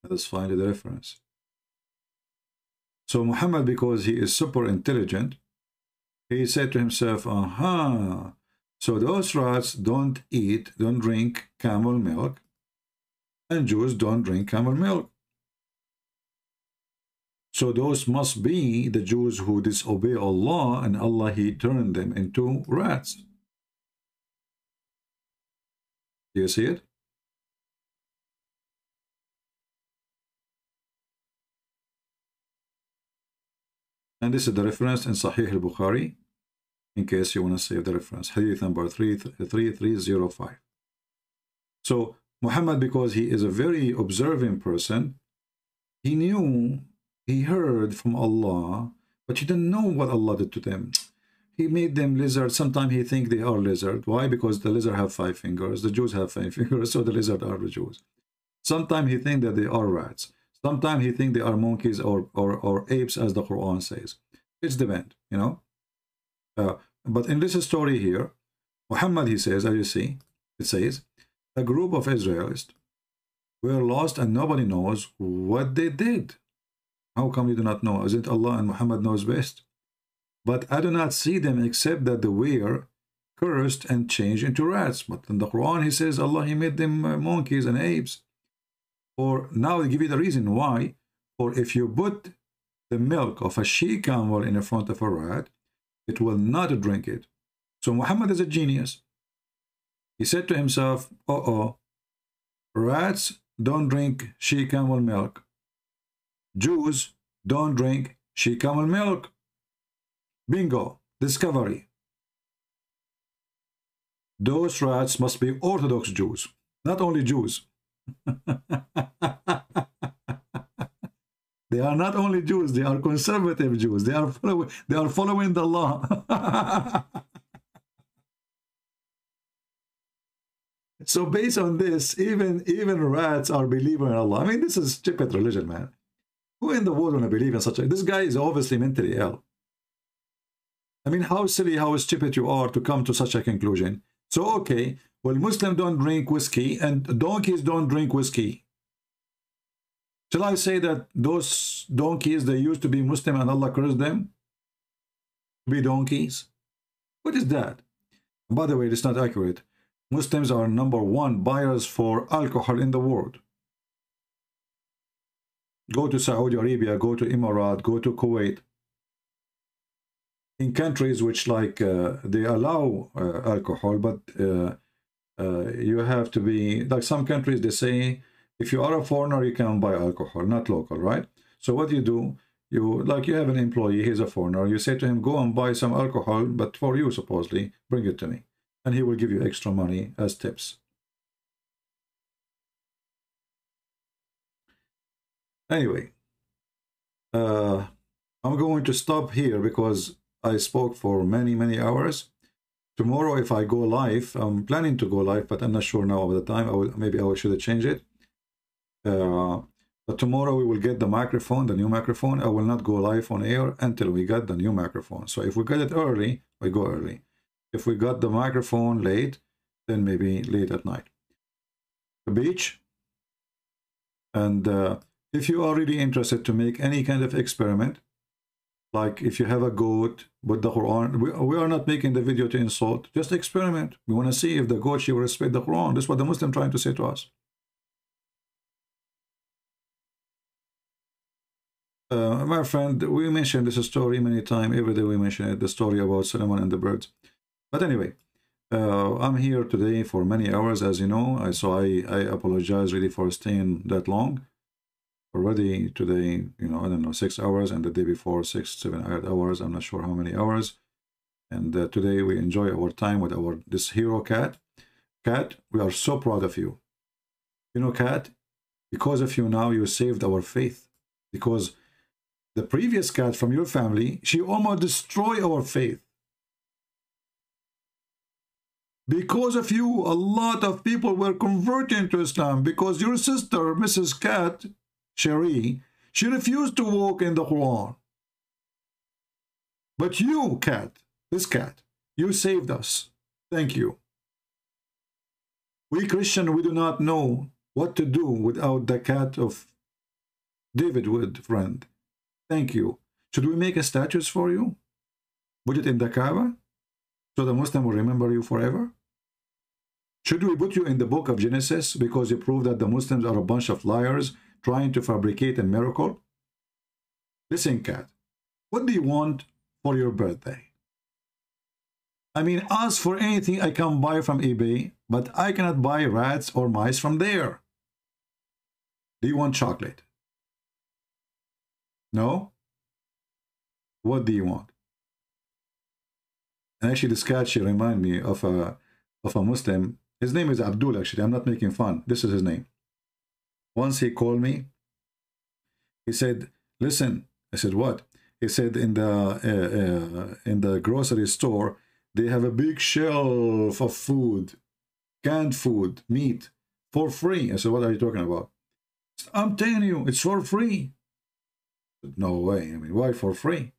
Let us find the reference. So Muhammad, because he is super intelligent, he said to himself, aha, so those rats don't drink camel milk, and Jews don't drink camel milk. So those must be the Jews who disobey Allah, and Allah, he turned them into rats. Do you see it? And this is the reference in Sahih al-Bukhari, in case you want to save the reference. Hadith number 3305. So Muhammad, because he is a very observing person, he knew, he heard from Allah, but he didn't know what Allah did to them. He made them lizards. Sometimes he think they are lizard. Why? Because the lizard have 5 fingers. The Jews have 5 fingers, so the lizard are the Jews. Sometimes he think that they are rats. Sometimes he think they are monkeys or apes, as the Quran says. It's depend, you know. But in this story here, Muhammad, he says, as you see, it says, a group of Israelites were lost and nobody knows what they did. How come you do not know? Isn't Allah and Muhammad knows best? But I do not see them except that they were cursed and changed into rats. But in the Quran, he says Allah, he made them monkeys and apes. Or now I give you the reason why. For if you put the milk of a she-camel in front of a rat, it will not drink it. So Muhammad is a genius. He said to himself, rats don't drink she-camel milk. Jews don't drink she-camel milk. Bingo, discovery. Those rats must be Orthodox Jews, not only Jews. They are not only Jews, they are conservative Jews. They are following the law. So based on this, even rats are believers in Allah. I mean, this is stupid religion, man. Who in the world want to believe in such a... This guy is obviously mentally ill. I mean, how silly, how stupid you are to come to such a conclusion. So, okay, well, Muslims don't drink whiskey and donkeys don't drink whiskey. Shall I say that those donkeys, they used to be Muslim and Allah cursed them to be donkeys? What is that? By the way, it's not accurate. Muslims are #1 buyers for alcohol in the world. Go to Saudi Arabia, go to Emirat, go to Kuwait. In countries which like they allow alcohol, but you have to be, like some countries they say, if you are a foreigner, you can buy alcohol, not local, right? So what do? You have an employee, he's a foreigner, you say to him, go and buy some alcohol, but for you supposedly, bring it to me. And he will give you extra money as tips. Anyway, I'm going to stop here because I spoke for many hours. Tomorrow, if I go live, I'm planning to go live, but I'm not sure now of the time. Maybe I should change it. But tomorrow we will get the microphone, the new microphone. I will not go live on air until we get the new microphone. So if we get it early, we go early. If we got the microphone late, then maybe late at night. The beach. And if you are really interested to make any kind of experiment, like if you have a goat with the Quran, we are not making the video to insult, just experiment. We want to see if the goat, she will respect the Quran. That's what the Muslim trying to say to us. My friend, we mentioned this story many times. Every day we mention it, the story about Solomon and the birds. But anyway, I'm here today for many hours, as you know. So I apologize really for staying that long. Already today, you know, I don't know, 6 hours, and the day before 6, 7, 8 hours. I'm not sure how many hours. And today we enjoy our time with this hero cat. Cat, we are so proud of you. You know, Cat, because of you now, you saved our faith. Because the previous cat from your family, she almost destroyed our faith. Because of you, a lot of people were converting to Islam. Because your sister, Mrs. Cat, Cherie, she refused to walk in the Quran. But you, Cat, this cat, you saved us. Thank you. We Christian, we do not know what to do without the cat of David Wood, friend. Thank you. Should we make a statue for you? Put it in the Kaaba? So the Muslim will remember you forever? Should we put you in the book of Genesis because you prove that the Muslims are a bunch of liars trying to fabricate a miracle? Listen, Cat, what do you want for your birthday? I mean, ask for anything I can buy from eBay, but I cannot buy rats or mice from there. Do you want chocolate? No? What do you want? And actually, this cat, she reminds me of a Muslim. His name is Abdul, actually. I'm not making fun. This is his name. Once he called me. He said, listen. I said, what? He said, in the grocery store, they have a big shelf of food, canned food, meat, for free. I said, what are you talking about? Said, I'm telling you, it's for free. I said, no way. I mean, why for free?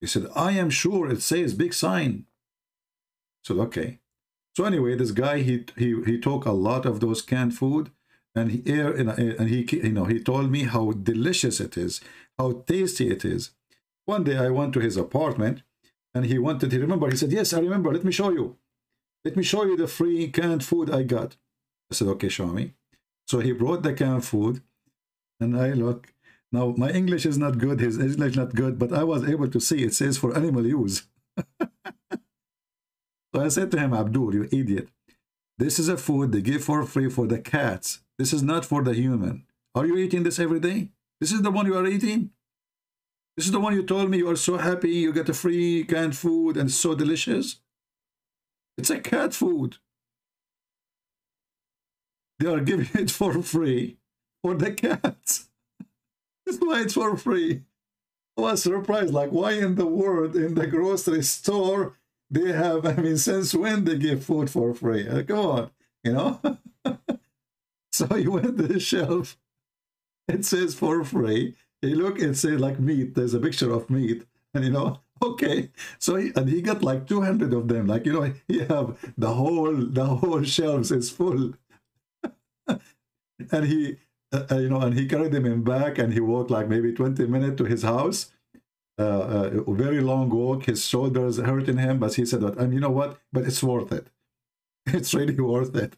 He said, I am sure it says big sign. I said, okay. So anyway, this guy, he took a lot of those canned food and he told me how delicious it is, how tasty it is. One day I went to his apartment, and he remember, he said, yes, I remember, let me show you the free canned food I got. I said, okay, show me. So he brought the canned food, and I look. Now, my English is not good, his English not good, but I was able to see it says for animal use. So I said to him, Abdul, you idiot. This is a food they give for free for the cats. This is not for the human. Are you eating this every day? This is the one you are eating? This is the one you told me you are so happy you get a free canned food and it's so delicious? It's a cat food. They are giving it for free for the cats. That's why it's for free. I was surprised, like, why in the world, in the grocery store, they have, I mean, since when they give food for free? Come on, you know? So you went to the shelf, it says for free. You look, it says like meat, there's a picture of meat, and you know, okay. So he got like 200 of them, like, you know, he have the whole shelves is full. And he, you know, and he carried them in back, and he walked like maybe 20 minutes to his house. A very long walk, his shoulders hurting him, but he said that, and you know what? But it's worth it. It's really worth it.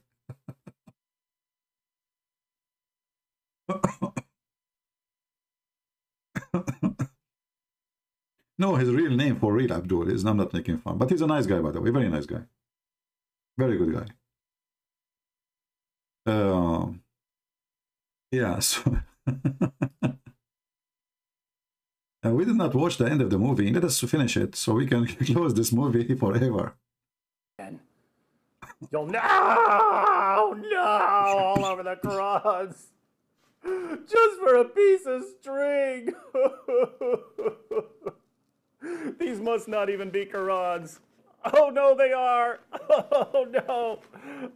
No, his real name for real Abdul is, I'm not making fun, but he's a nice guy, by the way, very nice guy, very good guy. Yeah, so we did not watch the end of the movie. Let us finish it so we can close this movie forever. You'll no, all over the cross, just for a piece of string. These must not even be Qurans. Oh no, they are. Oh no.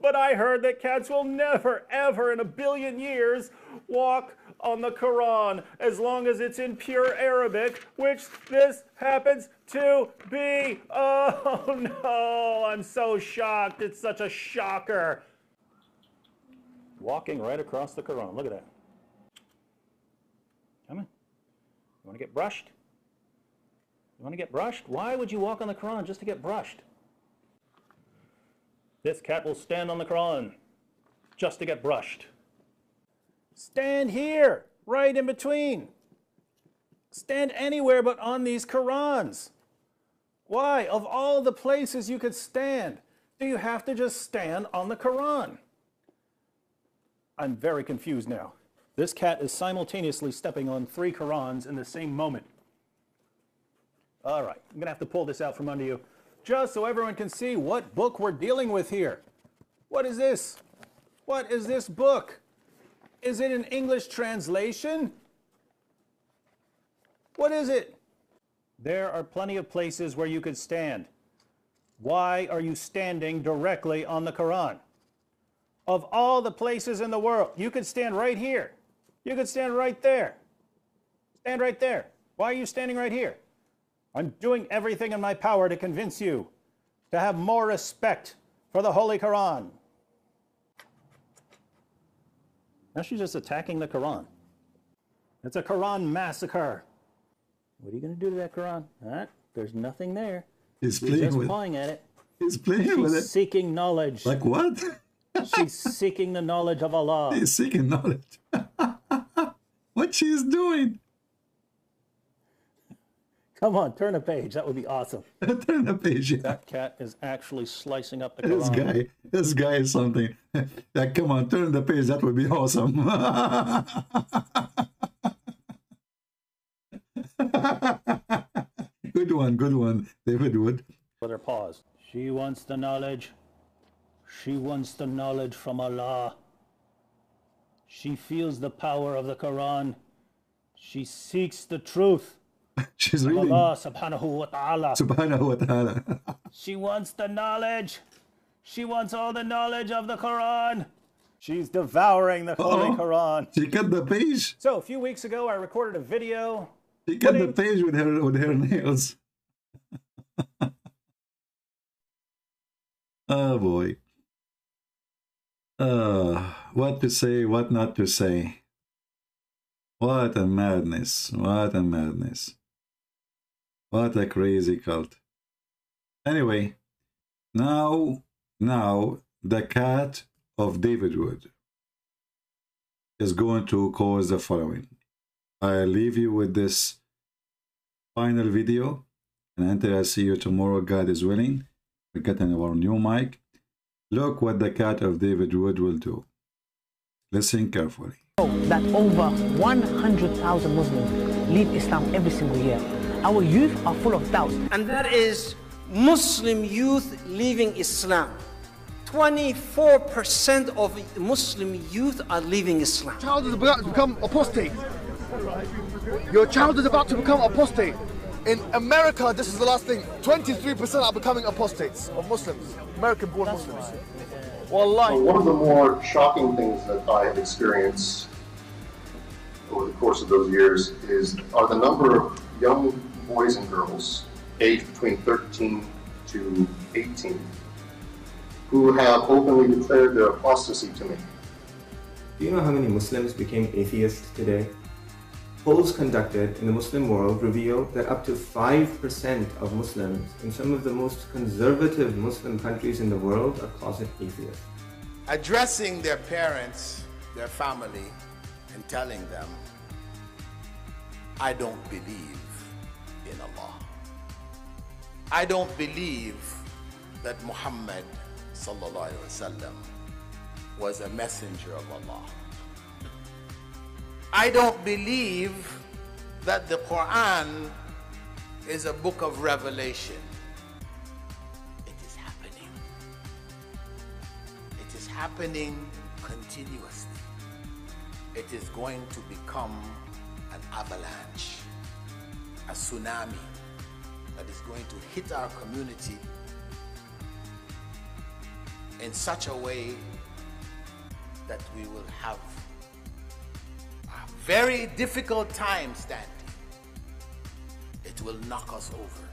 But I heard that cats will never, ever in a billion years walk on the Quran as long as it's in pure Arabic, which this happens to be. Oh no, I'm so shocked. It's such a shocker. Walking right across the Quran. Look at that. Come on. You want to get brushed? You want to get brushed? Why would you walk on the Quran just to get brushed? This cat will stand on the Quran just to get brushed. Stand here, right in between. Stand anywhere but on these Qurans. Why? Of all the places you could stand, do you have to just stand on the Quran? I'm very confused now. This cat is simultaneously stepping on 3 Qurans in the same moment. All right, I'm going to have to pull this out from under you just so everyone can see what book we're dealing with here. What is this? What is this book? Is it an English translation? What is it? There are plenty of places where you could stand. Why are you standing directly on the Quran? Of all the places in the world, you could stand right here. You could stand right there. Stand right there. Why are you standing right here? I'm doing everything in my power to convince you to have more respect for the Holy Quran. Now she's just attacking the Quran. It's a Quran massacre. What are you going to do to that Quran? There's nothing there. He's playing at it. He's playing with it. She's seeking knowledge. Like what? She's seeking the knowledge of Allah. He's seeking knowledge. What she's doing? Come on, turn a page. That would be awesome. Turn a page, yeah. That cat is actually slicing up the Quran. This guy is something. Like, come on, turn the page. That would be awesome. Good one, David Wood. With her paws. She wants the knowledge. She wants the knowledge from Allah. She feels the power of the Quran. She seeks the truth. She's reading Allah subhanahu wa ta'ala. Subhanahu wa ta'ala. She wants the knowledge. She wants all the knowledge of the Quran. She's devouring the Holy Quran. She cut the page. So a few weeks ago, I recorded a video. She cut the page with her nails. Oh boy. What to say, what not to say. What a madness. What a madness. What a crazy cult. Anyway, now the cat of David Wood is going to cause the following. I leave you with this final video, and until I see you tomorrow, God is willing, we're getting our new mic. Look what the cat of David Wood will do. Listen carefully. That over 100,000 Muslims leave Islam every single year. Our youth are full of doubts. And that is Muslim youth leaving Islam. 24% of Muslim youth are leaving Islam. Your child is about to become apostate. Your child is about to become apostate. In America, this is the last thing, 23% are becoming apostates of Muslims, American-born Muslims. Wallahi. One of the more shocking things that I have experienced over the course of those years are the number of young boys and girls aged between 13 to 18 who have openly declared their apostasy to me. Do you know how many Muslims became atheists today? Polls conducted in the Muslim world reveal that up to 5% of Muslims in some of the most conservative Muslim countries in the world are closet atheists. Addressing their parents, their family, and telling them, I don't believe in Allah. I don't believe that Muhammad sallallahu alaihi wasallam was a messenger of Allah. I don't believe that the Quran is a book of revelation. It is happening. It is happening continuously. It is going to become an avalanche, a tsunami that is going to hit our community in such a way that we will have a very difficult time standing. It will knock us over.